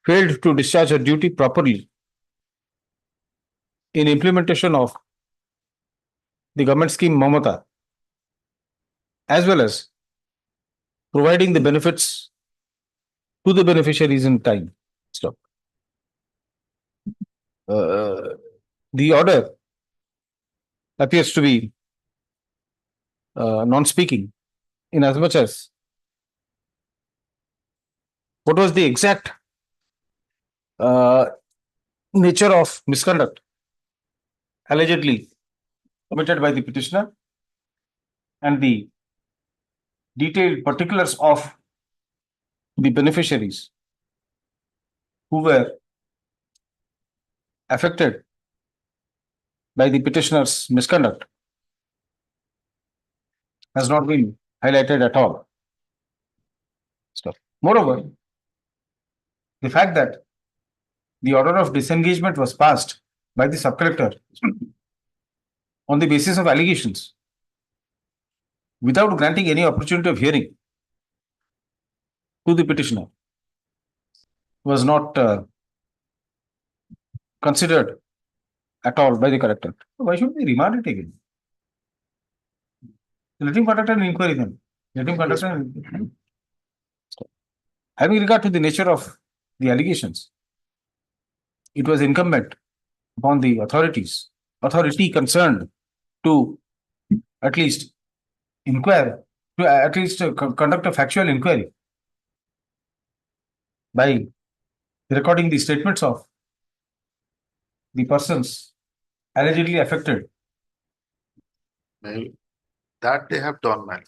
failed to discharge her duty properly in implementation of the government scheme Mamata, as well as providing the benefits to the beneficiaries in time. Stop. The order appears to be non-speaking in as much as what was the exact nature of misconduct allegedly committed by the petitioner and the detailed particulars of the beneficiaries who were affected by the petitioner's misconduct has not been highlighted at all. Stop. Moreover, the fact that the order of disengagement was passed by the sub-collector on the basis of allegations without granting any opportunity of hearing to the petitioner was not considered at all by the collector. Why should we remand it again? Let him conduct an inquiry then. Let him conduct an. Having regard to the nature of the allegations, it was incumbent upon the authority concerned to at least inquire, to at least conduct a factual inquiry by recording the statements of the persons allegedly affected. Well, that they have done, man.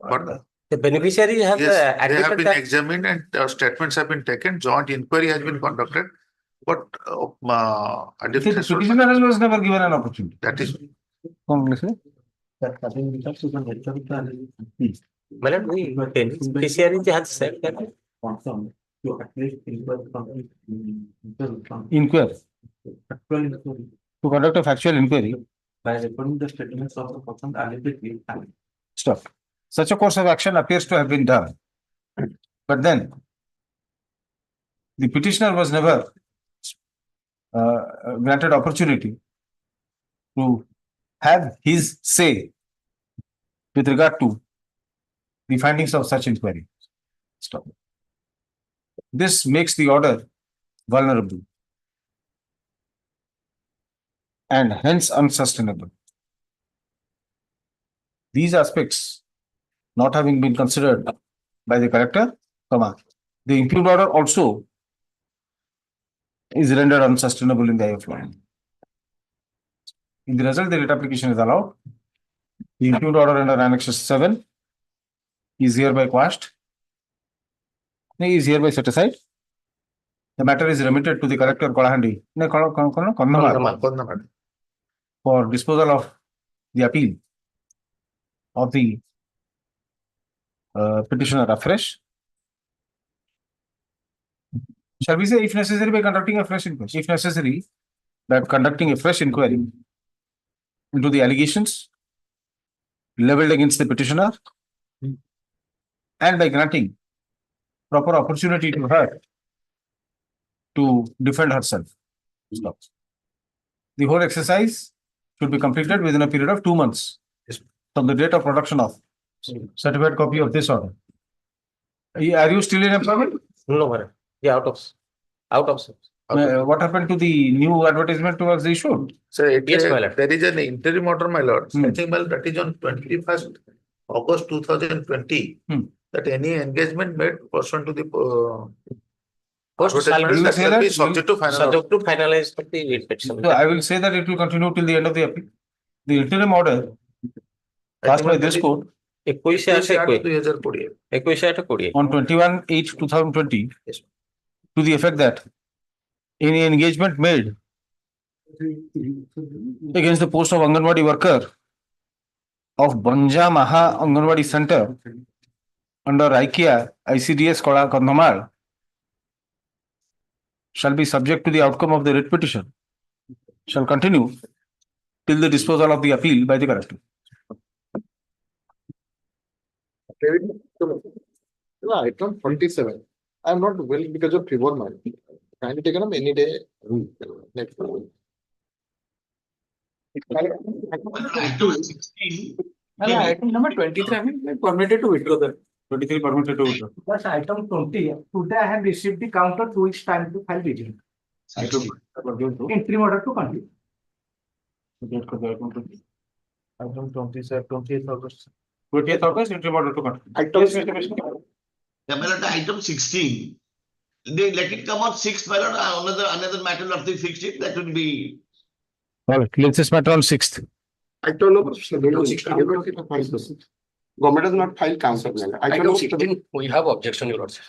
But The beneficiary has yes, they have admitted been that. examined and statements have been taken, joint inquiry has been conducted. But at the The threshold, petitioner was never given an opportunity. that is, My lord, the beneficiary has said that. Inquiry. To conduct a factual inquiry. By recording the statements of the person allegedly. Stop. Such a course of action appears to have been done. But then, the petitioner was never granted opportunity to have his say with regard to the findings of such inquiry. Stop. This makes the order vulnerable and hence unsustainable. These aspects not having been considered by the collector, the impugned order also is rendered unsustainable in the eye of law. In the result, the writ application is allowed. The impugned order under Annex 7 is hereby quashed. Is hereby set aside. The matter is remitted to the collector Kolahandi for disposal of the appeal of the petitioner afresh. Shall we say, if necessary, by conducting a fresh inquiry? If necessary, by conducting a fresh inquiry into the allegations leveled against the petitioner and by granting proper opportunity to her to defend herself. Stop. The whole exercise should be completed within a period of 2 months from the date of production of certified copy of this order. Are you still in employment? No, madam. Yeah, out of service. What happened to the new advertisement towards the issue? so Yes, my lord. there is an interim order, my lord. I think, well, that is on 21st August 2020. That any engagement made pursuant to the advertisement that shall be subject to final order. Subject to finalize of the writ petition. So I will say that it will continue till the end of the appeal. The interim order passed by this court 21/8/2020 on 21/8/2020 to the effect that any engagement made against the post of Anganwadi worker of Banja Maha Anganwadi Center under IKEA ICDS Kandhamal shall be subject to the outcome of the writ petition, shall continue till the disposal of the appeal by the collector. Item 47. I am not well because of fever, man. Kindly taken up any day. Next. Item number 23, I mean, permitted to withdraw the. 23 permitted to withdraw. That's item 20. Today I have received the counter 2 weeks time to file vigil. Interim order to complete. Item 20th August. 20th August, interim order to complete. Item 16. They let it come on 6th, my lord. Another matter of the 16th, that will be. All right, let's this matter on 6th. Item number 16. Government has not filed counsel. Item 16, we have objection, your lordship.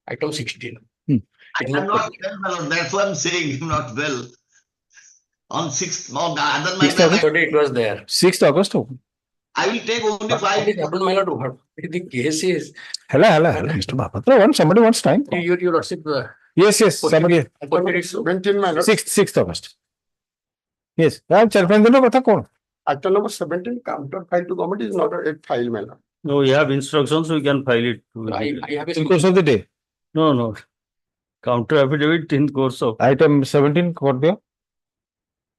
Item 16. I am not well, my lord. That's what I'm saying. I'm not well. On 6th, on the other matter. It was there. 6th August. I will take only 5. My lord, the case is. Hello, Mr. Bhapatra. Somebody wants time. Your lordship. Yes, somebody. 6th August. Yes. Item number 17, counter file to government is not a file, my lord. No, we have instructions, we can file it. I have In course of the day. No. Counter affidavit in course of. Item 17, court there.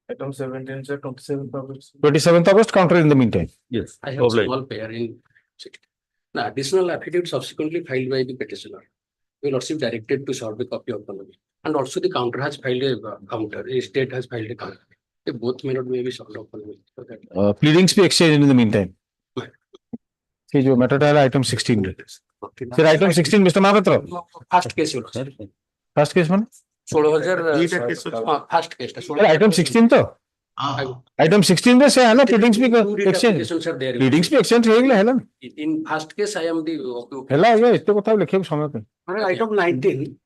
Item 17, sir, 27th August. 27th August, counter in the meantime. Yes. I have a small pair in 60. The additional affidavit subsequently filed by the petitioner. Your lordship directed to serve a copy of the notice. And also the counter has filed a counter, a state has filed a counter. They both may not be served upon me. So that Pleadings be exchanged in the meantime. See, जो matter है item 16. Sir, item 16, Mr. Mahapatra. first case, your lordship. First case man. 16,000 first case. Sir, item 16 तो. Item 16 में से है ना pleadings भी exchange. Pleadings भी exchange रहेगा है ना. In first case, I am the. है ना ये इतने को था लिखे भी समय पे. Item 19.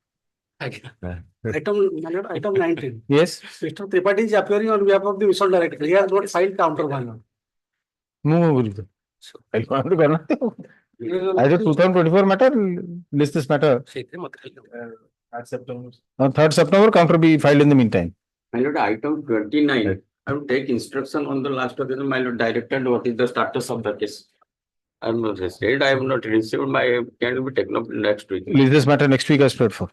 Item 19. Yes. Mr. Tripathi is appearing on behalf of the Mission Director. He has not filed counter violence. मुंह बोली तो. तो करना. As a 2024 matter, list this matter. On 3rd September, counter be filed in the meantime. My lord, item 29. I will take instruction on the last occasion, my lord, directed what is the status of the case. I am not said, I have not received my, can be taken up next week. List this matter next week as prayed for.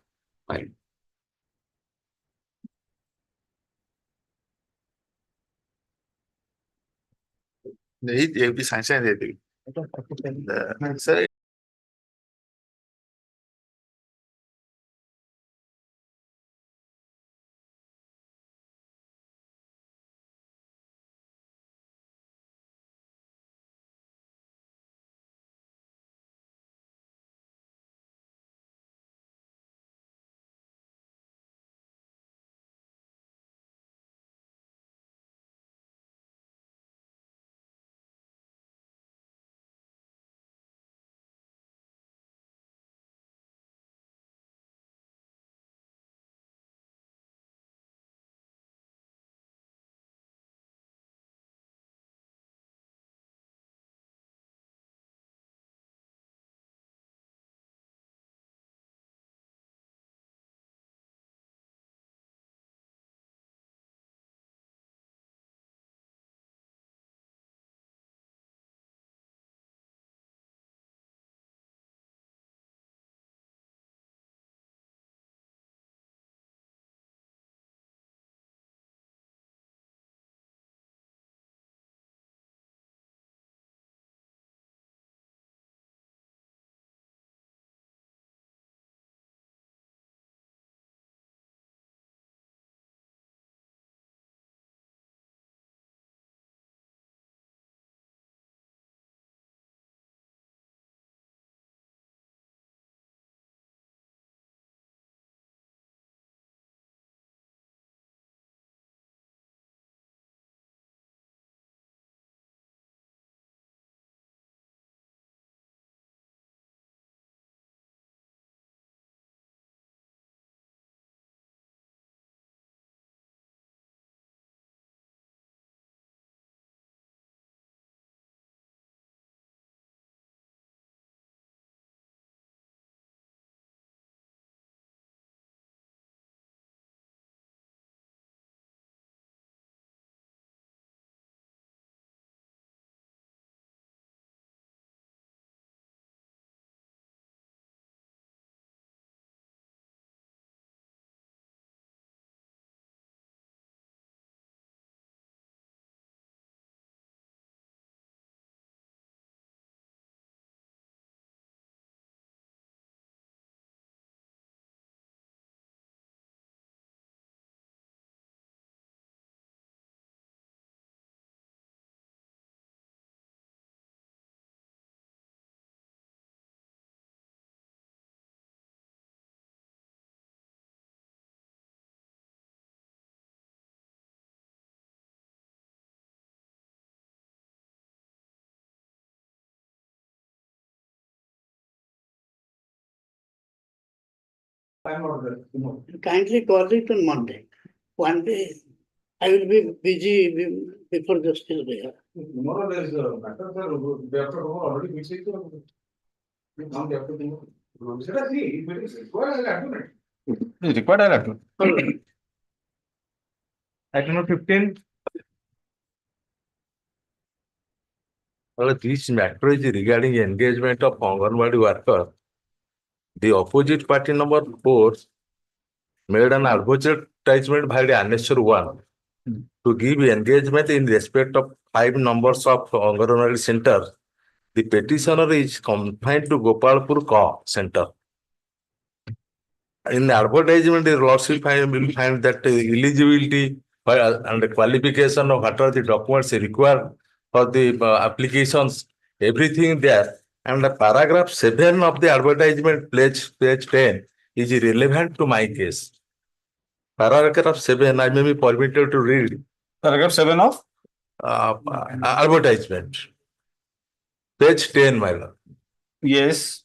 Fine. ये भी science है दे दी sir Kindly call it on Monday. One day I will be busy before justice day. Tomorrow there is a matter, sir. They have to already fix it. You can't have to do. Should I see? If it is required, I'll do it. Is required, I'll have to. Item number 15. Well, this matter is regarding engagement of Anganwadi worker. The opposite party number 4 made an advertisement by the annexure 1 to give engagement in respect of 5 numbers of Anganwadi center. The petitioner is confined to Gopalpur center. In the advertisement, the lordship will find that the eligibility and the qualification of what are the documents required for the applications, everything there. And the paragraph 7 of the advertisement, page 10, is relevant to my case. Paragraph 7, I may be permitted to read. Paragraph 7 of advertisement. Page 10, my lord. Yes.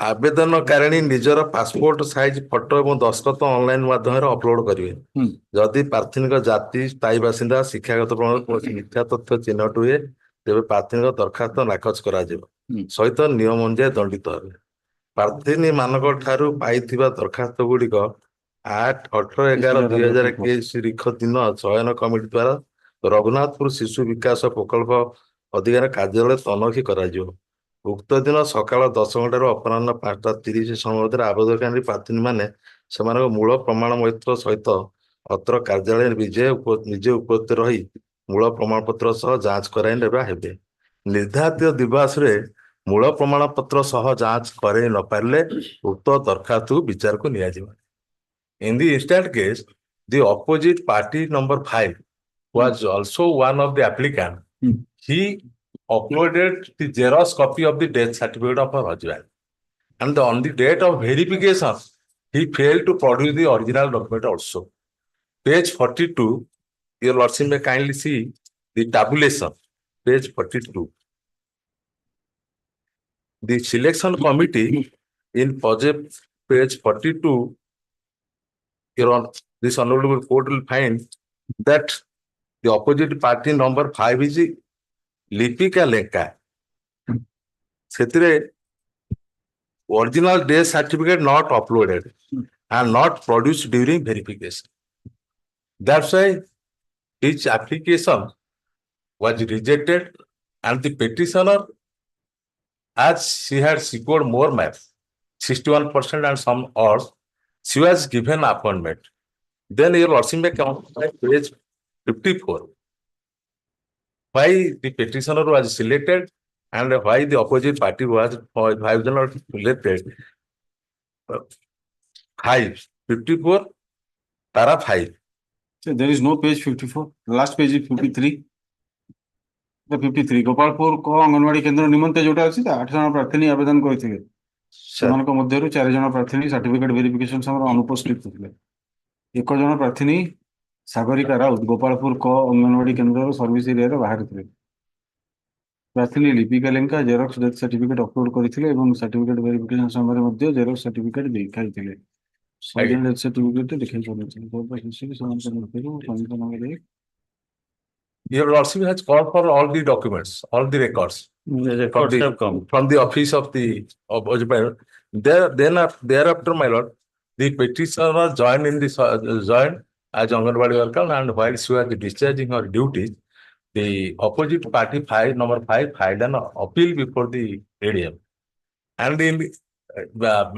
आवेदनकारिणी निजर passport size photo और दस्तखत online माध्यम upload करेंगे जदि प्रार्थी जाति स्थायी बासिंदा शिक्षागत प्रमाण मिथ्या तथ्य चिन्हट हुए तेज प्रार्थी दरखास्त नाकच कर सहित नियम अनुसार दंडित हे प्रार्थी मानक ठारू पाइथिबा दरखास्त गुड़िक 8/18/2021 दिन चयन कमिटी द्वारा रघुनाथपुर शिशु विकास प्रकल्प अधिकार कार्यालय तनखी करा उक्त दिन सकाल 10 घंटार अपराह 5:30 समय मध्य आवेदनकारी प्रार्थी मैंने मूल प्रमाण पत्र सहित अत्र कार्यालय निजे उपस्थित रही मूल प्रमाण पत्र सह जांच कराई हेबे निर्धारित दिवस रे मूल प्रमाण पत्र सह जांच कराई न पारे उक्त दरखास्त विचार को निया जिबा in the instant case the opposite party number 5 was also one of the applicant. He uploaded the Xerox copy of the death certificate of her husband. And on the date of verification, he failed to produce the original document also. Page 42, your lordship may kindly see the tabulation. Page 42. The selection committee in page 42, this honorable court will find that the opposite party number 5 is Lipika Lenka. Original death certificate not uploaded and not produced during verification. That's why each application was rejected and the petitioner, as she had scored more marks, 61% and some odds, she was given appointment. Then your lordship may count by page 54. Why the petitioner was selected and why the opposite party was selected. 54, para 5. So there is no page 54. The last page is 53. The 53. Gopalpur ko Anganwadi kendra nimante jota achi ta 8 jana प्रार्थी आवेदन करिथिले सेमानक मध्यरु 4 जन प्रार्थी certificate verification समय अनुपस्थित थिले 1 जन प्रार्थी सागरिका राउत गोपालपुर को अंगनवाड़ी केंद्र सर्विस एरिया रे बाहर थिले प्रार्थी Lipika Lenka xerox death certificate upload करिथिले एवं सर्टिफिकेट वेरिफिकेशन समय मध्ये जेरॉक्स सर्टिफिकेट देखाइथिले सॉलिड डेथ सर्टिफिकेट देखाइ छथिले तो हिस्ट्री समान Your lordship has called for all the documents, all the records. The records have come from the office of the thereafter, my lord, the petitioner joined in this joined as Anganwadi worker, and while she was discharging her duties, the opposite party number 5 filed an appeal before the ADM, and in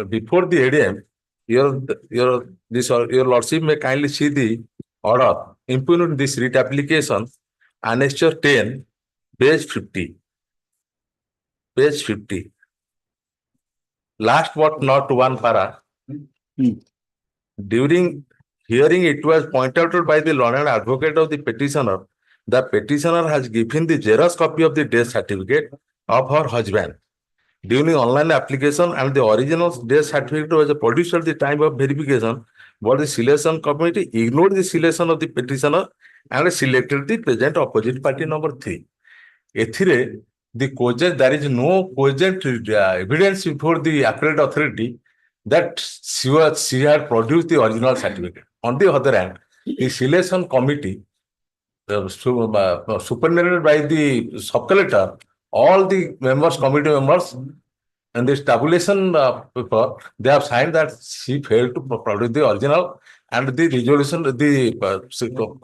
before the ADM, your lordship may kindly see the order impugned this writ application. Annexure 10, page 50. Page 50. Last but not one para. During hearing, it was pointed out by the learned advocate of the petitioner. The petitioner has given the Xerox copy of the death certificate of her husband during online application, and the original death certificate was produced at the time of verification, but the selection committee ignored the selection of the petitioner and selected the present opposite party number 3. The cogent, there is no cogent evidence before the appellate authority that she had produced the original certificate. On the other hand, the selection committee, superintended by the sub-collector, all the members, committee members, and this tabulation paper, they have signed that she failed to produce the original, and the resolution, the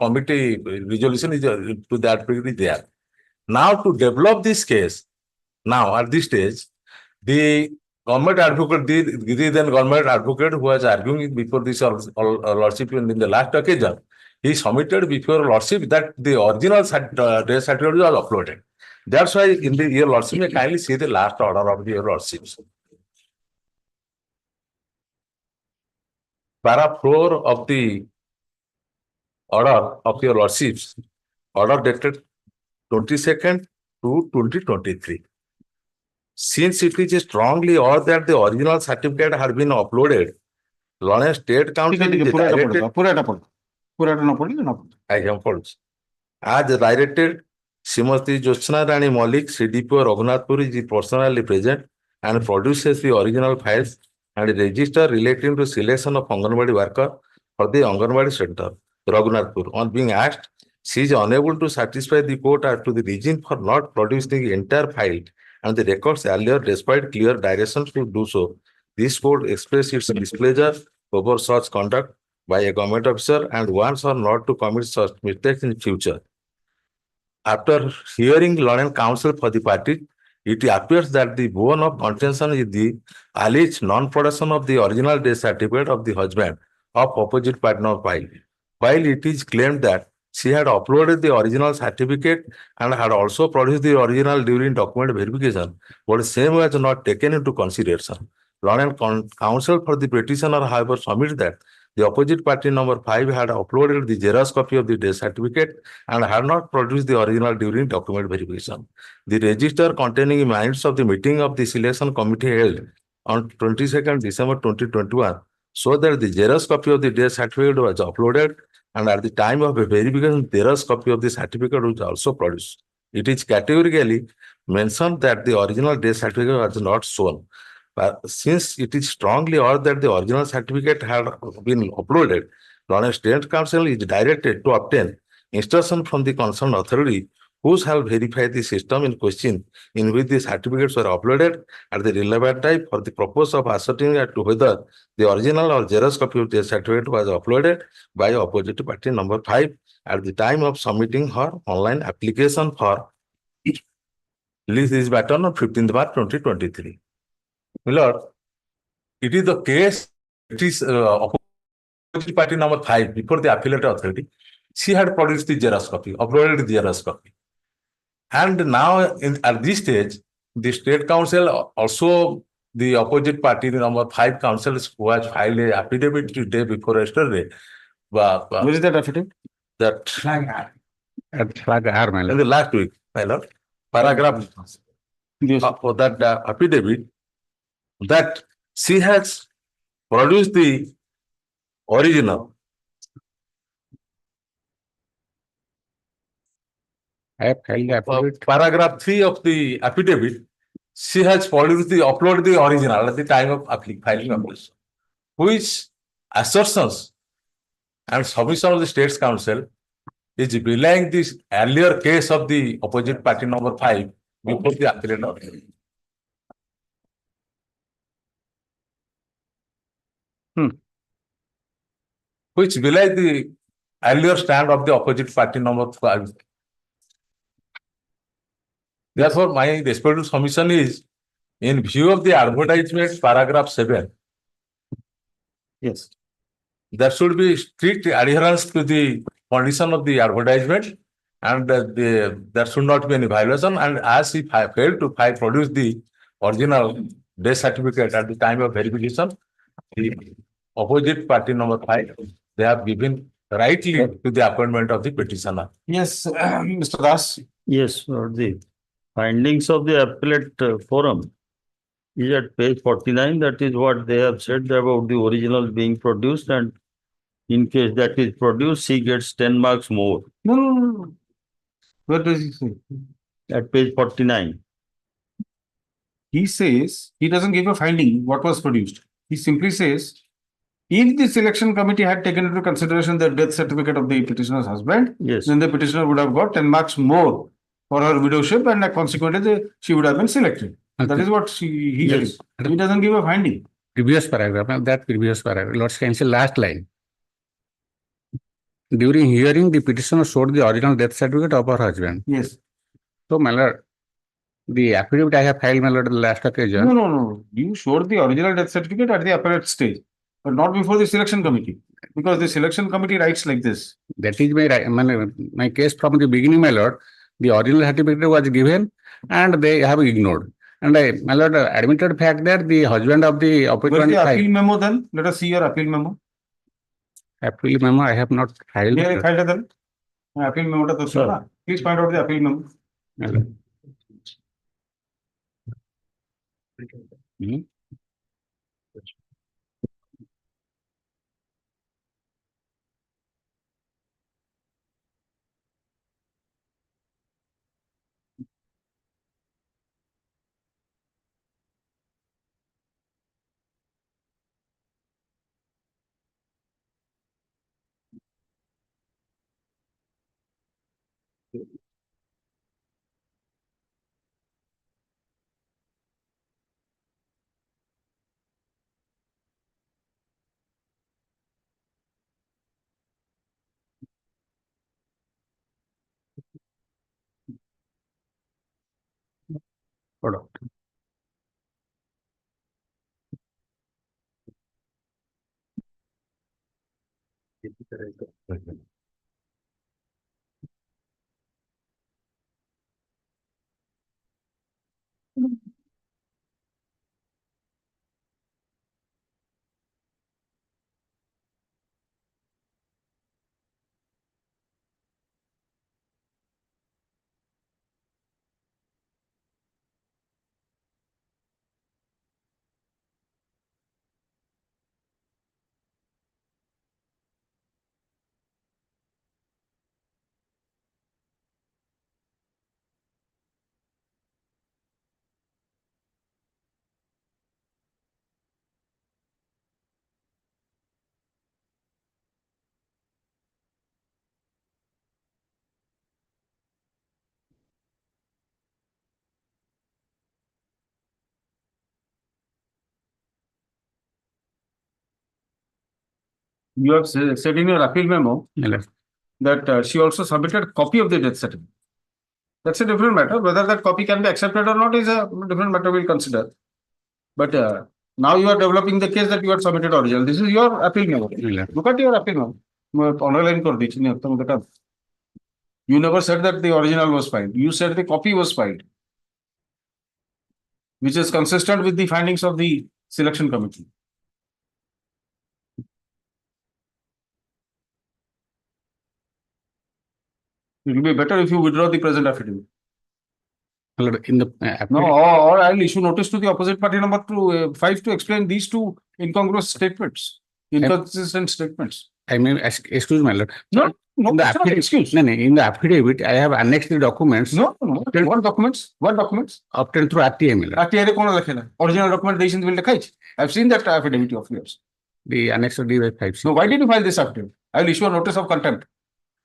committee resolution is to that degree there. Now, to develop this case, now at this stage, the government advocate, the then government advocate who was arguing before this lordship in the last occasion, he submitted before lordship that the original death certificate was uploaded. That's why in the your lordship may kindly see the last order of your lordships. Para 4 of the order of your lordships, order dated 22nd to 2023. Since it is strongly urged that the original certificate had been uploaded, Lawrence State Council is directed. I have followed. As directed, Srimati Jyotsna Rani Malik, CDPO Raghunathpur is personally present and produces the original files and register relating to selection of Anganwadi worker for the Anganwadi center, Raghunathpur. On being asked, she is unable to satisfy the court as to the reason for not producing the entire file and the records earlier despite clear directions to do so. This court expressed its displeasure over such conduct by a government officer and warns her not to commit such mistakes in future. After hearing law and counsel for the party, it appears that the bone of contention is the alleged non-production of the original death certificate of the husband of opposite partner file. While it is claimed that she had uploaded the original certificate and had also produced the original during document verification, but same was not taken into consideration. Law and counsel for the petitioner, however, submit that the opposite party number 5 had uploaded the Xerox copy of the death certificate and had not produced the original during document verification. The register containing minutes of the meeting of the selection committee held on 22nd December 2021 show that the Xerox copy of the death certificate was uploaded and at the time of verification, the Xerox copy of the certificate was also produced. It is categorically mentioned that the original death certificate was not shown. But since it is strongly urged that the original certificate had been uploaded, Lawrence State Council is directed to obtain instruction from the concerned authority who shall verify the system in question in which the certificates were uploaded at the relevant time for the purpose of ascertaining as to whether the original or Xerox copy of the certificate was uploaded by opposite party number 5 at the time of submitting her online application for release this matter on 15th March 2023. My Lord, it is the case, it is opposite party number 5 before the appellate authority. She had produced the Xerox copy, uploaded the Xerox copy. And now at this stage, the State Council also the opposite party, the number 5 councils who has filed a affidavit today before yesterday. Where is that affidavit? That Flag R. At flag R, my in lord. the last week, my lord, paragraph for that affidavit that she has produced the original. I have filed the affidavit. Paragraph 3 of the affidavit, she has produced the upload the original at the time of filing application, which assertions and submission of the States Council is belying this earlier case of the opposite party number 5 before the appellate authority. Which belies the earlier stand of the opposite party number 5. Therefore, my respectful submission is, in view of the advertisement, paragraph 7, yes, there should be strict adherence to the condition of the advertisement, and there should not be any violation. And as if I failed to produce the original death certificate at the time of verification, the opposite party number 5, they have given rightly to the appointment of the petitioner. Yes, Mr. Das. Yes, the findings of the appellate forum is at page 49. That is what they have said about the original being produced, and in case that is produced, she gets 10 marks more. No. What does he say? At page 49. He says, he doesn't give a finding what was produced. He simply says, if the selection committee had taken into consideration the death certificate of the petitioner's husband, yes, then the petitioner would have got 10 marks more for her widowship, and consequently she would have been selected. Okay. That is what he says. He doesn't give a finding. Previous paragraph, that previous paragraph, Lord's Counsel, last line. During hearing, the petitioner showed the original death certificate of her husband. Yes. So, my lord, The affidavit I have filed, my lord, the last occasion. No. You showed the original death certificate at the appellate stage, but not before the selection committee. Because the selection committee writes like this. That is my right, my case from the beginning, my lord. The original certificate was given and they have ignored. And my lord, admitted fact that the husband of the Where's applicant. the appeal memo then? Let us see your appeal memo. Appeal memo, I have not filed. Yeah, filed it then. Appeal memo to the please find out the appeal memo. My lord. Hmm? Hold on. You have said in your appeal memo that she also submitted a copy of the death certificate. That's a different matter. Whether that copy can be accepted or not is a different matter we'll consider. But now you are developing the case that you had submitted original. This is your appeal memo. Look at your appeal memo. You never said that the original was filed. You said the copy was filed, which is consistent with the findings of the selection committee. It will be better if you withdraw the present affidavit. In the No, or I'll issue notice to the opposite party number 5 to explain these two incongruous statements, inconsistent statements. I mean, excuse my lord. No, In the affidavit, excuse. No, in the affidavit, I have annexed the documents. No. What documents? What documents? Obtained through RTA, my lord. RTA kona lekhena. Original documentation will lekhai. I've seen that affidavit of yours. The annex of DY5. No, why did you file this affidavit? I'll issue a notice of contempt.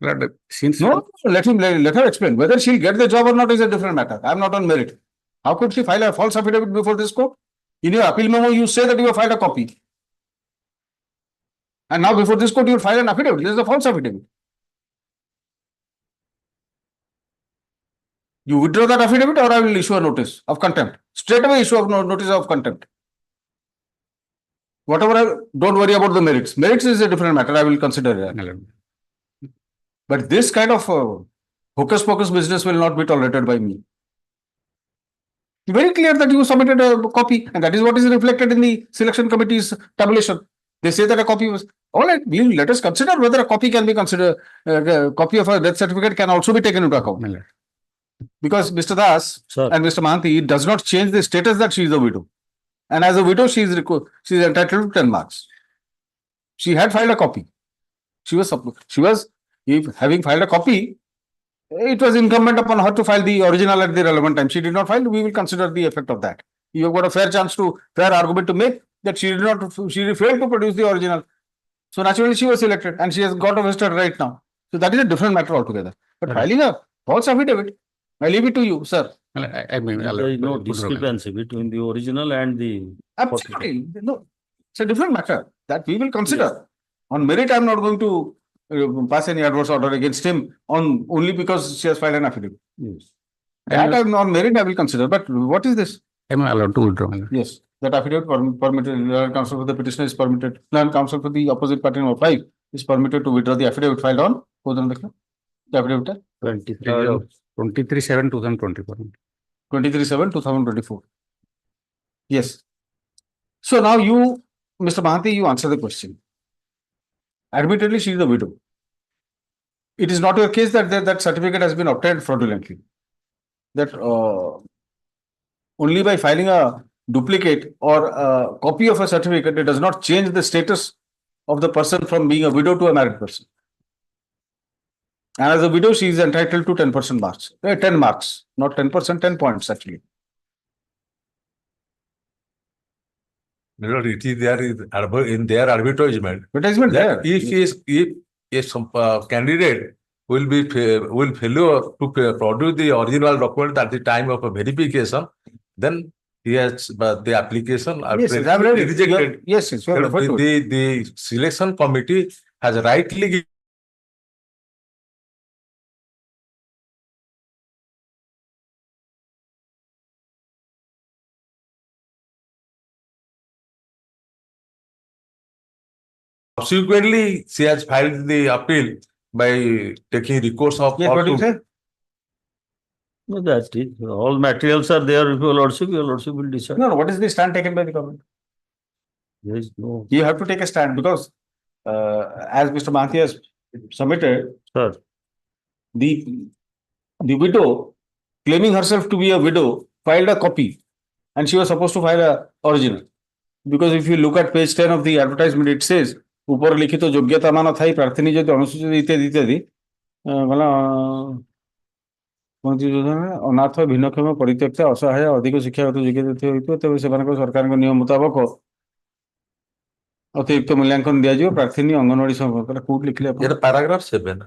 Lord, since let her explain. Whether she'll get the job or not is a different matter. I'm not on merit. How could she file a false affidavit before this court? In your appeal memo, you say that you have filed a copy. And now before this court, you will file an affidavit. This is a false affidavit. You withdraw that affidavit or I will issue a notice of contempt. Straight away issue a notice of contempt. Whatever, don't worry about the merits. Merits is a different matter. I will consider that. But this kind of hocus pocus business will not be tolerated by me. Very clear that you submitted a copy, and that is what is reflected in the selection committee's tabulation. They say that a copy was all right. Let us consider whether a copy can be considered. A copy of a death certificate can also be taken into account. Because Mr. Das and Mr. Mahanti, it does not change the status that she is a widow, and as a widow, she is entitled to 10 marks. She had filed a copy. She was if having filed a copy, it was incumbent upon her to file the original at the relevant time. She did not file. We will consider the effect of that. You have got a fair argument to make that she failed to produce the original. So naturally she was selected and she has got a vested right now. So that is a different matter altogether. But filing a false affidavit, I leave it to you, sir. I mean, there is no discrepancy between the original and the. Absolutely. No, it's a different matter that we will consider. Yes. On merit, I am not going to pass any adverse order against him only because she has filed an affidavit. Yes. That on merit I will consider, but what is this? Am I allowed to withdraw? Yes, that affidavit permitted, learned counsel for the petitioner is permitted, learned counsel for the opposite party number 5 is permitted to withdraw the affidavit filed on, the affidavit 23/7/2024. 23/7/2024. Yes. So now you, Mr. Mahanti, you answer the question. Admittedly, she is a widow. It is not your case that that certificate has been obtained fraudulently. That only by filing a duplicate or a copy of a certificate, it does not change the status of the person from being a widow to a married person. And as a widow, she is entitled to 10% marks. 10 marks, not 10%, 10 points actually. It is there in their advertisement. Advertisement there. If some candidate will failure to produce the original document at the time of a verification, then he has the application rejected. Yes, the selection committee has rightly subsequently, she has filed the appeal by taking recourse of. Yes, what do you say? No, that is, all materials are there, your lordship will decide. No, what is the stand taken by the government? There is no. You have to take a stand because as Mr. Mahanti has submitted, Sir. The widow, claiming herself to be a widow, filed a copy and she was supposed to file a original. Because if you look at page 10 of the advertisement, it says, ऊपर लिखित योग्यता मान Thai प्रार्थनी यदि अनुसूचित इत्यादि इत्यादि अनाथ भिन्नक्षम परित्यक्त असहाय अधिक शिक्षागत योग्यता होइतो तेबे सेमानक सरकारक नियम मुताबक अतिरिक्त मूल्यांकन दिया जिवो प्रार्थनी अंगनवाड़ी संपर्क कोड लिखले ये पैराग्राफ 7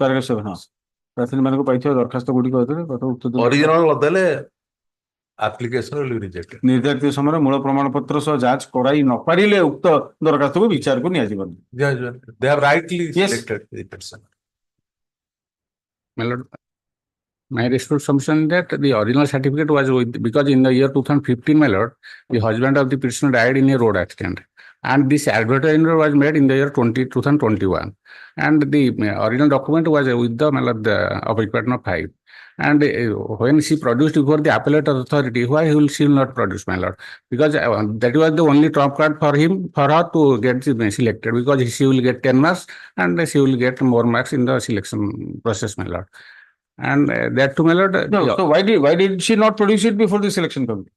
पैराग्राफ 7 हां प्रार्थनी मानको पाइथियो दरखास्त गुडी कहतले कत उत्तर original लदेले application will be rejected. निर्धारित समय मूल प्रमाण पत्र सह जांच कराई न पारिले उक्त दरखास्त को विचार को निया जीवन They have rightly selected the person. My lord, my restored assumption that the original certificate was with, because in the year 2015, my lord, the husband of the petitioner died in a road accident. And this advertisement was made in the year 2021. And the original document was with the, my lord, the opposite partner 5. And when she produced before the appellate authority, why she will not produce, my lord? Because that was the only trump card for her to get selected, because she will get 10 marks and she will get more marks in the selection process, my lord. And that too, my lord. No, so why did she not produce it before the selection committee?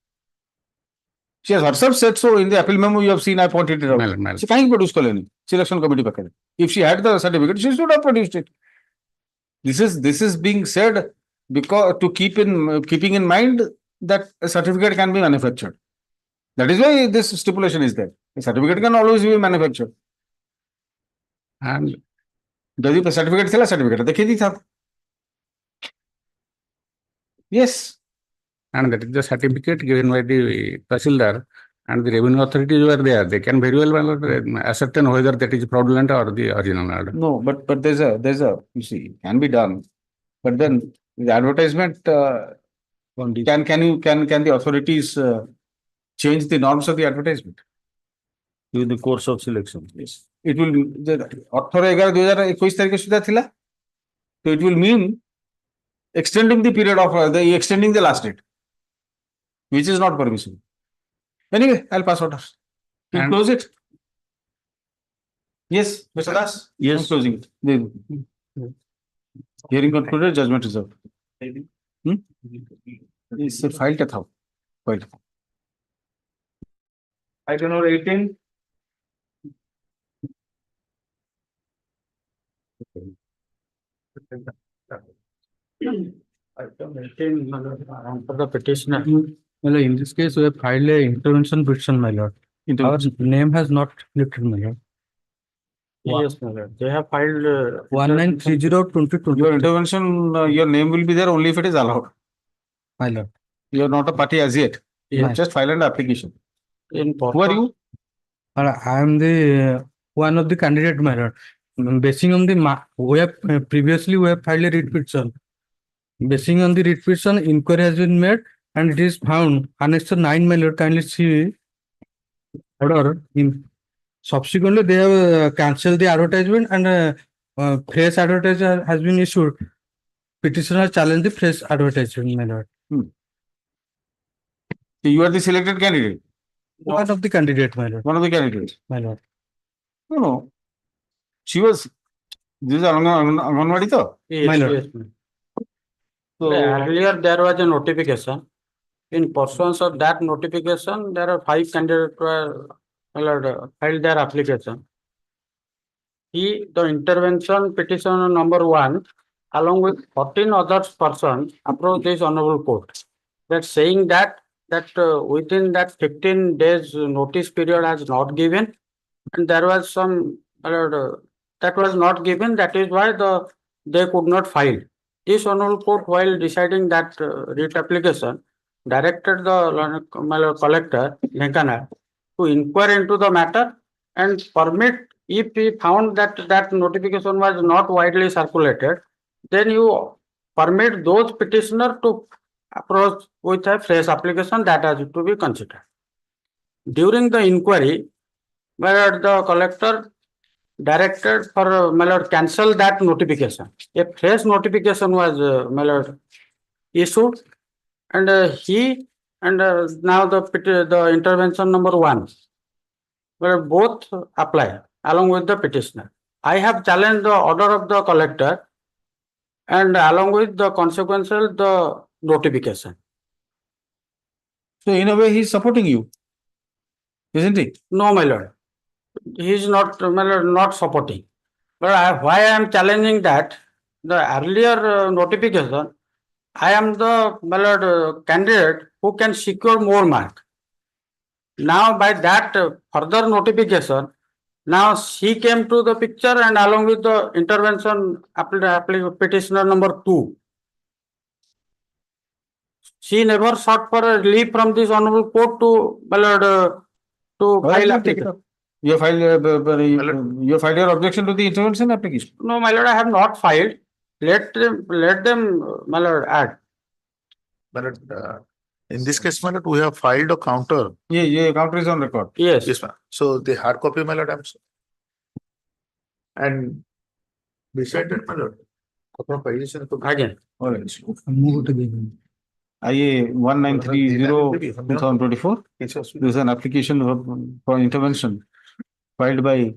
She has herself said so in the appeal memo you have seen, I pointed it out. She can't produce selection committee. If she had the certificate, she should have produced it. This is being said because to keeping in mind that a certificate can be manufactured. That is why this stipulation is there. A certificate can always be manufactured. And does the certificate tell a certificate? देखिए दी था. Yes. And that is the certificate given by the Tahsildar, and the revenue authorities were there. They can very well ascertain whether that is fraudulent or the original order. No, but there's a you see, it can be done. But then the advertisement can the authorities change the norms of the advertisement during the course of selection? Yes. It will 18/11/2021 तारीख सुधा थिला. So it will mean extending the period of extending the last date, which is not permissible. Anyway, I'll pass order. You close it. Yes, Mr. Das. Yes, I'm closing it. Hearing concluded, judgment reserved. इससे file क्या था? File item number 18. Item 18, for the petitioner. Well, in this case, we have filed a intervention petition, my lord. Our name has not listed, my lord. Yes, my lord. They have filed 1930/2020. Your intervention, your name will be there only if it is allowed. My lord. You are not a party as yet. You have just filed an application. Who are you? I am the one of the candidate, my lord. Basing on the we have previously filed a writ petition. Basing on the writ petition, inquiry has been made and it is found Annexure 9, my lord, kindly see order in subsequently they have cancelled the advertisement and fresh advertisement has been issued. Petitioner challenged the fresh advertisement, my lord. So you are the selected candidate, One of the candidate, my lord. one of the candidates. My lord. No. She was, this is Anganwadi though? My lord. So Earlier, there was a notification. In pursuance of that notification, there are 5 candidates were filed their application. The intervention petitioner number 1, along with 14 other persons, approached this honorable court. That saying that within that 15 days notice period has not given, and there was some that was not given. That is why they could not file. This honorable court, while deciding that writ application, directed the collector Venkana to inquire into the matter and permit, if he found that notification was not widely circulated, then you permit those petitioners to approach with a fresh application that has to be considered. During the inquiry, where the collector directed for cancel that notification. A fresh notification was issued, and he and now the intervention number 1 were both apply along with the petitioner. I have challenged the order of the collector and along with the consequential the notification. So in a way, he is supporting you, isn't he? No, my lord. He is not, my lord, not supporting. But why I am challenging that the earlier notification, I am the, my lord, candidate who can secure more mark. Now by that further notification, now she came to the picture and along with the intervention petitioner number 2. She never sought for a relief from this honorable court to, my lord, to file application. You filed your objection to the intervention application? No, my lord, I have not filed. Let them, my lord, add. But in this case, my lord, we have filed a counter. Yeah, counter is on record. Yes. Yes, ma'am. So the hard copy, my lord, I'm sorry. And beside that, my lord, again. All right. IA 1930/2024. This is an application for intervention filed by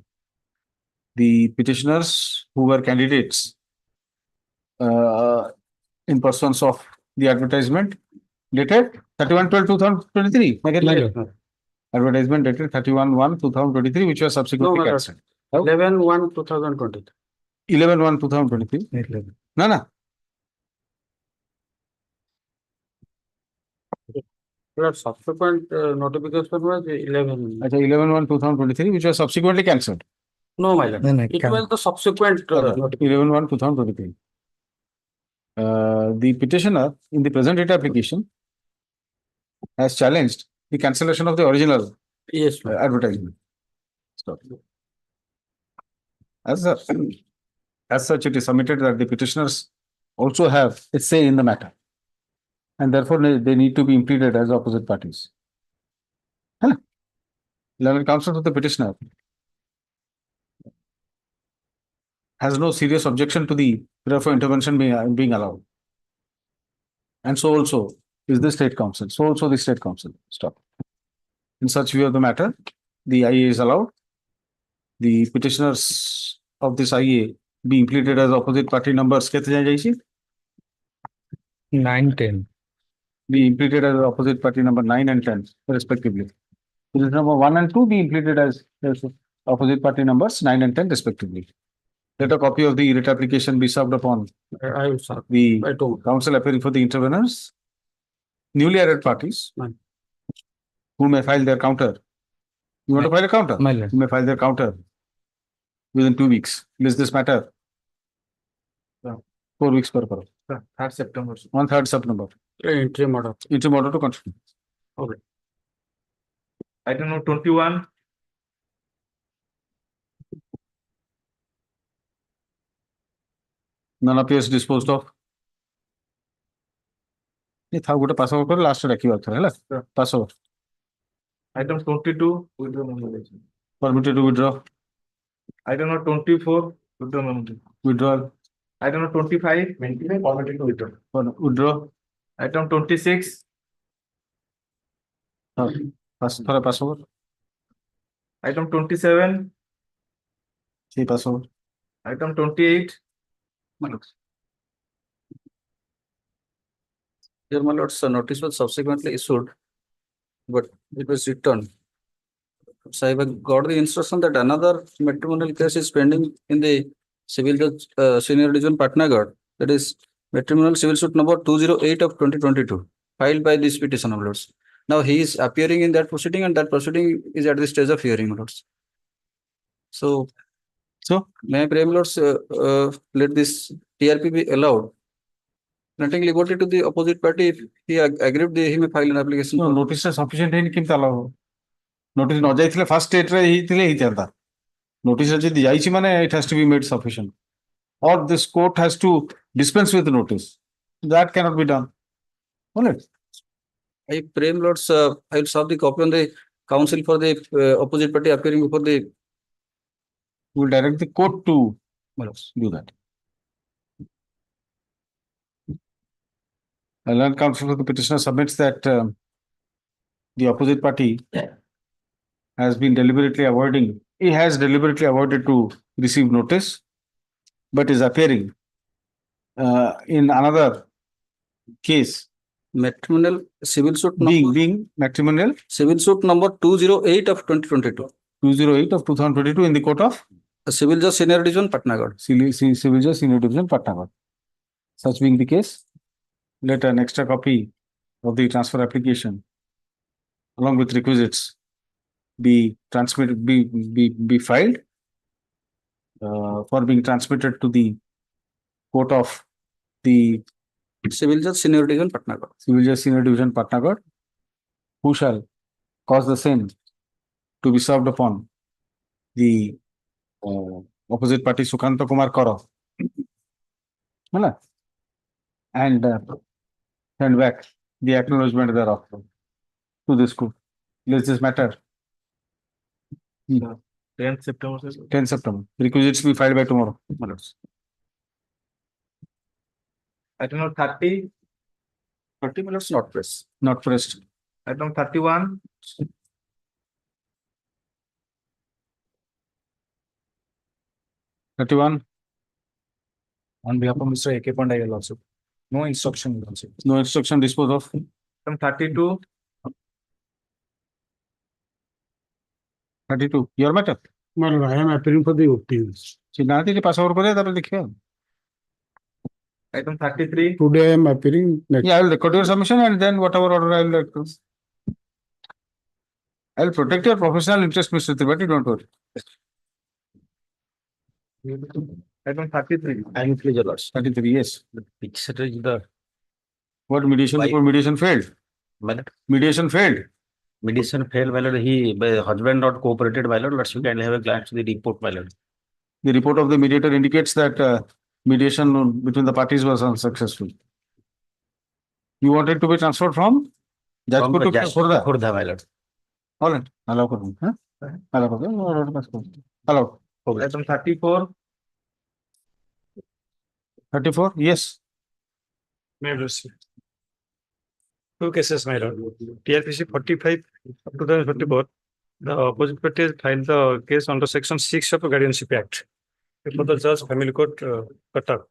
the petitioners who were candidates in pursuance of the advertisement dated 31/12/2023. Advertisement dated 31/1/2023, which was subsequently cancelled. 11/1/2023. 11/1/2023. No. Subsequent notification was 11. 11/1/2023, which was subsequently cancelled. No, my lord. It was the subsequent 11/1/2023. The petitioner in the present writ application has challenged the cancellation of the original advertisement. Stop. As such, it is submitted that the petitioners also have a say in the matter, and therefore they need to be implemented as opposite parties. Learned counsel to the petitioner has no serious objection to the therefore intervention being allowed. And so also is the state council. So also the state council. Stop. In such view of the matter, the IA is allowed. The petitioners of this IA being pleaded as opposite party numbers 9, 10. Be pleaded as opposite party number 9 and 10 respectively. Petition number 1 and 2 be pleaded as opposite party numbers 9 and 10 respectively. Let a copy of the writ application be served upon the council appearing for the interveners, newly added parties, who may file their counter. You want to file a counter? You may file their counter within 2 weeks. List this matter. 4 weeks per crore. 3rd September. On 3rd September. Interim order. Interim order to continue. Okay. Item number 21. None appears disposed of. ये था गोटे पास over कर last डाकिबा थरे हला पास over Item 22, withdraw nomination. permitted to withdraw Item number 24, withdraw nomination. withdrawal Item number 25, permitted to withdraw. withdraw Item 26, pass थोड़ा pass over item 27, see pass over item 28, Here, my lords, a notice was subsequently issued, but it was returned. So I have got the instruction that another matrimonial case is pending in the civil judge, senior division Patnagarh. That is matrimonial civil suit number 208 of 2022, filed by this petitioner, my lords. Now he is appearing in that proceeding, and that proceeding is at the stage of hearing, my lords. So may I pray, my lords, let this TRP be allowed, granting liberty to the opposite party if he agreed, he may file an application. no notice is sufficient है किंतु allow notice न जाइथिले first state रे ही थिले ही था notice जदि जाइछि माने it has to be made sufficient or this court has to dispense with the notice that cannot be done all right I pray, my lords, I will serve the copy on the counsel for the opposite party appearing before the. we will direct the court to do that. A learned counsel for the petitioner submits that the opposite party has deliberately avoided to receive notice, but is appearing in another case. Matrimonial civil suit being matrimonial civil suit number 208 of 2022. 208 of 2022 in the court of civil judge senior division Patnagarh. Civil judge senior division Patnagarh. Such being the case, let an extra copy of the transfer application along with requisites be transmitted, be filed for being transmitted to the court of the civil judge senior division Patnagarh. Civil judge senior division Patnagarh, who shall cause the same to be served upon the opposite party Sukanta Kumar Kara, and send back the acknowledgement thereof to this court. Let this matter 10th September. 10 September. Requisites be filed by tomorrow. Item number 30. 30 minutes not pressed. Not pressed. Item 31. On behalf of Mr. A.K. Pandey also. No instruction. No instruction dispose of. Item 32. 32. Your matter. Well, I am appearing for the OTs. Pass over kore taପରେ ଦେଖିବା. Item 33. Today I am appearing. Yeah, I will record your submission and then whatever order I will like to. I will protect your professional interest, Mr. Tripathi, don't worry. Item 33. I will please your lords. 33, yes. What mediation before mediation failed? Mediation failed. Mediation failed, my lord. The husband not cooperated, my lord. Let's kindly have a glance to the report, my lord. The report of the mediator indicates that mediation between the parties was unsuccessful. You wanted to be transferred from Jajpur to Khordha, my lord. All right. Allow for me. Allow. Item 34. 34, yes. May I proceed? Two cases, my lord. TRPC 45 of 2024. The opposite party has filed the case under section 6 of the Guardianship Act before the judge family court Cuttack.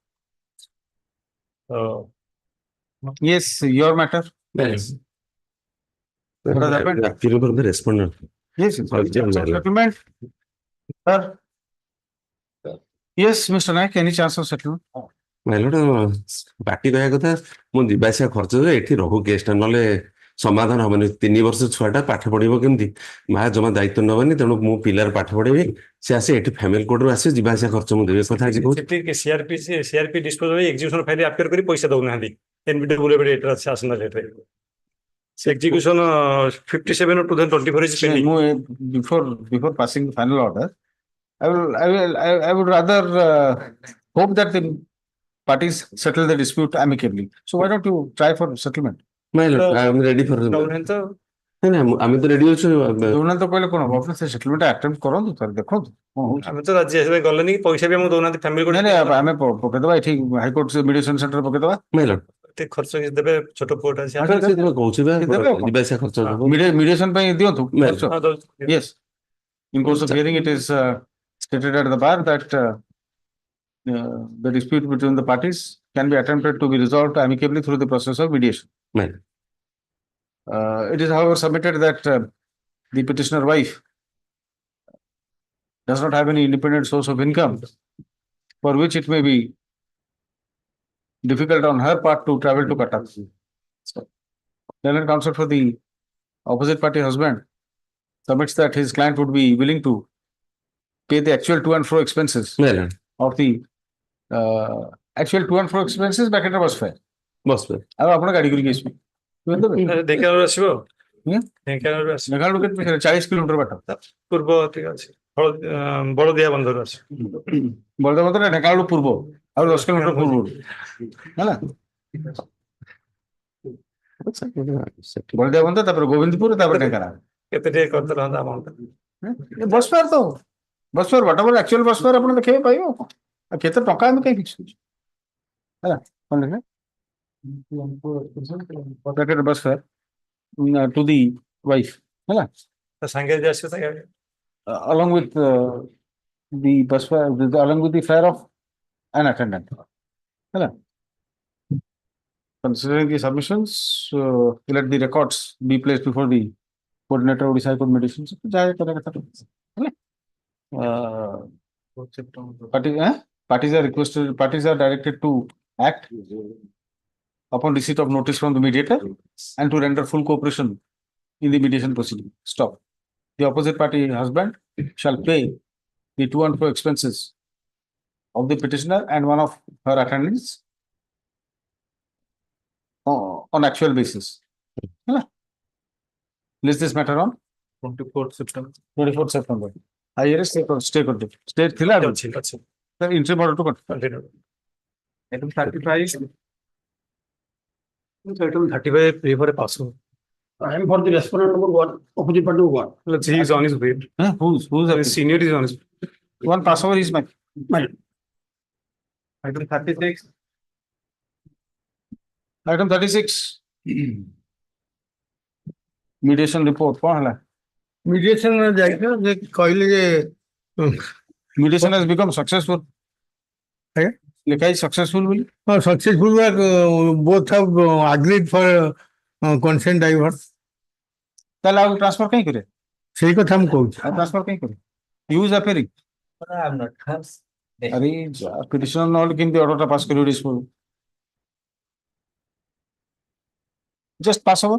Yes, your matter. Yes. What has happened? Appeal for the respondent. Yes, settlement. Sir. Yes, Mr. Naik, any chance of settlement? Mild party କହିବା କଥା ମୁଁ ଯିବା ଆସିବା ଖର୍ଚ୍ଚ ଯେ ଏଠି ରହୁ କେସଟା ନହେଲେ ସମାଧାନ ହବନି 3 ବର୍ଷ ଛୁଆଟା ପାଠ ପଢିବ କେମିତି ମା ଜମା ଦାୟିତ୍ୱ ନବନି ତେଣୁ ମୁଁ ପିଲାର ପାଠ ପଢେଇବି ସେ ଆସି ଏଠି ଫ୍ୟାମିଲି କୋର୍ଟରୁ ଆସି ଯିବା ଆସିବା ଖର୍ଚ୍ଚ ମୁଁ ଦେବି କଥା ଆଜି କହୁଛି CRP dispose of execution file appear କରି ପଇସା ଦଉନାହାନ୍ତି NBW ଏଟା ଅଛି ଆସନା ଲେଟରେ ସେ execution 57 of 2024 is pending. Before passing the final order, I would rather hope that the parties settle the dispute amicably. So why don't you try for settlement? My lord, I am ready for the. আমি তো ready অଛୁ ଦଉନାହାନ୍ତି ତ କହିଲେ କଣ ହବ ଆପଣ ସେ settlement attempt କରନ୍ତୁ ଥରେ ଦେଖନ୍ତୁ କଣ ହଉଛି ଆମେ ତ ରାଜି ଆସିବେ ଗଲେନି କି ପଇସା ବି ଆମକୁ ଦଉନାହାନ୍ତି ଫ୍ୟାମିଲି ନାଇଁ ନାଇଁ ଆମେ ପକେଇଦବା ଏଠି ହାଇକୋର୍ଟ ମିଡିଏସନ ସେଣ୍ଟର ପକେଇଦବା My lord, ଟିକେ ଖର୍ଚ୍ଚ କିଛି ଦେବେ ଛୋଟ ପୁଅଟା ଅଛି ସେ କହୁଛି ବା ଯିବା ଆସିବା ଖର୍ଚ୍ଚ ହବ। ମିଡିଏସନ ପାଇଁ ଦିଅନ୍ତୁ ଖର୍ଚ୍ଚ ହଁ, ଦଉଛି। yes in course of hearing it is stated at the bar that the dispute between the parties can be attempted to be resolved amicably through the process of mediation. My lord. It is however submitted that the petitioner wife does not have any independent source of income for which it may be difficult on her part to travel to Cuttack. So, learned counsel for the opposite party husband submits that his client would be willing to pay the actual to and fro expenses My lord. of the actual to and fro expenses back at the bus fare. Bus fare. ଆଉ ଆପଣ ଗାଡି କରିକି ଆସିବେ ଢେଙ୍କାନାଳରୁ ଆସିବ ହୁଁ? ଢେଙ୍କାନାଳରୁ ଆସିବ ମେଘାଳୟ କେତେ ପାଖରେ 40 କିଲୋମିଟର ବାଟ ପୂର୍ବ ଟିକେ ଅଛି ବଳଦିଆ ବନ୍ଧରୁ ଅଛି ବଳଦେବନ୍ଦ ଢେଙ୍କାନାଳ ପୂର୍ବ ଆଉ 10 କିଲୋମିଟର ପୂର୍ବରୁ ହେଲା ବଳଦେବନ୍ଦ ତାପରେ ଗୋବିନ୍ଦପୁର ତାପରେ ଢେଙ୍କାନାଳ କେତେ ଟିକେ କରିଦେଲେ ହନ୍ତା amount ଟା। ବସ୍ ଫେୟାର ତ ବସ୍ ଫେୟାର ବାଟ ପରେ ଆକ୍ଚୁଆଲ ବସ୍ ଫେୟାର ଆପଣ ଦେଖେଇବେ ପାଇବେ ଆଉ କଣ ଆଉ କେତେ ଟଙ୍କା ଆମେ କାହିଁ କିଛି ହେଲା କଣ ଦେଖିଲେ bus fare to the wife ହେଲା ତା ସାଙ୍ଗେ ଯଦି ଆସିବ ତାଙ୍କେ along with the bus fare along with the fare of an attendant ହେଲା considering the submissions let the records be placed before the coordinator of the High Court mediation ଯାହା କରିବା କଥା ହେଲା parties are requested parties are directed to act upon receipt of notice from the mediator and to render full cooperation in the mediation proceeding. Stop. The opposite party husband shall pay the to and fro expenses of the petitioner and one of her attendants on actual basis. List this matter on 24th September. 24th September. Higher stay thila ଅଛି entry order to continue. Item 35. Item 35 pre pass. I am for the respondent number 1, opposite party 1. Let's see, he's on his way. Who's His senior is on his way. one passover is my Item 36. item 36 mediation report କଣ ହେଲା mediation ଯାଇଥିଲ ଯେ କହିଲେ ଯେ mediation has become successful ଲେଖା ହେଇଛି successful ବୋଲି successful both have agreed for consent divorce ତାହେଲେ ଆଉ ଟ୍ରାନ୍ସଫର କାହିଁ କରିବେ ସେଇ କଥା ମୁଁ କହୁଛି ଟ୍ରାନ୍ସଫର କାହିଁ କରିବେ ୟୁଜ ଆଫେରିଂ ଆରେ ପିଟିସନ ନହେଲେ କେମିତି ଅର୍ଡରଟା ପାସ୍ କରିବ dispose just pass over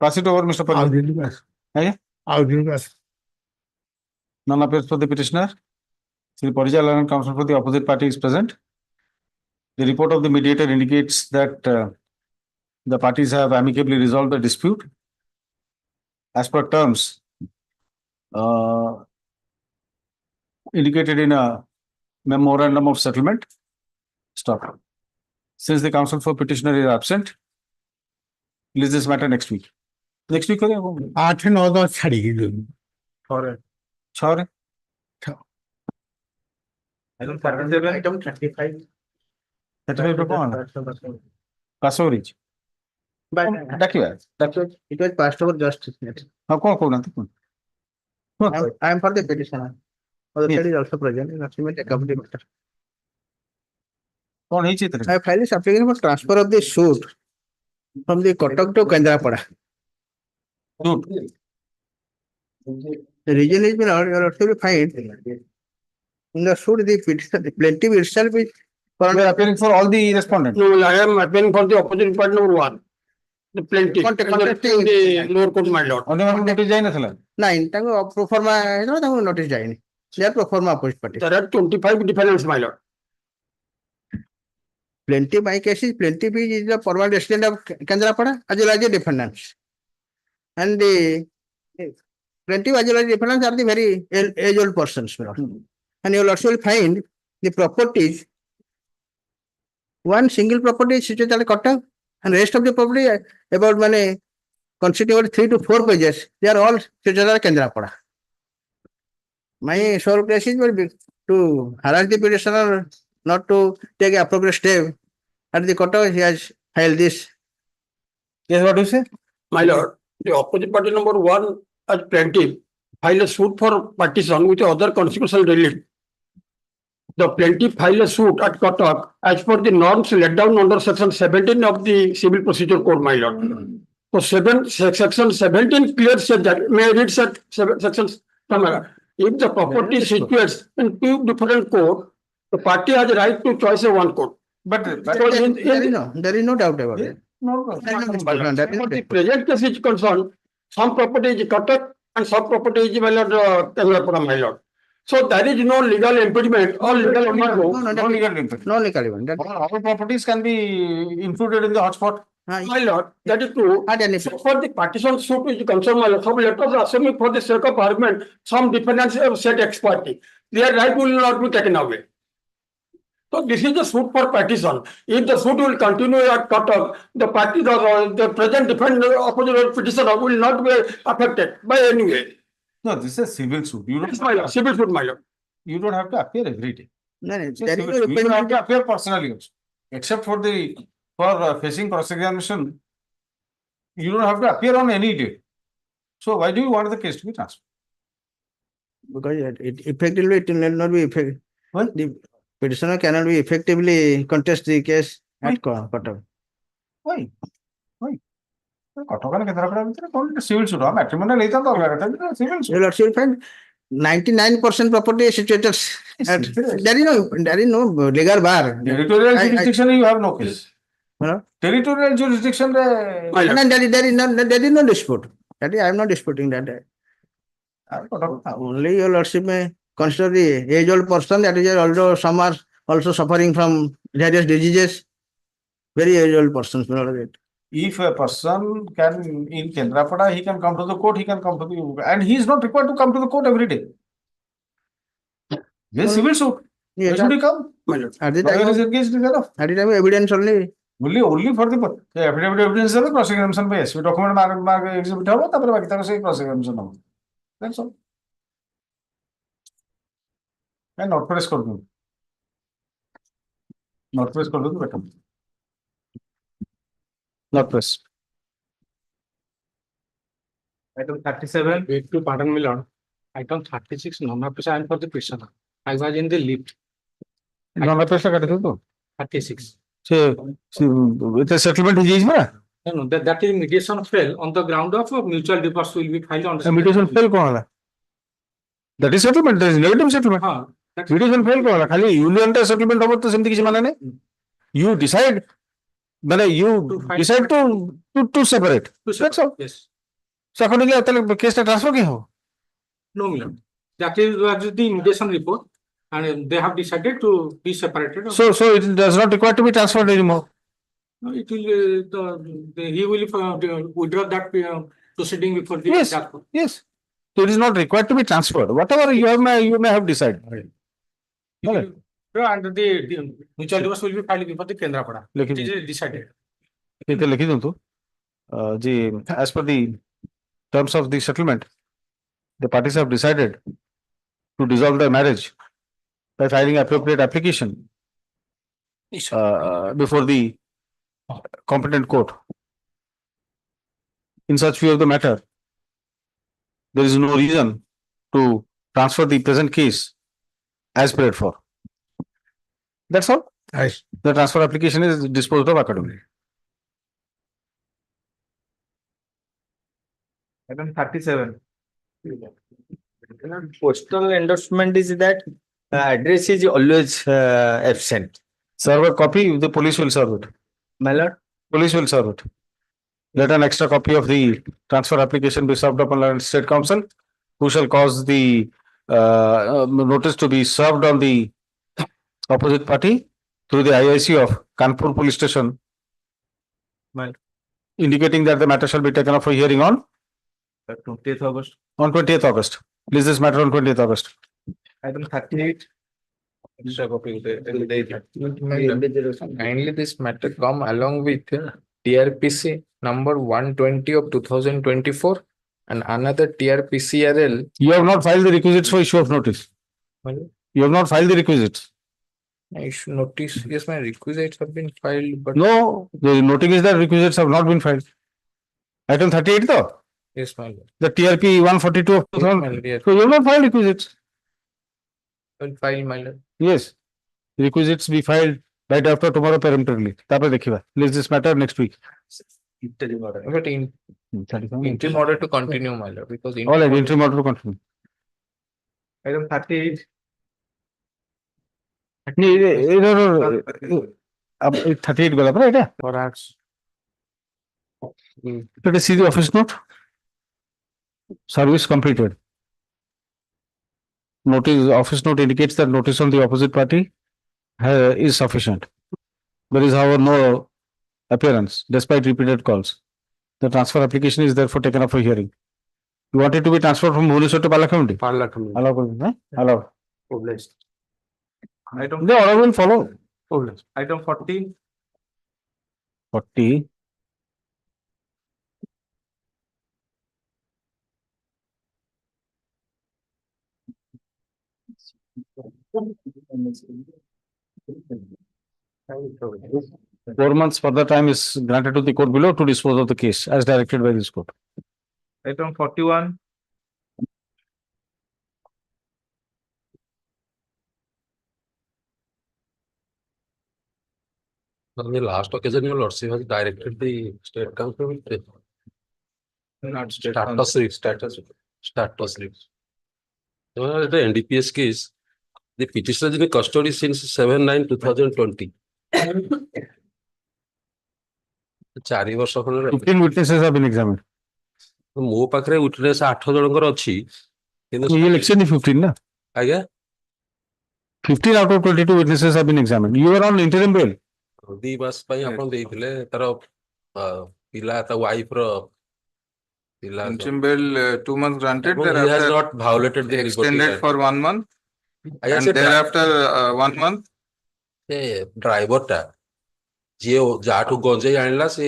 pass it over Mr. Parija none appears for the petitioner Sri Parija and counsel for the opposite party is present the report of the mediator indicates that the parties have amicably resolved the dispute as per terms indicated in a memorandum of settlement. Stop. Since the counsel for petitioner is absent, list this matter next week. Next week, 8-9 ଛାଡିକି ଯୋଉ 6 Item 37. Item 35. 35 କଣ Passover ହେଇଛି ଡାକିବା It was passed over just. ହଁ କଣ କହୁନାହାନ୍ତି I am for the petitioner. Other side is also present in assignment accompany matter. କଣ ହେଇଛି ଏଥିରେ I filed this application for transfer of the suit from the Cuttack to Kendrapada. The reason is been also find in the suit the petition, the plaintiff itself is you are appearing for all the respondents No, I am appealing for the opposite party number 1. The plaintiff. Contesting the lower court, my lord. ଅନ୍ୟମାନଙ୍କୁ notice ଯାଇନଥିଲା ନାଇଁ ତାଙ୍କୁ proforma ହେଇଥିଲା ତାଙ୍କୁ notice ଯାଇନି they are proforma opposite party There are 25 defendants, my lord. plaintiff my case is plaintiff is the permanent resident of Kendrapada as well as the defendants and the plaintiff as well as defendants are the very age old persons my lord. And you will also find the properties one single property is situated at Cuttack And rest of the property about money constituting about 3 to 4 pages, they are all situated at Kendrapada. My sole case will be to harass the petitioner not to take appropriate step. At the court, he has filed this. Yes, what do you say? My lord, the opposite party number 1 as plaintiff filed a suit for partition with other constitutional relief. The plaintiff filed a suit at Kotak as per the norms laid down under section 17 of the Civil Procedure Code, my lord. So section 17 clearly said that, may I read sections from if the property is situated in 2 different courts, the party has a right to choose one court. But there is no doubt about it. The present case is concerned, some property is Kotak and some property is my lord. So there is no legal impediment or legal embargo. No legal impediment. No legal impediment. All properties can be included in the hotspot. My lord, that is true. So for the partition suit is concerned, my lord, some let us assuming for the sake of argument, some defendants have said ex parte. Their right will not be taken away. So this is the suit for partition. If the suit will continue at Kotak, the party, the present defendant opposite petitioner will not be affected by any way. No, this is a civil suit. You don't, my lord, civil suit, my lord. You don't have to appear every day. No, You don't have to appear personally also. Except for facing cross-examination, you don't have to appear on any day. So why do you want the case to be transferred? Because it effectively it will not be effective. The petitioner cannot be effectively contest the case at Kotak. Why? Civil suit. Matrimonial civil suit. Your lordship find 99% property is situated at, there is no legal bar. Territorial jurisdiction you have no case. Territorial jurisdiction there is no dispute. That is, I am not disputing that. Only your lordship may consider the age-old person, that is, although some are also suffering from various diseases, very age-old persons. If a person can in Kendrapada, he can come to the court, he can come to the, and he is not required to come to the court every day. This civil suit. Why should he come? At the time is engaged enough. At the time evidence only. Only for the affidavit evidence is the cross-examination base. We document exhibit habo, tapore baki tara sei cross-examination habo. That's all. And not press kar do. Not press kar do better. Not press. Item 37, wait to pardon me, Lord. Item 36, non-application for the prisoner. I was in the lift. Non-application 36. So, with the settlement is No, that is mediation fail on the ground of mutual divorce will be filed on the mediation fail कौन that is settlement, that is negative settlement. Mediation fail कौन खाली union का settlement होगा तो समझी किसी माने नहीं. You decide, you decide to separate. That's all. Yes. So accordingly, आपका case transfer क्या हो? No, Milan. That is the mediation report, and they have decided to be separated. So it does not require to be transferred anymore. No, it will. He will withdraw that proceeding before the. Yes. So it is not required to be transferred. Whatever you may have decided. And the mutual divorce will be filed before the Kendrapada. It is decided. As per the terms of the settlement, the parties have decided to dissolve their marriage by filing appropriate application before the competent court. In such view of the matter, there is no reason to transfer the present case as prayed for. That's all. Nice. The transfer application is disposed of accordingly. Item 37. Postal endorsement is that address is always absent. Serve a copy, the police will serve it. My lord? Police will serve it. Let an extra copy of the transfer application be served upon State Council, who shall cause the notice to be served on the opposite party through the IIC of Kanpur Police Station, indicating that the matter shall be taken up for hearing on 20th August. On 20th August. Please this matter on 20th August. Item 38. Kindly this matter come along with TRPC number 120 of 2024 and another TRPCRL. You have not filed the requisites for issue of notice. You have not filed the requisites. Issue notice. Yes, my requisites have been filed, but No, the notice is that requisites have not been filed. Item 38 though. yes, my lord. The TRP 142 of Yes, my 2000. lord, yes. So you have not filed requisites. Will file, my lord. Yes. Requisites be filed right after tomorrow peremptorily. Tape dekhiba. List this matter next week. But interim order to continue, my lord, because All right, interim order to continue. Item 38. No. 38 gala pura eta. Perhaps. Let us see the office note. Service completed. Notice, office note indicates that notice on the opposite party is sufficient. There is, however, no appearance despite repeated calls. The transfer application is therefore taken up for hearing. You want it to be transferred from Bhubaneswar to Palakamudi? Allow. Obliged. Item. The order will follow. Obliged. Item 40. 40. Four months further time is granted to the court below to dispose of the case as directed by this court. Item 41. On the last occasion, your lordship has directed the state council with the Not state status review. So the NDPS case, the petitioner is in custody since 7/9/2020. 4 ବର୍ଷ ଖଣ୍ଡେ 15 witnesses have been examined. ମୋ ପାଖରେ witness 8 ଜଣଙ୍କର ଅଛି କିନ୍ତୁ You election is 15 na? ଆଜ୍ଞା 15 out of 22 witnesses have been examined. You are on interim bail. 2 ମାସ ପାଇଁ ଆପଣ ଦେଇଥିଲେ ତାର ପିଲା ତା ୱାଇଫ ର ପିଲା Interim bail 2 months granted. he has Thereafter not violated the extended for 1 month. ଆଜ୍ଞା And ସେ thereafter 1 month. ଡ୍ରାଇଭର ଟା ଯିଏ ଯାହାଠୁ ଗଞ୍ଜେଇ ଆଣିଲା ସେ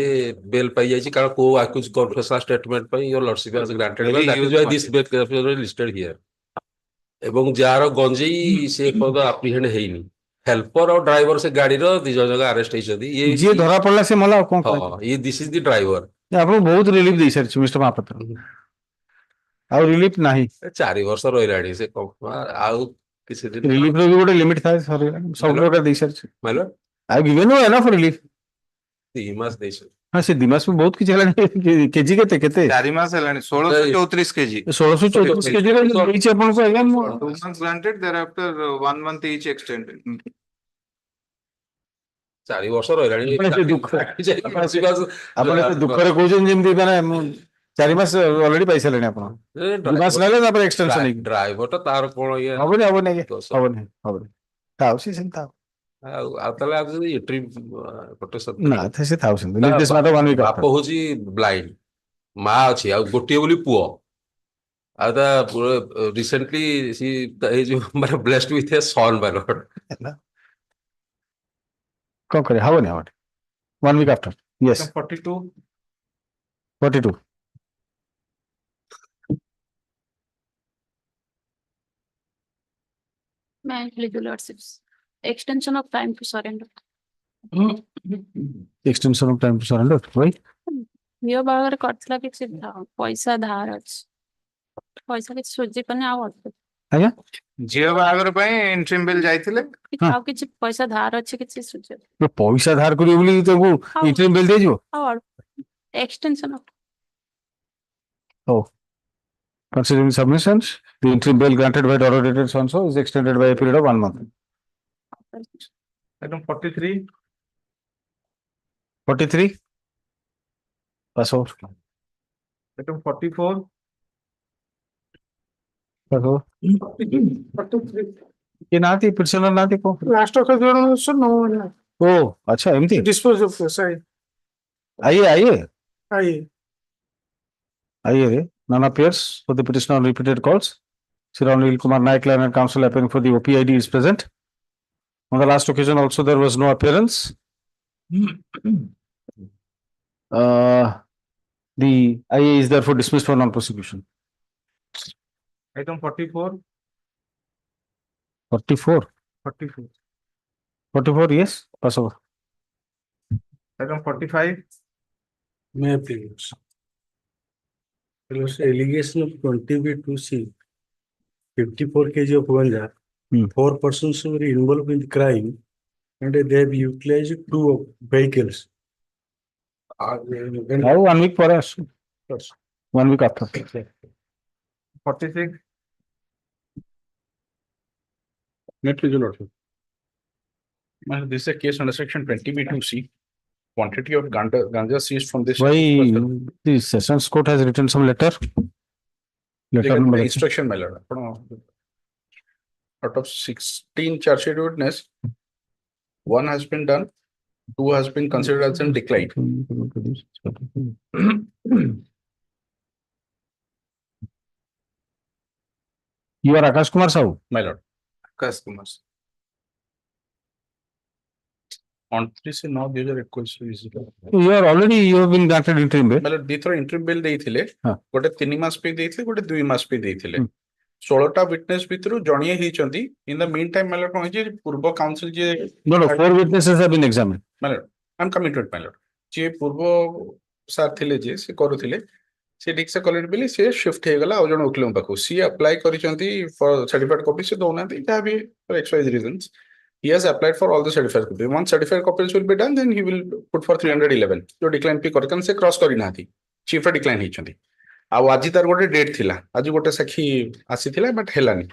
ବେଲ୍ ପାଇଯାଇଛି କାରଣ କୋଉ ଆକ୍ୟୁଜ କନଫେସନାଲ ଷ୍ଟେଟମେଣ୍ଟ ପାଇଁ your lordship has granted Very that is huge why this bail listed here ଏବଂ ଯାହାର ଗଞ୍ଜେଇ ସେ ପଦ ଆପ୍ରିହେଣ୍ଡ ହେଇନି ହେଲ୍ପର ଆଉ ଡ୍ରାଇଭର ସେ ଗାଡିର 2 ଜଣ ଯାକ ଆରେଷ୍ଟ ହେଇଛନ୍ତି ଯିଏ ଧରା ପଡିଲା ସେ ମଲା କଣ ଦିସ୍ ଇଜ ଦି ଡ୍ରାଇଭର ଆପଣଙ୍କୁ ବହୁତ ରିଲିଫ ଦେଇ ସାରିଛି ମିଷ୍ଟର ମହାପାତ୍ର ଆଉ ରିଲିଫ ନାହିଁ 4 ବର୍ଷ ରହିଲାଣି ସେ ଆଉ କିଛି ଦିନ ରିଲିଫ ର ବି ଗୋଟେ ଲିମିଟ ଥାଏ ସବୁ ପ୍ରକାର ଦେଇ ସାରିଛି ମାଇଲ ଆଉ ଗିଭେନ ଏନଫ୍ ରିଲିଫ 3 ମାସ ଦେଇଛନ୍ତି ହଁ ସେ 2 ମାସ ବହୁତ କିଛି ହେଲାଣି କେଜି କେତେ 4 ମାସ ହେଲାଣି 1634 କେଜି 1634 କେଜି ରେ ଦେଇଛି ଆପଣଙ୍କୁ ଆଜ୍ଞା 2 months granted. Thereafter 1 month each extended. 4 ବର୍ଷ ରହିଲାଣି ଆପଣ ଏତେ ଦୁଃଖରେ କହୁଛନ୍ତି ଯେମିତି ମାନେ 4 ମାସ ଅଲରେଡି ପାଇସାରିଲେଣି ଆପଣ 2 ମାସ ନେଲେ ତାପରେ ଏକ୍ସଟେନସନ ହେଇକି ଡ୍ରାଇଭର ଟା ତାର କଣ ଇଏ ହବନି ଥାଉ ସେ ସେମିତି ଥାଉ ଆଉ ତାହେଲେ ଆଉ ଏଣ୍ଟ୍ରି ପ୍ରୋଟେକ୍ସନ ନା ସେ ଥାଉ ସେମିତି ନିର୍ଦ୍ଦେଶ ମାତ୍ର 1 week ବାପ ହଉଛି ବ୍ଲାଇଣ୍ଡ ମା ଅଛି ଆଉ ଗୋଟିଏ ବୋଲି ପୁଅ ଆଉ ତା ରିସେଣ୍ଟଲି ଏଇ ଯୋଉ ମାନେ blessed with a son by lord କଣ କରିବା ହବନି 1 week after yes 42 Legal lordships. Extension of time to surrender. extension of time to surrender right ଝିଅ ବାହାଘର କରିଥିଲା କିଛି ପଇସା ଧାର ଅଛି ପଇସା କିଛି ସୁଝି ପାରୁନି ଆଉ ଅଳ୍ପ ଆଜ୍ଞା ଝିଅ ବାହାଘର ପାଇଁ interim bill ଯାଇଥିଲେ ଆଉ କିଛି ପଇସା ଧାର ଅଛି କିଛି ସୁଝି ପଇସା ଧାର କରିବ ବୋଲି ତାକୁ interim bill ଦେଇଯିବ ଆଉ ଅଳ୍ପ extension of oh considering submissions the interim bail granted by the order dated so and so is extended by a period of 1 month. Item 43. 43 pass over. Item 44. pass over. 43. ये नाती petitioner नाती को Last occasion no one. oh अच्छा एमती Dispose of this. आइए Aye. none appears for the petitioner on repeated calls. Sir Hon'Ble Kumar Naik and counsel appearing for the OPID is present. On the last occasion also there was no appearance. The IA is therefore dismissed for non-prosecution. Item 44. 44. 44. 44, yes, pass over. Item 45. May I please? There was allegation of 20B2C, 54 kg of ganja. 4 persons were involved in the crime and they have utilized 2 vehicles. Now 1 week for us. 1 week after. 46. Net resolution. This is a case under section 20B2C. Quantity of ganja seized from this. Why the Sessions Court has written some letter? Letter number. Instruction, my lord. Out of 16 charge sheet witness, 1 has been done, 2 has been considered as in decline. You are Akash Kumar Sahu? My lord. Akash Kumar. On 3 से 9 2021 You are already, you have been granted interim bail. मतलब दी थोड़ा interim bail ଦେଇଥିଲେ ଗୋଟେ 3 ମାସ ପାଇଁ ଦେଇଥିଲେ ଗୋଟେ 2 ମାସ ପାଇଁ ଦେଇଥିଲେ 16ଟା witness ଭିତରୁ ଜଣିଏ ହେଇଛନ୍ତି in the meantime मतलब କଣ ହେଇଛି ପୂର୍ବ counsel ଯେ No, 4 witnesses have been examined. मतलब I'm coming to it my lord ଯେ ପୂର୍ବ ସାର୍ ଥିଲେ ଯେ ସେ କରୁଥିଲେ ସେ ଠିକ ସେ କଲେଣି ବୋଲି ସେ shift ହେଇଗଲା ଆଉ ଜଣ ଓକିଲଙ୍କ ପାଖକୁ ସିଏ apply କରିଛନ୍ତି for certified copy ସେ ଦଉନାହାନ୍ତି ଯାହା ବି for XYZ reasons. He has applied for all the certified copies. Once certified copies will be done, then he will put for 311. जो decline पे करकन से cross करी ना थी. Chief रा decline ही चंदी. आउ आजी तार गोटे date थिला. आजी गोटे सखी आसी थिला but हेला नहीं.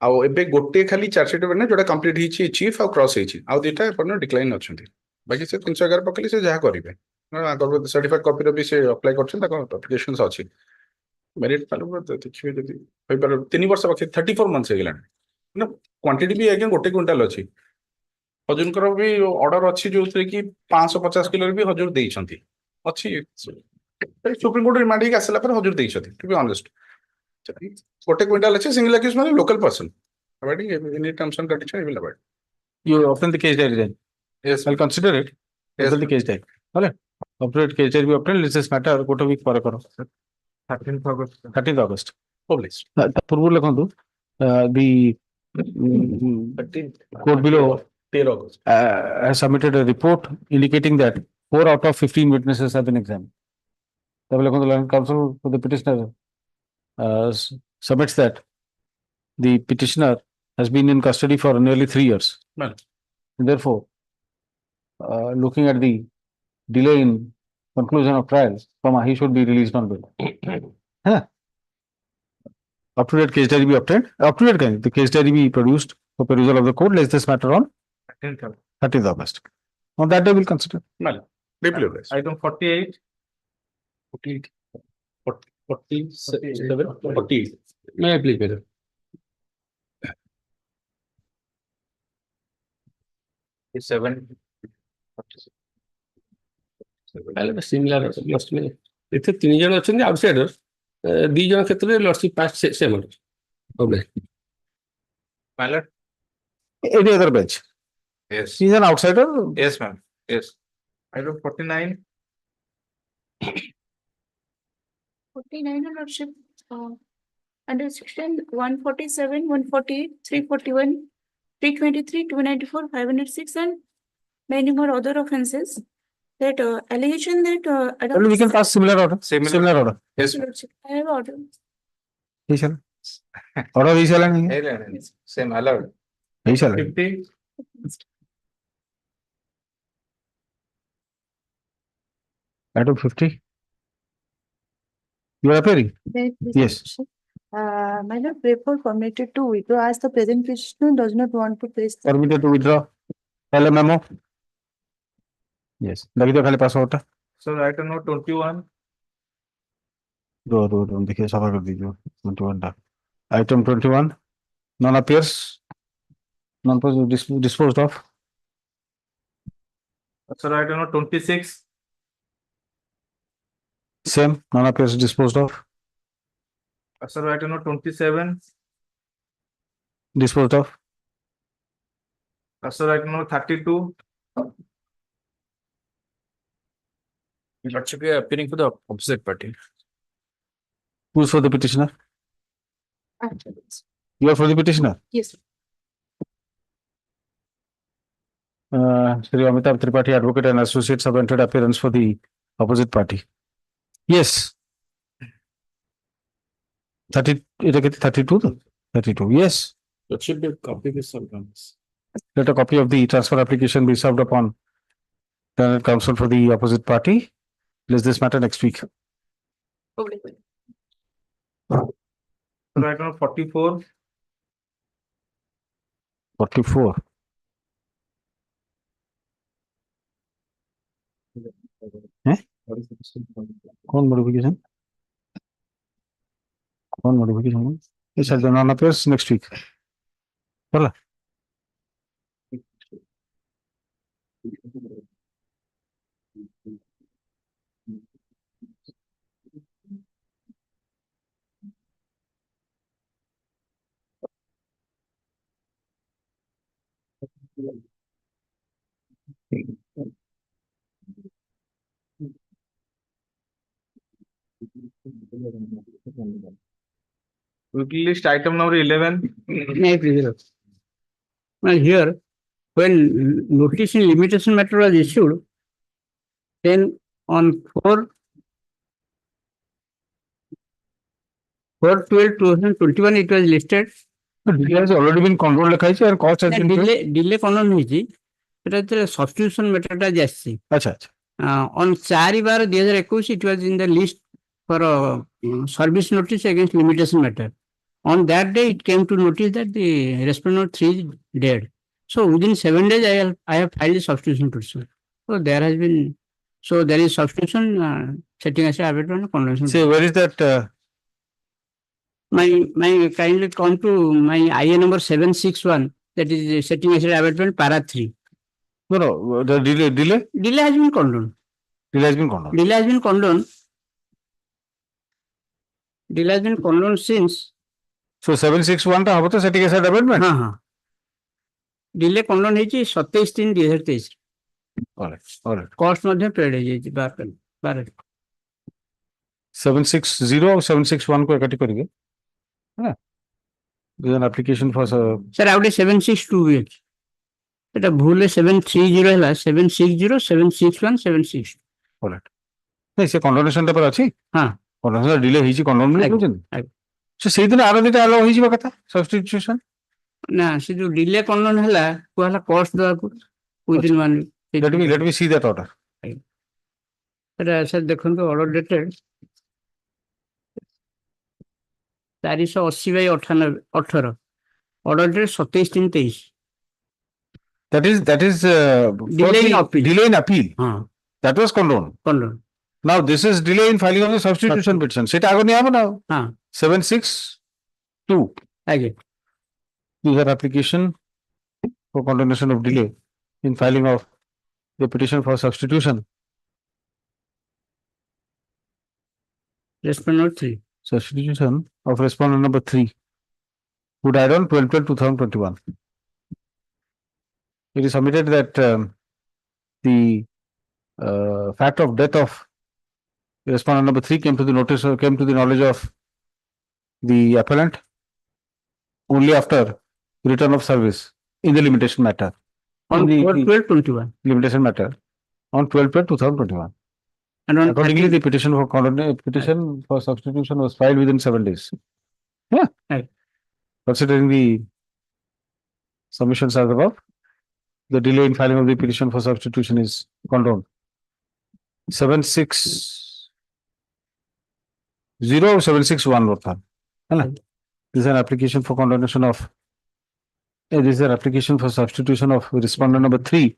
आउ एबे गोटे खाली charge sheet बने जोड़ा complete ही ची chief आउ cross ही ची. आउ दिटा अपन decline चंदी. बाकी से 311 पकली से जहाँ करी पे. ना अगर certified copy रो भी से apply करछन ताको applications अछि. Merit पालो तो देखिए जदी होई पर 3 वर्ष बाकी 34 months हे गेलानी. ना क्वांटिटी भी आगे गोटे क्विंटाल अछि हजूरकर भी ऑर्डर अछि जोथरे कि 550 किलो भी हजूर देइछंती अछि सुप्रीम कोर्ट रिमांड के आसला पर हजूर देइछंती टू बी ऑनेस्ट गोटे क्विंटाल अछि सिंगल अक्यूज माने local person about any terms and condition will about You obtain the case diary then. Yes, I'll consider it. Yes, Obtain the case diary. Alright. Update case diary be obtained. Let's just matter what a week for karo. 13th August. 13th August. Published. पूर्व लिखंतु the court below 13 August. Has submitted a report indicating that 4 out of 15 witnesses have been examined. The counsel for the petitioner submits that the petitioner has been in custody for nearly 3 years. Well, And therefore, looking at the delay in conclusion of trial, he should be released on bail. Up to date case diary be obtained. Up to date, the case diary be produced for perusal of the court. Let's this matter on 13th August. On that day, we'll consider. well, item 48. 48. 47. 48. May I please, brother? Similar lost me. इथे 3 जण अछन्ती outsider 2 जण क्षेत्र lordship पास same okay Pilot? Any other bench? Yes. He's an outsider. Yes, ma'am. Yes. Item 49. 49 lordship, under section 147, 148, 341, 323, 294, 506 and many more other offences. That allegation that Well, we can pass similar order. Similar order. Yes. lordship, I have order. He shall. Order he shall. Same allowed. He shall. 50. Item 50. You are appearing? Yes. My lord, therefore permitted to withdraw as the present petitioner does not want to place the Permitted to withdraw. File a memo. Yes. लगी तो खाली पास होता. So item number 21. दो देखिए सफा कर दीजिए 21 टा. Item 21. None appears. None disposed of. So item number 26. Same. None appears disposed of. So item number 27. Disposed of. So item number 32. Lordship, we are appearing for the opposite party. Who's for the petitioner? You are for the petitioner? Yes. Shri Amitabh Tripathi, advocate and associates, have entered appearance for the opposite party. Yes. 32? 32, yes. Lordship, the copy is sometimes. Let a copy of the transfer application be served upon the counsel for the opposite party. List this matter next week. Right now, 44. 44. कौन modification? कौन modification? Yes, sir, the non appears next week. Voilà. Weekly list item number 11. Now here, when notice in limitation matter was issued, then on 4/12/2021 it was listed. Delay has already been controlled and cost has been paid. Delay କଣ ହେଇଛି ସେଟା ଯେତେବେଳେ substitution matter ଟା ଆସିଛି. ଆଚ୍ଛା ଆଚ୍ଛା. On 4/12/2021 it was in the list for service notice against limitation matter. On that day it came to notice that the respondent 3 is dead. So within 7 days I have filed a substitution petition. So there has been, so there is substitution setting as abatement convention. Say where is that? My kindly come to my IA number 761, that is setting as abatement para 3. No, the delay. Delay has been condoned. Delay has been condoned. Delay has been condoned. Delay has been condoned since. So 761 टा होता setting as abatement. हाँ. Delay condoned ହେଇଛି 27/3/2023. All right. Cost ମଧ୍ୟ paid ହେଇଯାଇଛି 12. 760 और 761 को इकट्ठी करेंगे, है ना? There is an application for sir out 762 भी ଅଛି. ସେଟା ଭୁଲ 730 ହେଲା 760 761 760. All right. नहीं से condonation टा पर अच्छी. हाँ. Condonation delay ହେଇଛି condoned नहीं होଛନ୍ତି. So ସେଇ ଦିନ ଆର ଦିଟା allow ହେଇଯିବା କଥା substitution. ନା ସେ ଯୋଉ delay condoned ହେଲା କୁହା ହେଲା cost ଦେବାକୁ within 1 week. Let me see that order. ସେଟା sir ଦେଖନ୍ତୁ order dated 480/18 order dated 27/3/23. That is delay in appeal. Delay in appeal. That was condoned. Now this is delay in filing of the substitution petition. Seta ago nahi aaba na. 762. Again. User application for condonation of delay in filing of the petition for substitution. Respondent 3. Substitution of respondent number 3, who died on 12/12/2021. It is submitted that the fact of death of respondent number 3 came to the knowledge of the appellant only after return of service in the limitation matter. On 12/12/21. Limitation matter on 12/12/2021. And on accordingly, the petition for substitution was filed within 7 days. Yeah. Right. Considering the submissions as above, the delay in filing of the petition for substitution is condoned. 760 or 761 Varthan. This is an application for condonation of this is an application for substitution of respondent number 3,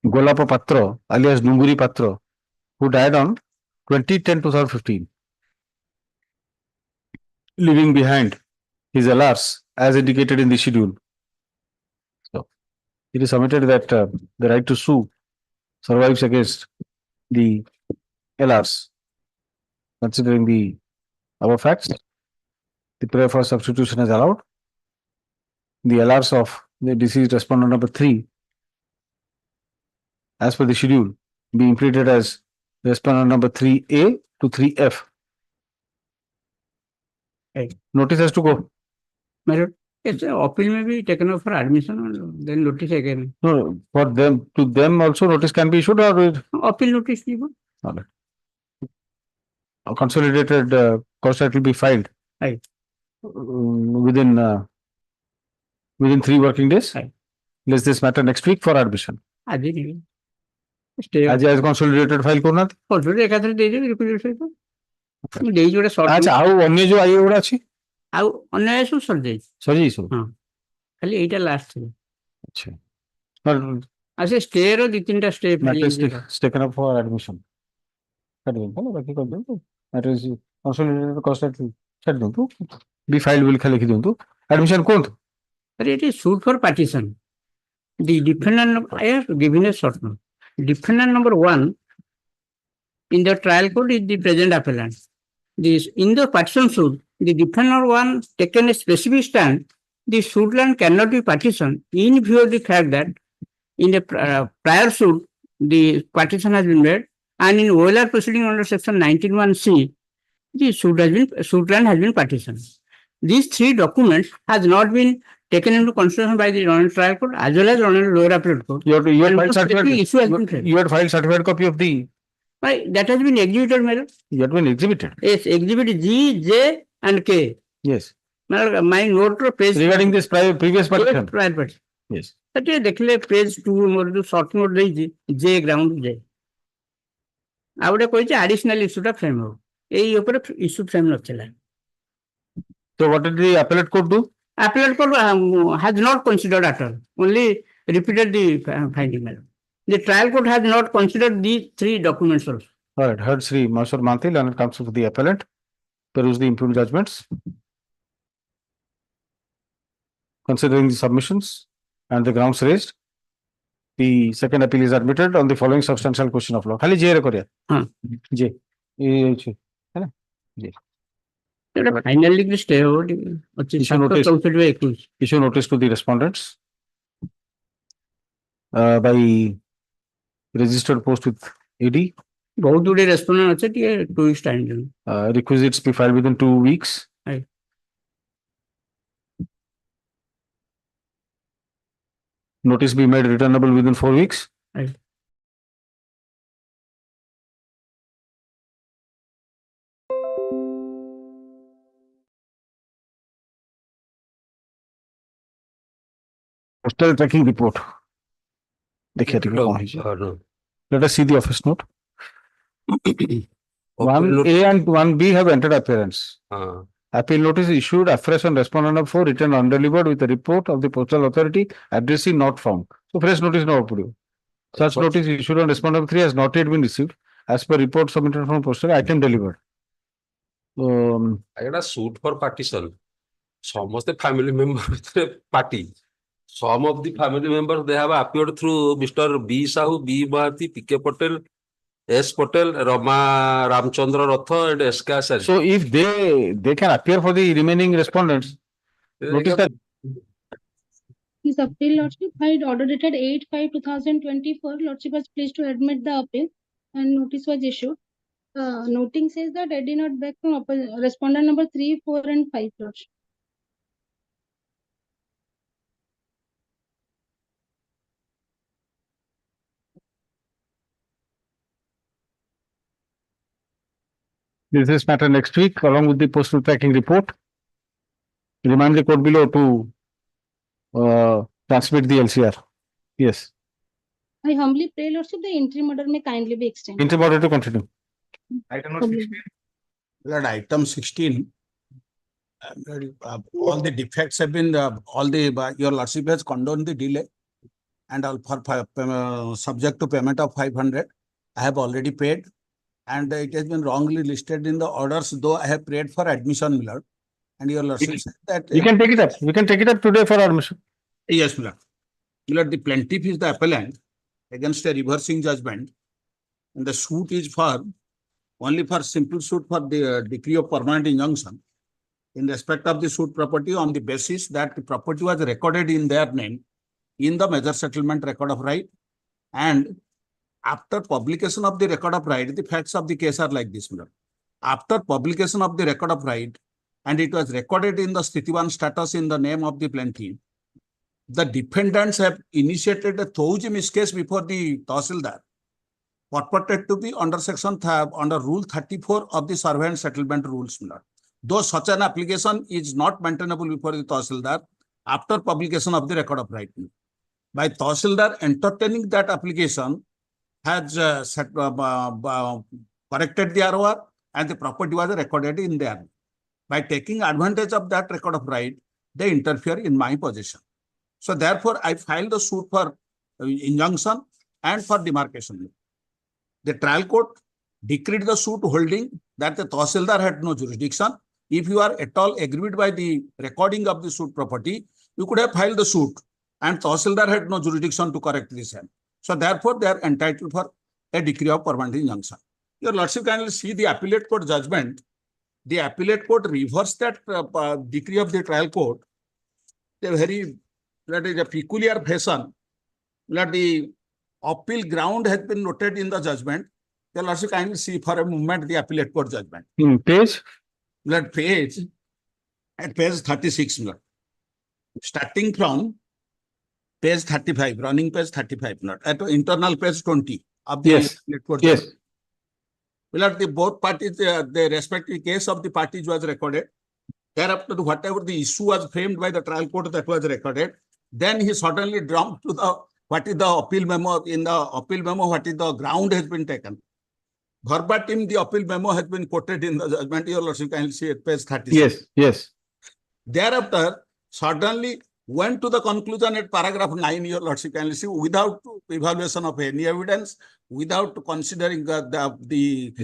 Golapa Patro, alias Dunguri Patro, who died on 20/10/2015, leaving behind his LRs as indicated in the schedule. So, it is submitted that the right to sue survives against the LRs. Considering the above facts, the prayer for substitution is allowed. The LRs of the deceased respondent number 3, as per the schedule, be implemented as Respondent number 3A to 3F. Right. Notice has to go. My lord, yes, appeal may be taken up for admission and then notice again. No, for them, to them also notice can be issued or Appeal notice given. all right. A consolidated cost that will be filed. Right. Within 3 working days. Right. Let's this matter next week for admission. Stay. As consolidated file करना था. Consolidated एकाथरे दे दियो reproduction को. मैं देई जोड़े short. अच्छा आओ अन्य जो आई ओड़ा अछि. आओ अन्य सब सर जाई. सर जी सब. हाँ. खाली एटा लास्ट है. अच्छा. पर ऐसे stay row 2-3 stay. Matter is taken up for admission. कर दो ना बाकी कर दो. Matter is consolidated cost that कर दो तो. Be filed will खाली लिख दो तो. Admission कौन तो? It is suit for partition. The defendant, I have given a short note. Defendant number 1 in the trial court is the present appellant. In the partition suit, the defendant 1 taken a specific stand. The suit land cannot be partitioned in view of the fact that in the prior suit, the partition has been made, and in OLR proceeding under section 19(1)(c), the suit land has been partitioned. These 3 documents has not been taken into consideration by the Honorable Trial Court as well as Honorable Lower Appellate Court. You had filed certificate. You had filed certified copy of the. Right, that has been exhibited, madam. You had been exhibited. Yes, exhibit G, J, and K. Yes. Madam, my note page. Regarding this previous partition. Prior partition. Yes. That is देखले page 2 मोर जो short note देई J ground J. आउडे कोई जे additional issue टा frame हो. एई ऊपर issue frame नथिला. So what did the appellate court do? Appellate court has not considered at all. Only repeated the finding, madam. The trial court has not considered these 3 documents also. All right. Heard Sri Maheshwar Manthil and counsel for the appellant. Peruse the impugned judgments. Considering the submissions and the grounds raised, the second appeal is admitted on the following substantial question of law. खाली J रे करिया. हाँ. J. ये है ना? J. Finally, the stay over. Issue notice to the respondents by registered post with AD. बहुत गुडे respondent अच्छे टिके 2 weeks time. Requisites be filed within 2 weeks. Right. Notice be made returnable within 4 weeks. Right. Postal tracking report. देखिए let us see the office note. 1A and 1B have entered appearance. Appeal notice issued afresh on respondent number 4 written undelivered with a report of the postal authority addressee not found. So fresh notice no approved. Such notice issued on respondent number 3 has not yet been received as per report submitted from postal item delivered. I got a suit for partition. Some of the family members party. Some of the family members they have appeared through Mr. B. Sahu, B. Mahathi, P.K. Patel, S. Patel, Rama Ramchandra Ratha, and S.K. Asari. So if they can appear for the remaining respondents, notice that. His appeal, Lordship, filed order dated 8/5/2024. Lordship was pleased to admit the appeal and notice was issued. Noting says that I did not back from respondent number 3, 4, and 5, Lordship. This matter next week along with the postal tracking report. Remind the court below to transmit the LCR. Yes. I humbly pray, Lordship, the interim order may kindly be extended. Interim order to continue. Item number 16. Lord, item 16. All the defects have been, your Lordship has condoned the delay and all for subject to payment of 500. I have already paid. And it has been wrongly listed in the orders, though I have prayed for admission, my lord. And your lordship said that we can take it up. We can take it up today for admission. Yes, my lord. My lord, the plaintiff is the appellant against a reversing judgment, and the suit is for only for simple suit for the decree of permanent injunction in respect of the suit property on the basis that the property was recorded in their name in the major settlement record of right, and After publication of the record of right, the facts of the case are like this, madam. After publication of the record of right, and it was recorded in the Sthitivan status in the name of the plaintiff, the defendants have initiated a Toujimis case before the Tahsildar, purported to be under under Rule 34 of the Survey and Settlement Rules. Though such an application is not maintainable before the Tahsildar after publication of the record of right. By Tahsildar entertaining that application has corrected the ROR and the property was recorded in there. By taking advantage of that record of right, they interfere in my possession. So therefore, I filed a suit for injunction and for demarcation. The trial court decreed the suit holding that the Tahsildar had no jurisdiction. If you are at all aggrieved by the recording of the suit property, you could have filed the suit and Tahsildar had no jurisdiction to correct this. So therefore, they are entitled for a decree of permanent injunction. Your Lordship kindly see the appellate court judgment. The appellate court reversed that decree of the trial court. That is a peculiar fashion. That the appeal ground has been noted in the judgment. Your Lordship kindly see for a moment the appellate court judgment. Page? That page, at page 36, starting from page 35, running page 35, at internal page 20 of the appellate court judgment. Well, the both parties, the respective case of the parties was recorded. Thereafter, whatever the issue was framed by the trial court that was recorded, then he suddenly jumped to the what is the appeal memo. In the appeal memo, what is the ground has been taken. Verbatim, the appeal memo has been quoted in the judgment. Your Lordship can see at page 36. Yes. Thereafter, suddenly went to the conclusion at paragraph 9, Your Lordship can see, without evaluation of any evidence, without considering the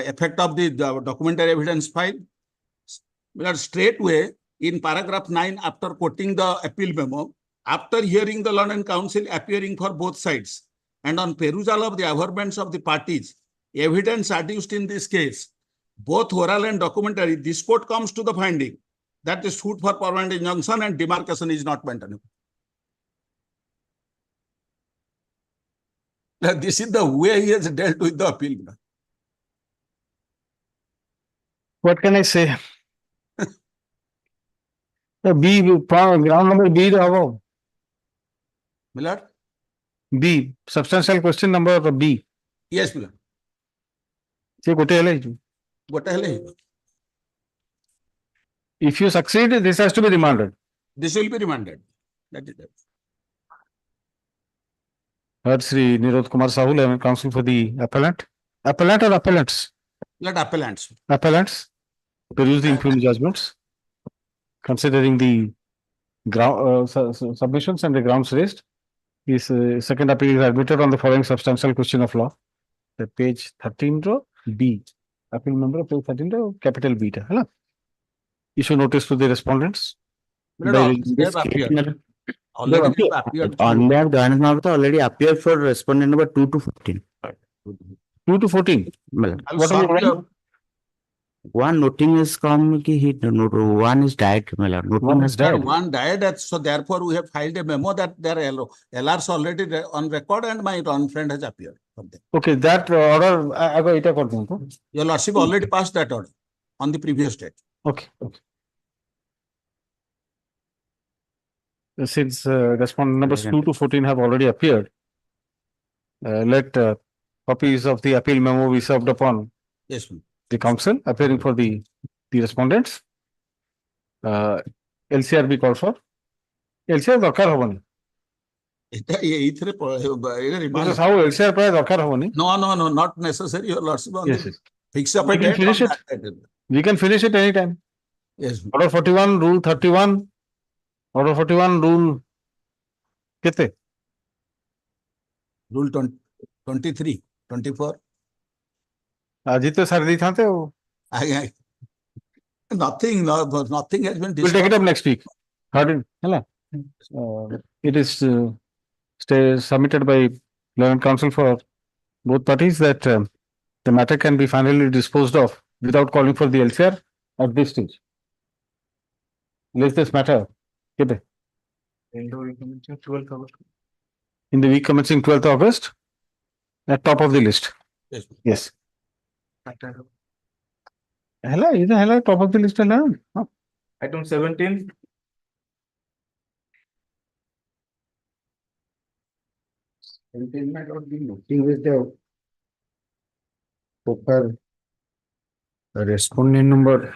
effect of the documentary evidence file. Straightway, in paragraph 9, after quoting the appeal memo, after hearing the London Council appearing for both sides, and on perusal of the averments of the parties, evidence adduced in this case, both oral and documentary, this court comes to the finding that the suit for permanent injunction and demarcation is not maintainable. This is the way he has dealt with the appeal. What can I say? The B, ground number B, the Millard? B, substantial question number B. Yes, Millard. If you succeed, this has to be remanded. This will be remanded. That is it. Heard Sri Nirod Kumar Sahul, I am counsel for the appellant. Appellant or appellants? Let appellants. Appellants. Peruse the impugn judgments. Considering the ground submissions and the grounds raised, his second appeal is admitted on the following substantial question of law. The page 13 row B. Appeal number page 13 row capital beta. Hello. Issue notice to the respondents. On that already appeared for respondent number 2 to 14. 2 to 14. One noting is come, one is died. One is died. One died, so therefore we have filed a memo that their LRs already on record and my friend has appeared. Okay, that order, Your Lordship already passed that order on the previous date. Okay. Since respondent numbers 2 to 14 have already appeared, let copies of the appeal memo be served upon the counsel appearing for the respondents. LCR be called for. LCR দরকার হবে না। How LCR প্রায় দরকার হবে না? No, not necessary. Your Lordship. Yes. Fix up a We can date. finish it. We can finish it anytime. Yes. Order 41, Rule 31. Order 41, Rule कितने? Rule 23, 24. जितने सारे दी थे वो. Nothing has been discussed. We'll take it up next week. It is submitted by Learned Counsel for both parties that the matter can be finally disposed of without calling for the LCR at this stage. Let this matter. In the week commencing 12th August. At top of the list. Yes. Yes. Hello, top of the list. Hello. Item 17. Containment of the noting with the proper respondent number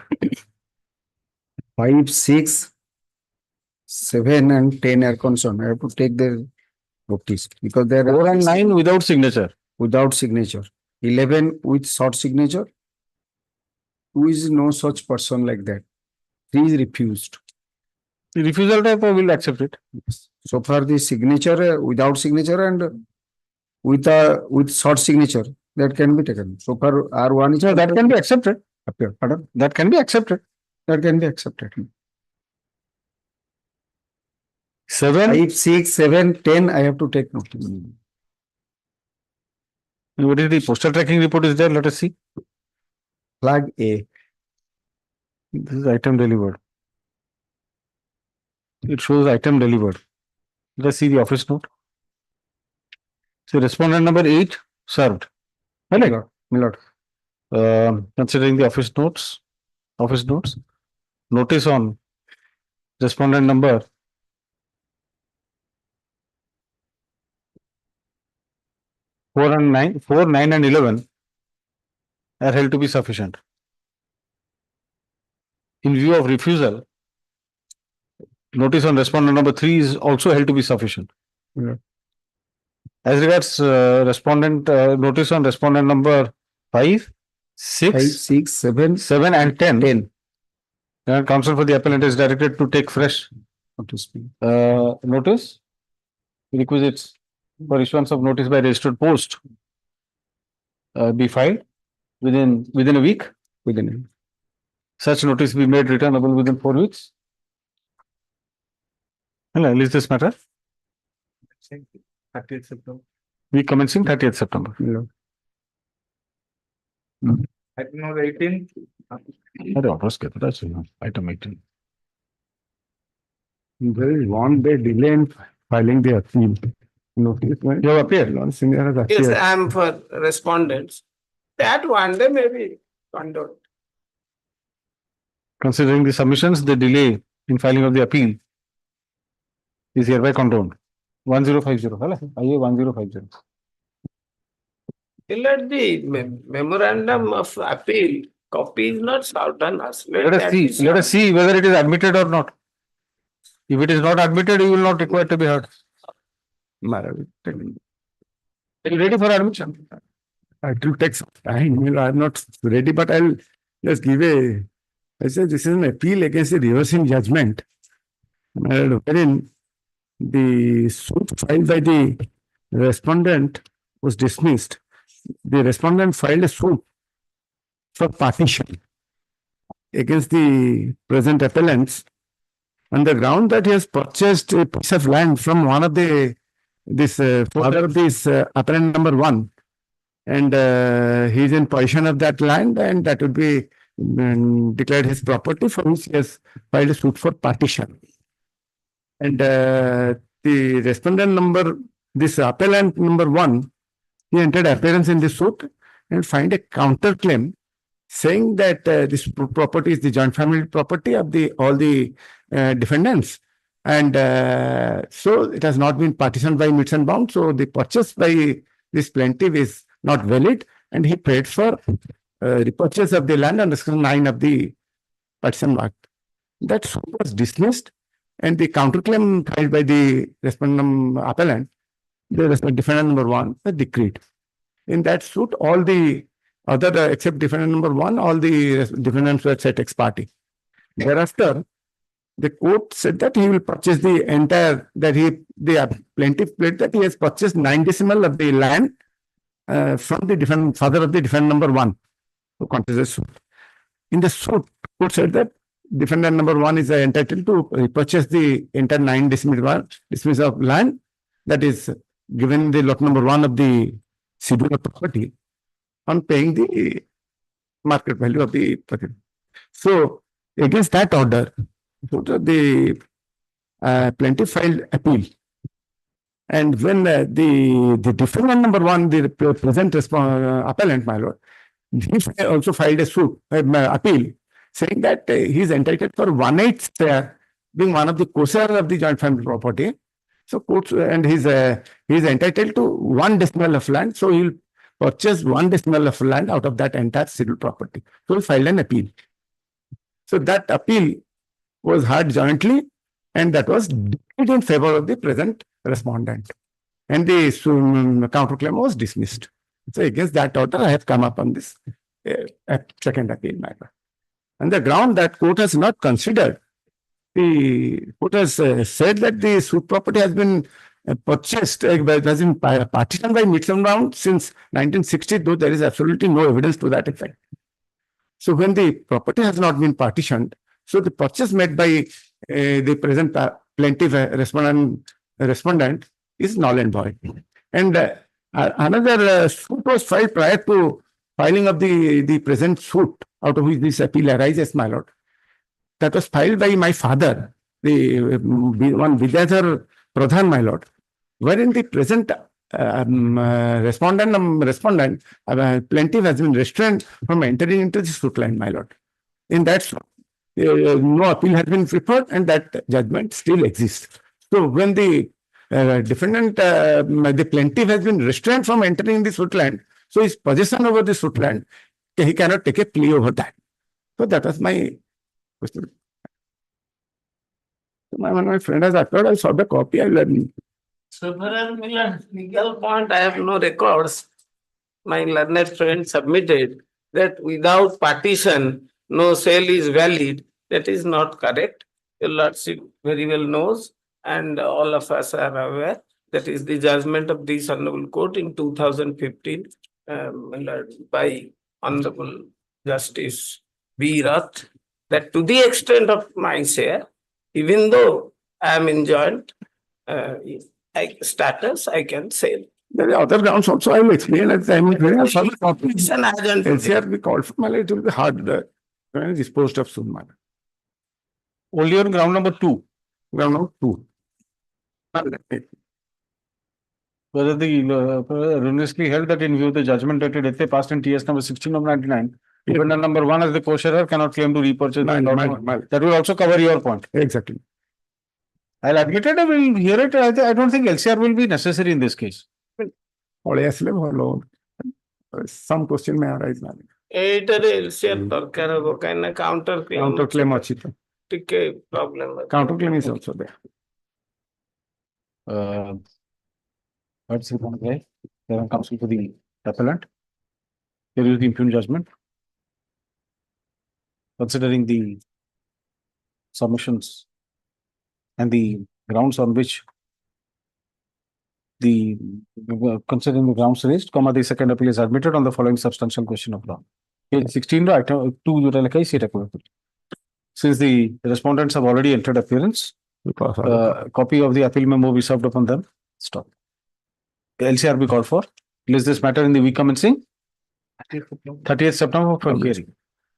5, 6, 7 and 10 are concerned. I have to take the notice because there are 4 and 9 without signature. without signature. 11 with short signature. 2 is no such person like that. 3 is refused. The refusal type I will accept it. So far the signature without signature and with short signature that can be taken. So far R1 is So that can be accepted. appear. Pardon? That can be accepted. That can be accepted. 7. 5, 6, 7, 10 I have to take notice. What is the postal tracking report is there? Let us see. Flag A. This is item delivered. It shows item delivered. Let us see the office note. So respondent number 8 served. My lord. Considering the office notes, notice on respondent number 4 and 9, 4, 9 and 11 are held to be sufficient. In view of refusal, notice on respondent number 3 is also held to be sufficient. Yeah. As regards respondent, notice on respondent number 5, 6, 5, 6, 7, 7 and 10. 10. Counsel for the appellant is directed to take fresh notice, requisites for issuance of notice by registered post be filed within a week. Such notice be made returnable within 4 weeks. Hello, is this matter? 30th September. We commencing 30th September. Item number 18. That's enough. Item 18. There is one day delay in filing the appeal. Notice when you have appeared. Yes, I am for respondents. That one day may be condoned. Considering the submissions, the delay in filing of the appeal is hereby condoned. 1050. Hello, IA 1050. Let the memorandum of appeal copy is not served on us. Let us see whether it is admitted or not. If it is not admitted, you will not require to be heard. Are you ready for admission? It will take some time. I'm not ready, but I'll just give I said this is an appeal against the reversing judgment. Wherein the suit filed by the respondent was dismissed. The respondent filed a suit for partition against the present appellants on the ground that he has purchased a piece of land from one of the father of this appellant number 1, and he is in possession of that land, and that would be declared his property, for which he has filed a suit for partition. And the respondent number, this appellant number 1, he entered appearance in the suit and find a counterclaim saying that this property is the joint family property of all the defendants, and so it has not been partitioned by meets and bounds. So the purchase by this plaintiff is not valid, and he paid for repurchase of the land under section 9 of the Partition Act. That suit was dismissed, and the counterclaim filed by the respondent appellant, the defendant number 1, was decreed. In that suit, all the other except defendant number 1, all the defendants were set ex parte. Thereafter, the court said that he will purchase the entire, the plaintiff pled that he has purchased 9 decimal of the land from the father of the defendant number 1 who contested the suit. In the suit, court said that defendant number 1 is entitled to repurchase the entire 9 decimal of land that is given the lot number 1 of the schedule of property on paying the market value of the property. So, against that order, the plaintiff filed appeal, And when the defendant number one, the present appellant, my lord, he also filed a suit, appeal, saying that he is entitled for 1/8 share, being one of the co-sharer of the joint family property. So courts, and he is entitled to 1 decimal of land. So he will purchase 1 decimal of land out of that entire civil property. So he filed an appeal. So that appeal was heard jointly, and that was declared in favor of the present respondent. And the counterclaim was dismissed. So against that order, I have come up on this second appeal matter. And the ground that court has not considered, the court has said that the suit property has been purchased, has been partitioned by Mitchell Round since 1960, though there is absolutely no evidence to that effect. So when the property has not been partitioned, so the purchase made by the present plaintiff respondent is null and void. And another suit was filed prior to filing of the present suit, out of which this appeal arises, my lord. That was filed by my father, the one Vidyadhar Pradhan, my lord, wherein the present respondent plaintiff has been restrained from entering into the suit line, my lord. In that, no appeal has been preferred, and that judgment still exists. So when the defendant, the plaintiff has been restrained from entering the suit land, so his possession over the suit land, he cannot take a plea over that. So that was my question. My friend has appeared, I saw the copy, I learned. Several legal point, I have no records. My learned friend submitted that without partition, no sale is valid. That is not correct. Your lordship very well knows, and all of us are aware. That is the judgment of this Honorable Court in 2015 by Honorable Justice B. Rath, that to the extent of my share, even though I am in joint status, I can sell. There are other grounds also. I will explain at the time. It's an agent. LCR be called for, it will be hard when disposed of soon. Only on ground number 2. Ground number 2. Whether the erroneously held that in view of the judgment dated Ethe passed in TS number 16 of 99, defendant number 1 as the co-sharer cannot claim to repurchase. That will also cover your point. Exactly. I'll admit it, I will hear it. I don't think LCR will be necessary in this case. Some question may arise. Counter claim. problem. Counter claim is also there. What's the point, right? There comes to the appellant. Here is the impugned judgment. Considering the submissions and the grounds on which considering the grounds raised, the second appeal is admitted on the following substantial question of law. Page 16, item 2, since the respondents have already entered appearance, copy of the appeal memo be served upon them. Stop. LCR be called for. List this matter in the week commencing 30th September for hearing.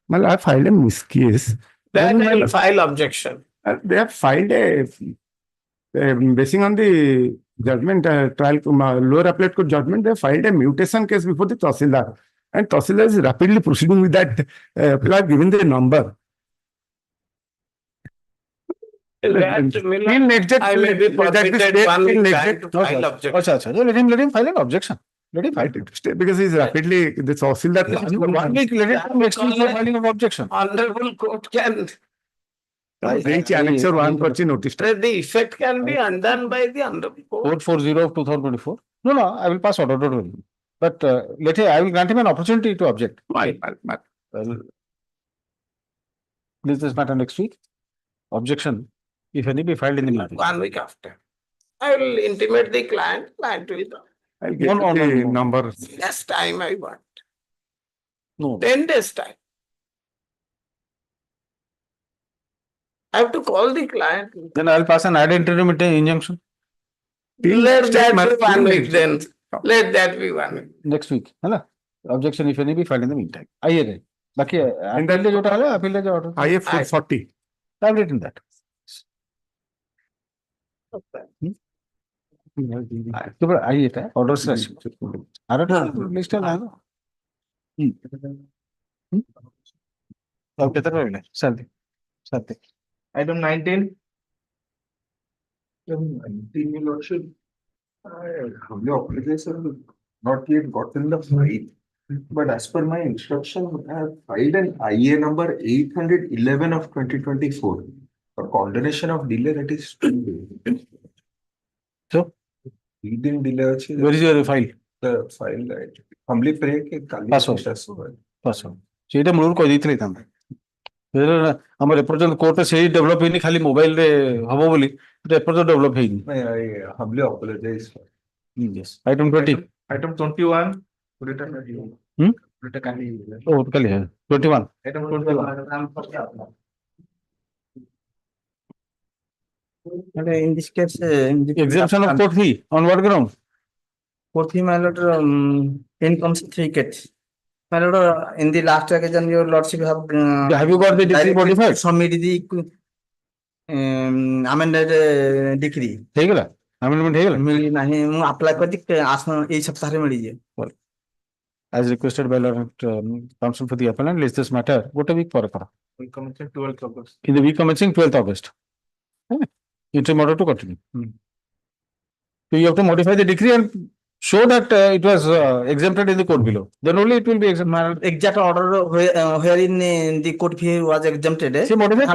Well, I filed a miscase. Then I will file objection. They have filed a basing on the judgment trial lower appellate court judgment. They filed a mutation case before the Tahsildar, and Tahsildar is rapidly proceeding with that. People have given the number. I may be permitted 1 week time to file objection. Let him file an objection. Let him file it. Because he's rapidly, the Tahsildar. 1 week, let him next week for filing of objection. Honorable Court can. The effect can be undone by the Honorable Court. 440 of 2024. No, I will pass order. But I will grant him an opportunity to object. Well, this matter next week. Objection, if any, be filed in the meeting. 1 week after. I will intimate the client. Client will come. I'll get the number. Less time I want. No. 10 days time. I have to call the client. Then I'll pass an ad interim injunction. Let that be 1 week then. Let that be 1 week. Next week. Objection, if any, be filed in the meantime. I hear it. I have 440. I've written that. କେବଳ I ଏଟା order ସେ ଆସିବ ଆରଟା list ନାହିଁ ଆଉ କେତେ ରହିଲା ଶାନ୍ତି ଶାନ୍ତି Item 19. Item 19, your lordship. The application not yet gotten the file, but as per my instruction, I have filed an IA number 811 of 2024 for condonation of delay, that is 2 days. So, Within delay, where is your file? the file, right? Humbly pray कि काली Password. password. Password ସେଇଟା ମୂଳରୁ କହିଦେଇଥିଲେ ହେଇଥାନ୍ତା ଆମର ଏପର୍ଯ୍ୟନ୍ତ କୋର୍ଟରେ ସେଇ develop ହେଇନି ଖାଲି ମୋବାଇଲରେ ହବ ବୋଲି ଏପର୍ଯ୍ୟନ୍ତ ଡେଭଲପ ହେଇନି I humbly apologize for. Item 20 Item 21. Written review. Written काली. ଓ କାଲି 21 Item 21. And in this case, exemption of court fee on what ground? Fourth, my lord, income certificate. My lord, in the last occasion, your lordship Have you got the decree modified? Submit the amended decree. ହେଇଗଲା amendment ହେଇଗଲା ମିଳି ନାହିଁ ମୁଁ apply କରିଛି ଏଇ ସପ୍ତାହରେ ମିଳିଯିବ as requested by Lord counsel for the appellant list this matter ଗୋଟେ week ପରେ କର We commencing 12th August. in the week commencing 12th August interim order to continue so you have to modify the decree and show that it was exempted in the court below then only it will be exempted exact order wherein the court fee was exempted ସେ modify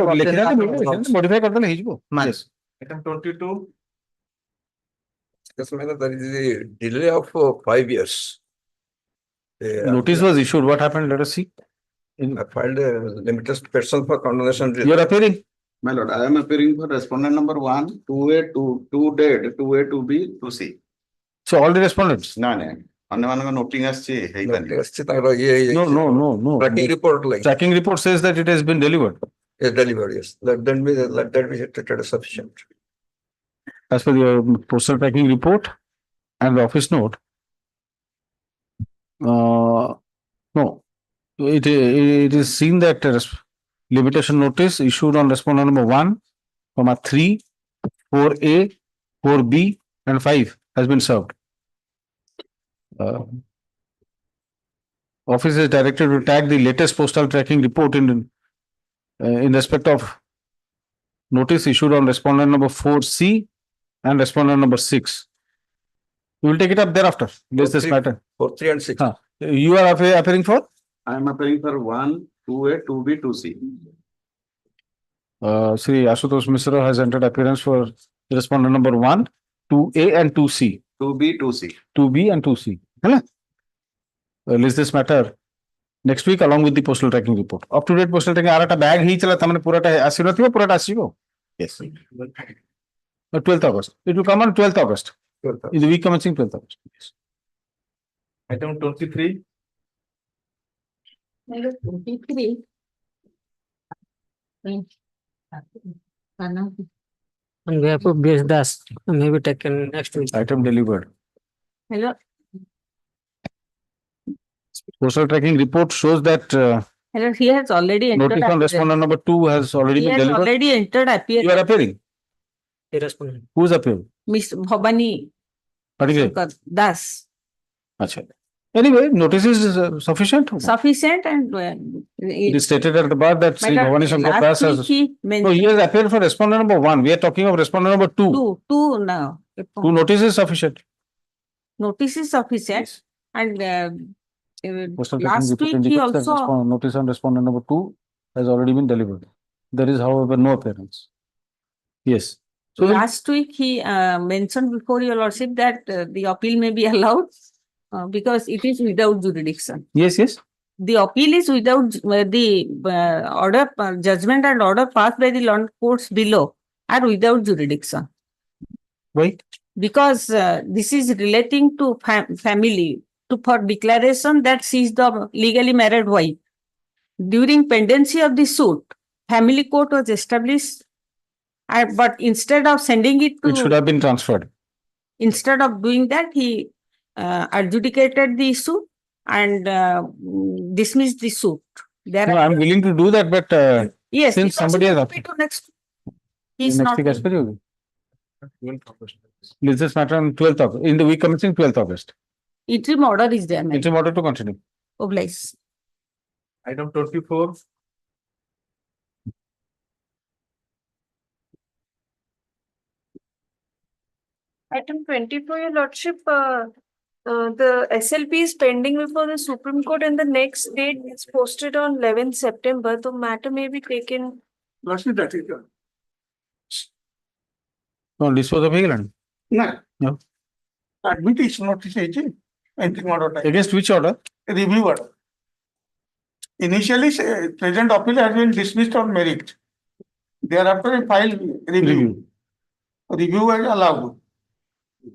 modify କରିଦେଲେ ହେଇଯିବ yes Item 22. Yes, madam, there is a delay of 5 years. notice was issued what happened let us see I filed a limited petition for condonation. you are appearing My lord, I am appearing for respondent number 1, 2A, 2 dead, 2A, 2B, 2C. so all the respondents No, no. ଅନ୍ୟମାନଙ୍କ noting ଆସିଛି ହେଇପାରୁନି. no Tracking report like. tracking report says that it has been delivered Yes, delivered, yes. Let that be treated as sufficient. as per the postal tracking report and the office note no it is seen that limitation notice issued on respondent number 1, 3, 4A, 4B and 5 has been served. Office is directed to tag the latest postal tracking report in respect of notice issued on respondent number 4C and respondent number 6. We will take it up thereafter. This matter. 4, 3 and 6. You are appearing for? I am appearing for 1, 2A, 2B, 2C. Sri Ashutosh Mishra has entered appearance for respondent number 1, 2A and 2C. 2B, 2C. 2B and 2C. Hello? List this matter next week along with the postal tracking report. Up to date postal tracking आराटा bag ही चला था मैंने पूराटा आसिनो आसिबो. Yes. 12th August. It will come on 12th August. 12th August. In the week commencing 12th August. Yes. Item 23. Number 23. On behalf of B.S. Das, may be taken next week. Item delivered. Hello. Postal tracking report shows that Hello, he has already entered. notice on respondent number 2 has already He been has delivered. already entered appearance. You are appearing. Respondent. Who is appearing? Miss Bhavani Particular. Das. Acha. Anyway, notice is sufficient. Sufficient and It is stated at the bar that Sri Bhavani Shankar Das has. No, he has appeared for respondent number 1. We are talking of respondent number 2. Two now. 2 notice is sufficient. Notice is sufficient and Postal tracking last report week he indicates that also notice on respondent number 2 has already been delivered. There is, however, no appearance. Yes. So last week he mentioned before your lordship that the appeal may be allowed because it is without jurisdiction. yes, yes. The appeal is without the order, judgment and order passed by the land courts below are without jurisdiction. Why? Because this is relating to family for declaration that she is the legally married wife. During pendency of the suit, family court was established, but instead of sending it to, It should have been transferred. instead of doing that, he adjudicated the suit and dismissed the suit. There No, I am willing to do that, but yes, since somebody has next, he is next not. week as per you. Is this matter on 12th August, in the week commencing 12th August? Interim order is there, my Interim order to continue. oblige. Item 24. Item 24, your lordship, the SLP is pending before the Supreme Court and the next date is posted on 11th September. The matter may be taken. Lordship, that is your. No, dispose of England. No. No. Adjudication notice is entering order. Against which order? Review order. Initially, present appeal has been dismissed on merit. Thereafter, a file review. Review is allowed.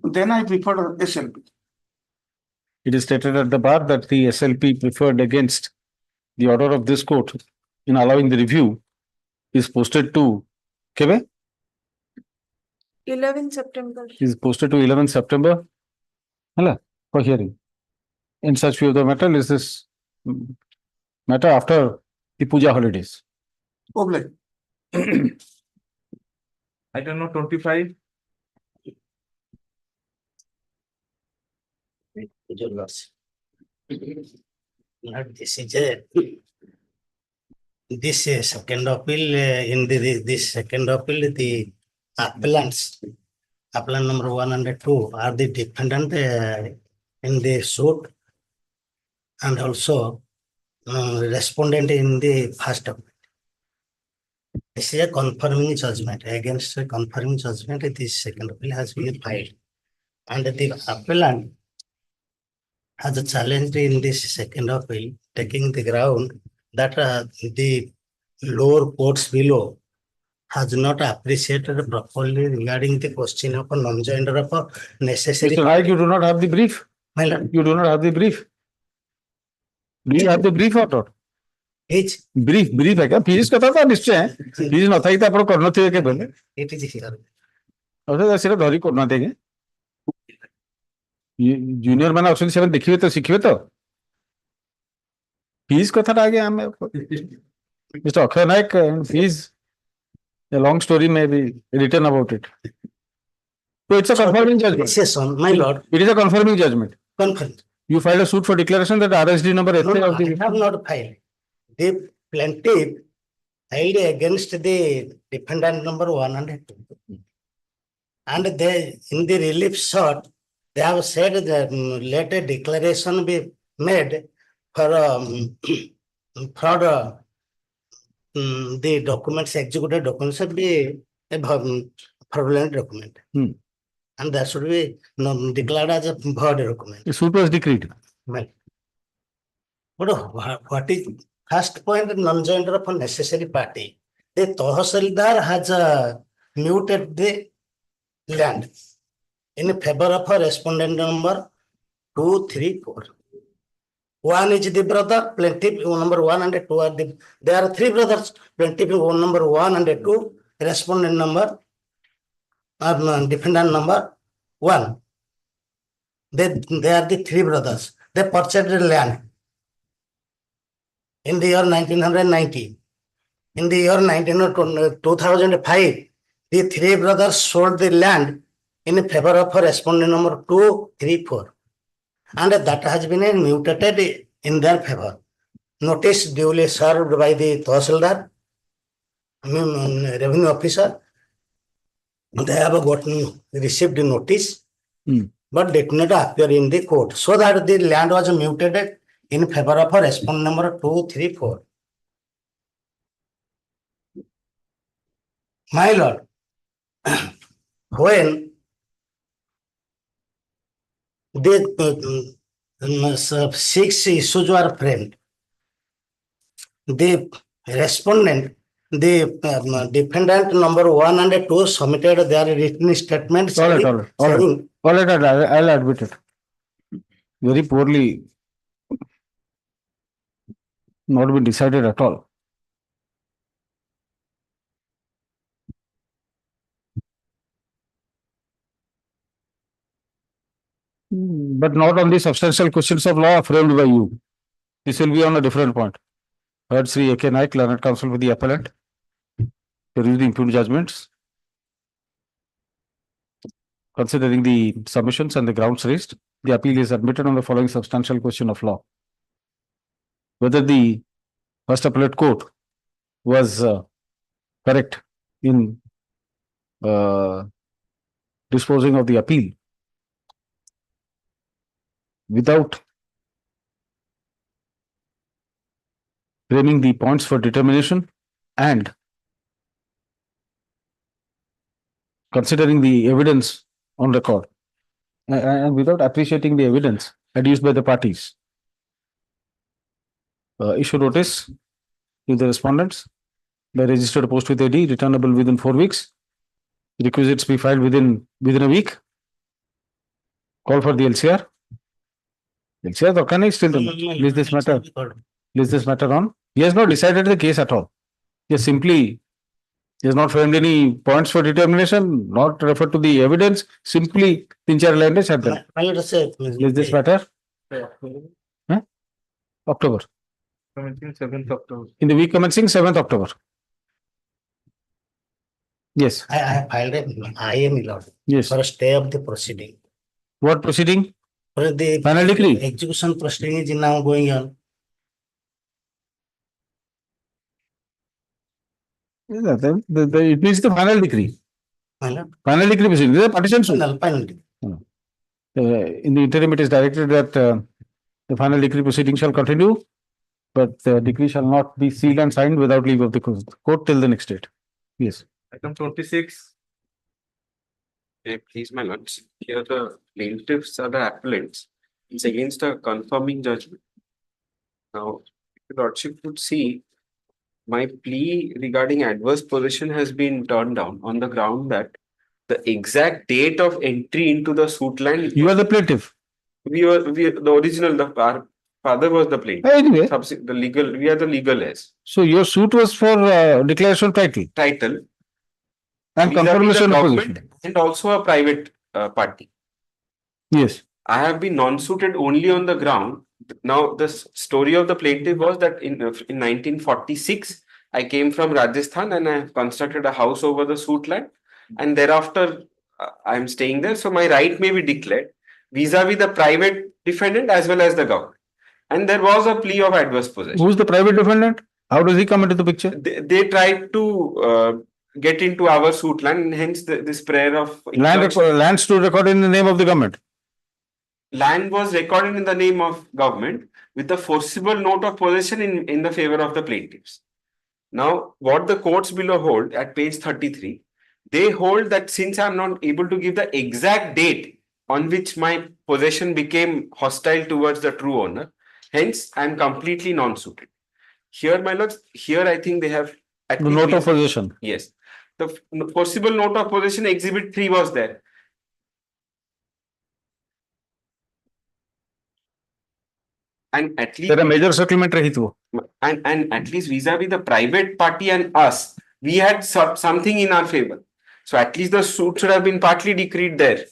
Then I prefer SLP. It is stated at the bar that the SLP preferred against the order of this court in allowing the review is posted to Kebe? 11th September. Is posted to 11th September. Hello, for hearing. In such view of the matter, is this matter after the puja holidays? Oblige. Item number 25. This is this second appeal. In this second appeal, the appellants, appellant number 1 and 2 are the defendant in the suit, and also respondent in the first appeal. This is a confirming judgment. Against a confirming judgment, this second appeal has been filed, and the appellant has challenged in this second appeal, taking the ground that the lower courts below has not appreciated properly regarding the question of a non-joinder of a necessary. Mr. Naik, you do not have the brief. My lord. You do not have the brief. Do you have the brief or not? Which? Brief है क्या? Fees का था निश्चय है. Fees न था ही तो आप लोग करना चाहिए क्या पहले? It is here. और तो सिर्फ धरी करना देंगे. जूनियर मैंने ऑप्शन 7 देखिए तो सीखिए तो. Fees का था आगे हमें. Mr. Akshay Naik, fees. A long story may be written about it. So it's a confirming judgment. Yes, my lord. It is a confirming judgment. Confirmed. You filed a suit for declaration that RSD number No, no, I have not filed. The plaintiff filed against the defendant number 1 and 2. And they, in the relief short, they have said that let a declaration be made for the documents, executed documents should be a fraudulent document. And that should be declared as a void document. The suit was decreed. Well, what is first point, non-joinder of a necessary party? The Tahsildar has muted the land in favor of a respondent number 2, 3, 4. One is the brother, plaintiff number 1 and 2 are the. There are 3 brothers, plaintiff number 1 and 2, respondent number, defendant number 1. They are the 3 brothers. They purchased the land in the year 1990. In the year 2005, the 3 brothers sold the land in favor of a respondent number 2, 3, 4. And that has been mutated in their favor. Notice duly served by the Tahsildar, revenue officer. They have received notice, but did not appear in the court. So that the land was mutated in favor of a respondent number 2, 3, 4. My lord, when the 6 issues were framed, the respondent, the defendant number 1 and 2 submitted their written statements. All right. I'll admit it. Very poorly not been decided at all. But not on the substantial questions of law framed by you. This will be on a different point. Heard Sri A.K. Naik, learned counsel for the appellant, to read the impugned judgments. considering the submissions and the grounds raised, the appeal is admitted on the following substantial question of law. Whether the First Appellate Court was correct in disposing of the appeal without framing the points for determination and considering the evidence on record and without appreciating the evidence adduced by the parties. Issue notice to the respondents by registered post with AD, returnable within 4 weeks. Requisites be filed within a week. Call for the LCR. LCR तो नहीं still list this matter on. He has not decided the case at all. He has simply not framed any points for determination, not referred to the evidence, simply 3-4 lines have done. List this matter. October. Commencing 7th October. In the week commencing 7th October. Yes. I have filed an IM, Lord. Yes. For a stay of the proceeding. What proceeding? For the Final decree. execution proceeding is now going on. It means the final decree. Final decree proceeding. This is a partition suit. Final decree. In the interim, it is directed that the final decree proceeding shall continue, but the decree shall not be sealed and signed without leave of the court till the next date. Yes. Item 26. Please, my lords. Here the plaintiffs are the appellants. It's against a confirming judgment. Now, if the lordship would see, my plea regarding adverse possession has been turned down on the ground that the exact date of entry into the suit land. You are the plaintiff. We are the original. Our father was the plaintiff. Anyway, the legal. We are the legal heirs. So your suit was for declaration of title. Title. And confirmation of possession. And also a private party. Yes. I have been non-suited only on the ground. Now, the story of the plaintiff was that in 1946, I came from Rajasthan and I constructed a house over the suit land. And thereafter, I am staying there. So my right may be declared vis-a-vis the private defendant as well as the government. And there was a plea of adverse possession. Who's the private defendant? How does he come into the picture? They tried to get into our suit land, and hence this prayer of land stood recorded in the name of the government. Land was recorded in the name of government with the forcible note of possession in the favor of the plaintiffs. Now, what the courts below hold at page 33, they hold that since I am not able to give the exact date on which my possession became hostile towards the true owner, hence I am completely non-suited. Here, my lords, here I think they have the note of possession. Yes. The forcible note of possession, exhibit 3 was there. And at least there a major settlement rahi to. And at least vis-a-vis the private party and us, we had something in our favor. So at least the suit should have been partly decreed there.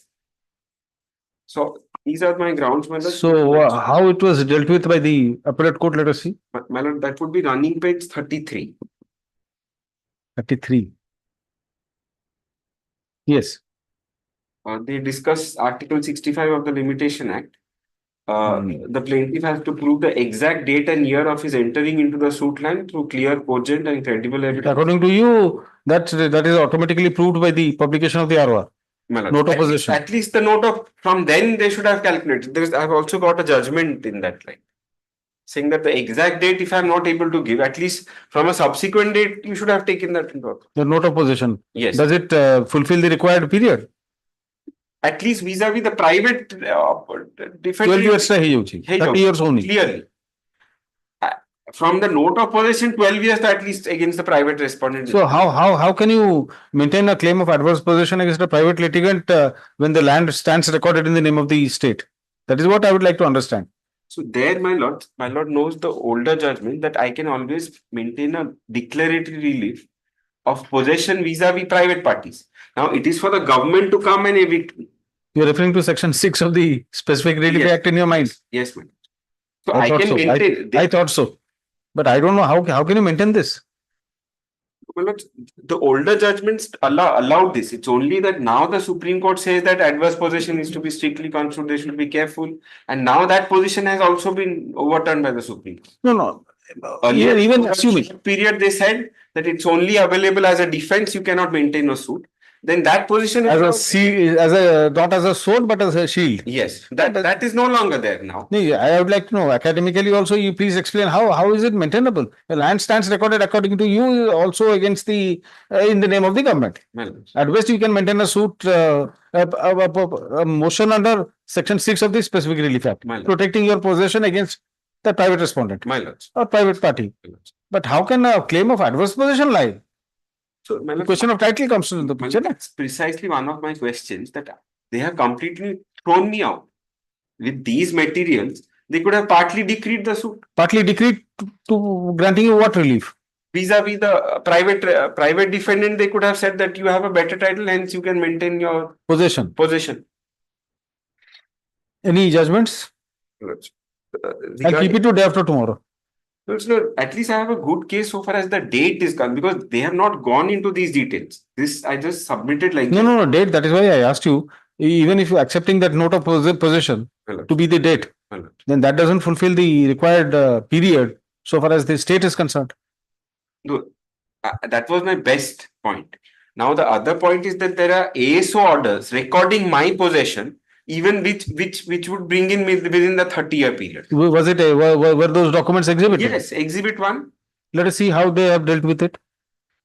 So these are my grounds, my lord. So how it was dealt with by the appellate court, let us see. My lord, that would be running page 33. 33. Yes. They discuss Article 65 of the Limitation Act. The plaintiff has to prove the exact date and year of his entering into the suit land through clear, cogent, and credible evidence. According to you, that is automatically proved by the publication of the ROR. Note of possession. At least the note of from then they should have calculated. I have also got a judgment in that line, saying that the exact date, if I am not able to give, at least from a subsequent date, you should have taken that into account. The note of possession. Yes. Does it fulfill the required period? At least vis-a-vis the private defendant. 12 years 30 years only. Clearly. From the note of possession, 12 years at least against the private respondent. So how can you maintain a claim of adverse possession against a private litigant when the land stands recorded in the name of the state? That is what I would like to understand. So there, my lord knows the older judgment that I can always maintain a declaratory relief of possession vis-a-vis private parties. Now, it is for the government to come and evict me. You are referring to Section 6 of the Specific Relief Act in your mind? Yes, ma'am. So I can maintain. I thought so. But I don't know how can you maintain this? Well, the older judgments allowed this. It's only that now the Supreme Court says that adverse possession is to be strictly construed, they should be careful. And now that position has also been overturned by the Supreme Court. No. Earlier, Even for a assuming. short period, they said that it's only available as a defense, you cannot maintain a suit. Then that position is Not as a sword, but as a shield. yes, that is no longer there now. No, I would like to know academically also. You please explain how is it maintainable? The land stands recorded according to you also against the in the name of the government. Well, At best, you can maintain a suit, a motion under Section 6 of the Specific Relief Act, protecting your possession against the private respondent or private party. But how can a claim of adverse possession lie? So, The question of title comes into the picture. that's precisely one of my questions, that they have completely thrown me out. With these materials, they could have partly decreed the suit. Partly decreed to granting you what relief? Vis-a-vis the private defendant, they could have said that you have a better title, hence you can maintain your Possession. Any judgments? I'll keep it to day after tomorrow. So, at least I have a good case so far as the date is concerned, because they have not gone into these details. This I just submitted like No, date. That is why I asked you. Even if you're accepting that note of possession to be the date, then that doesn't fulfill the required period so far as the state is concerned. No, that was my best point. Now the other point is that there are ASO orders recording my possession, even which would bring in within the 30-year period. Was it were those documents exhibited? Yes, Exhibit 1. Let us see how they have dealt with it.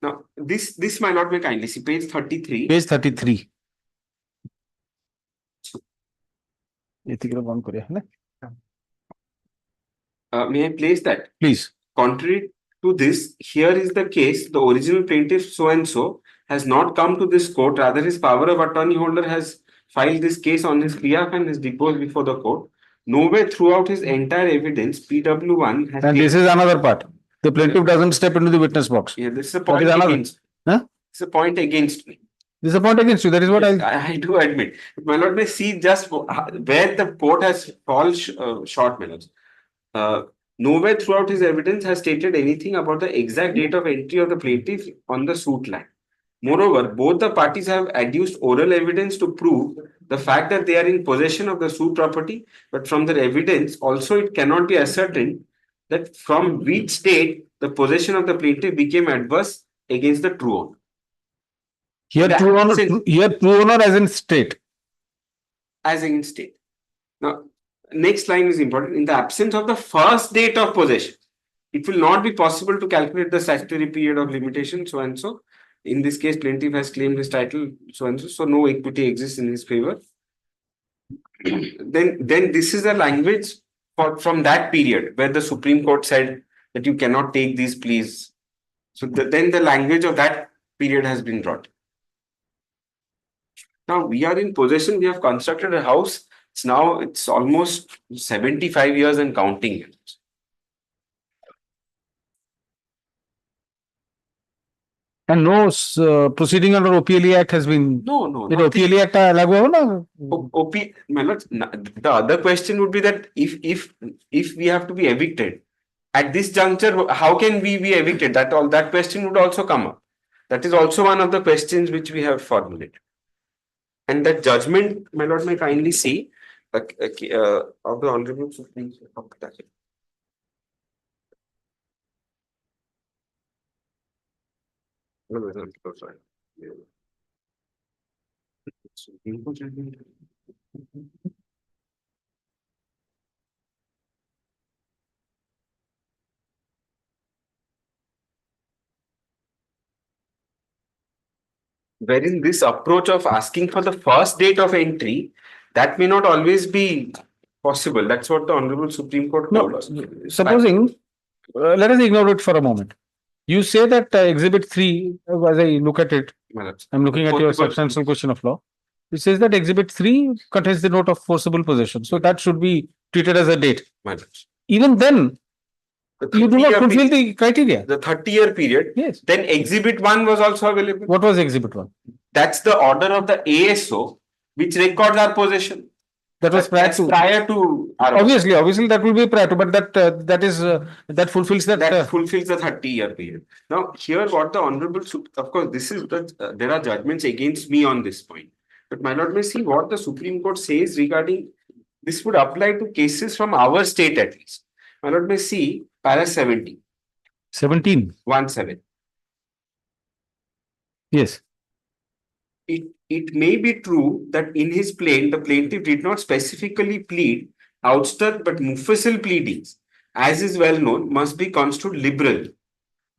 Now this might not be kindly see page 33. Page 33. May I place that? Please. Contrary to this, here is the case. The original plaintiff so and so has not come to this court. Rather, his power of attorney holder has filed this case on his behalf and is deposed before the court. Nowhere throughout his entire evidence, PW1 has. And this is another part. The plaintiff doesn't step into the witness box. Yeah, this is a point against. It's a point against me. This is a point against you. That is what I do admit. My lord may see just where the court has fallen short, my lords. Nowhere throughout his evidence has stated anything about the exact date of entry of the plaintiff on the suit land. Moreover, both the parties have adduced oral evidence to prove the fact that they are in possession of the suit property, but from their evidence also it cannot be ascertained that from which state the possession of the plaintiff became adverse against the true owner. Here true owner as in state. As against state. Now, next line is important. In the absence of the first date of possession, it will not be possible to calculate the statutory period of limitation, so and so. In this case, plaintiff has claimed his title, so and so, so no equity exists in his favor. Then this is the language from that period where the Supreme Court said that you cannot take these pleas. So then the language of that period has been brought. Now we are in possession. We have constructed a house. It's almost 75 years and counting. And no proceeding under OPLE Act has been. No. Did OPLE Act लागू हो ना? The other question would be that if we have to be evicted at this juncture, how can we be evicted? That question would also come up. That is also one of the questions which we have formulated. And that judgment, my lord, may kindly see of the Honorable Supreme Court. Wherein this approach of asking for the first date of entry, that may not always be possible. That's what the Honorable Supreme Court told us. Supposing, let us ignore it for a moment. You say that Exhibit 3, as I look at it, I'm looking at your substantial question of law. It says that Exhibit 3 contains the note of forcible possession. So that should be treated as a date. Even then, you do not fulfill the criteria. The 30-year period. Yes. Then Exhibit 1 was also available. What was Exhibit 1? That's the order of the ASO which records our possession. That was prior That's to. prior to our. Obviously, that will be prior to, but that fulfills that. That fulfills the 30-year period. Now, here what the Honorable, of course, this is the, there are judgments against me on this point. But my lord may see what the Supreme Court says regarding, this would apply to cases from our state at least. My lord may see para 17. 17. 17. Yes. It may be true that in his plaint, the plaintiff did not specifically plead outstart but muffasal pleadings, as is well known, must be construed liberal.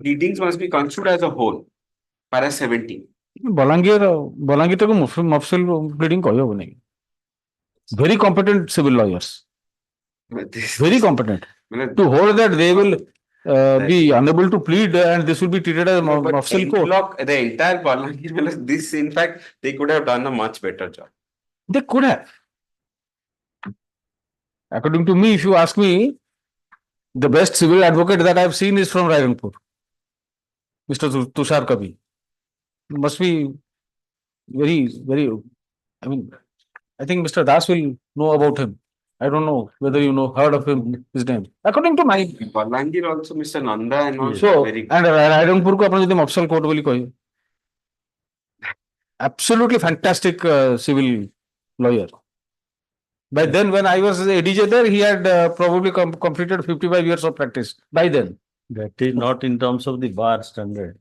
Pleadings must be construed as a whole. Para 17. Balangir to mufsal pleading koyo nahi. Very competent civil lawyers. Very competent. To hold that they will be unable to plead and this will be treated as a mufsal court. The entire Balangir, this in fact, they could have done a much better job. They could have. According to me, if you ask me, the best civil advocate that I have seen is from Rairanpur, Mr. Tushar Kavi. Must be very, I mean, I think Mr. Das will know about him. I don't know whether you know, heard of him, his name. According to my. Balangir also, Mr. Nanda and also So, very. and Rairanpur ko apna jodi mufsal court boli kohe. Absolutely fantastic civil lawyer. By then, when I was a ADJ there, he had probably completed 55 years of practice. By then. That is not in terms of the bar standard.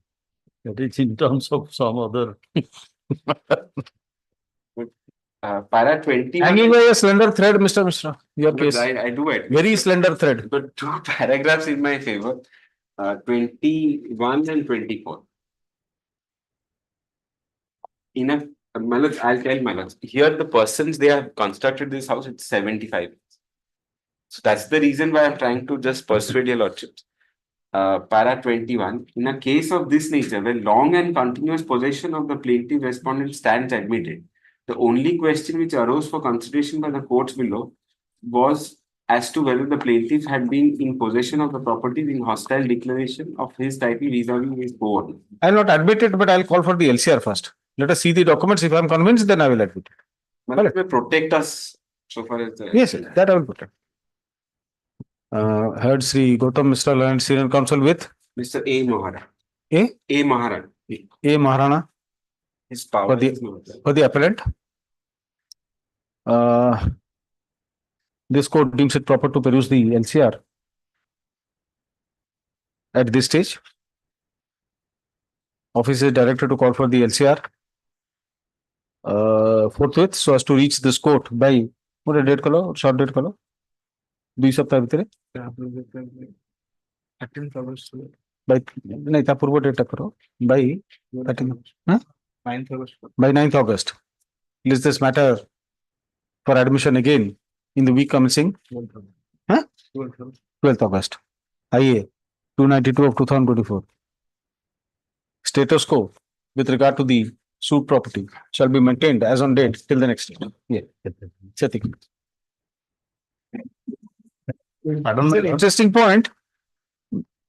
That is in terms of some other. Para 20. Hanging by a slender thread, Mr. Mishra. Your case. I do it. Very slender thread. But two paragraphs in my favor. 21 and 24. In a, I'll tell my lords, here the persons they have constructed this house, it's 75. So that's the reason why I'm trying to just persuade your lordships. Para 21, in a case of this nature, where long and continuous possession of the plaintiff respondent stands admitted, the only question which arose for consideration by the courts below was as to whether the plaintiff had been in possession of the property in hostile declaration of his title vis-a-vis his co-owner. I'll not admit it, but I'll call for the LCR first. Let us see the documents. If I'm convinced, then I will admit it. Well, it may protect us so far as the. Yes, that I will protect. Heard Sri Gautam Mr. Learned Senior Counsel with Mr. A. Maharana. A Maharana. A Maharana. His power For the appellant. This court deems it proper to peruse the LCR at this stage. Office is directed to call for the LCR forthwith so as to reach this court by what a date color, short date color. Do you subscribe to it? By naita purvo date karo by 9th August. By 9th August. List this matter for admission again in the week commencing 12th August. IA 292 of 2024. Status quo with regard to the suit property shall be maintained as on date till the next day. Yeah. Interesting point.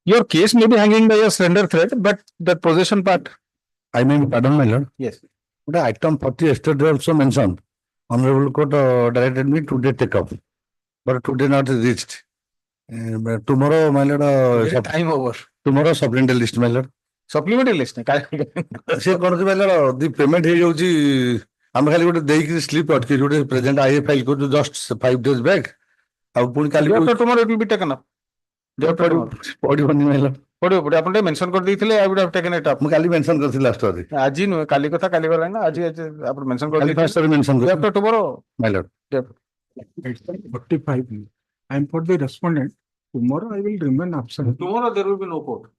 Your case may be hanging by a slender thread, but the possession part. I mean, pardon, my lord. Yes. But item 40 yesterday also mentioned. Honorable Court directed me today take up, but today not reached. But tomorrow, my lord, time over. Tomorrow supplementary list, my lord. Supplementary list. Se konu my lord, the payment here jauchi. हम खाली गोटे देइकि slip अटके Jote present आईए file को just 5 days back. अब पुणी काली tomorrow it will be taken up. पडिबनी my lord. पडिबो आपण mention कर देथिले I would have taken it up. मु काली मेंशन करथि लास्ट रे. आजि न काली कथा काली गला ना आजि आपण मेंशन कर देथिले. फास्ट मेंशन कर. After tomorrow my lord. 45. I am for the respondent. Tomorrow I will remain absent. Tomorrow there will be no court.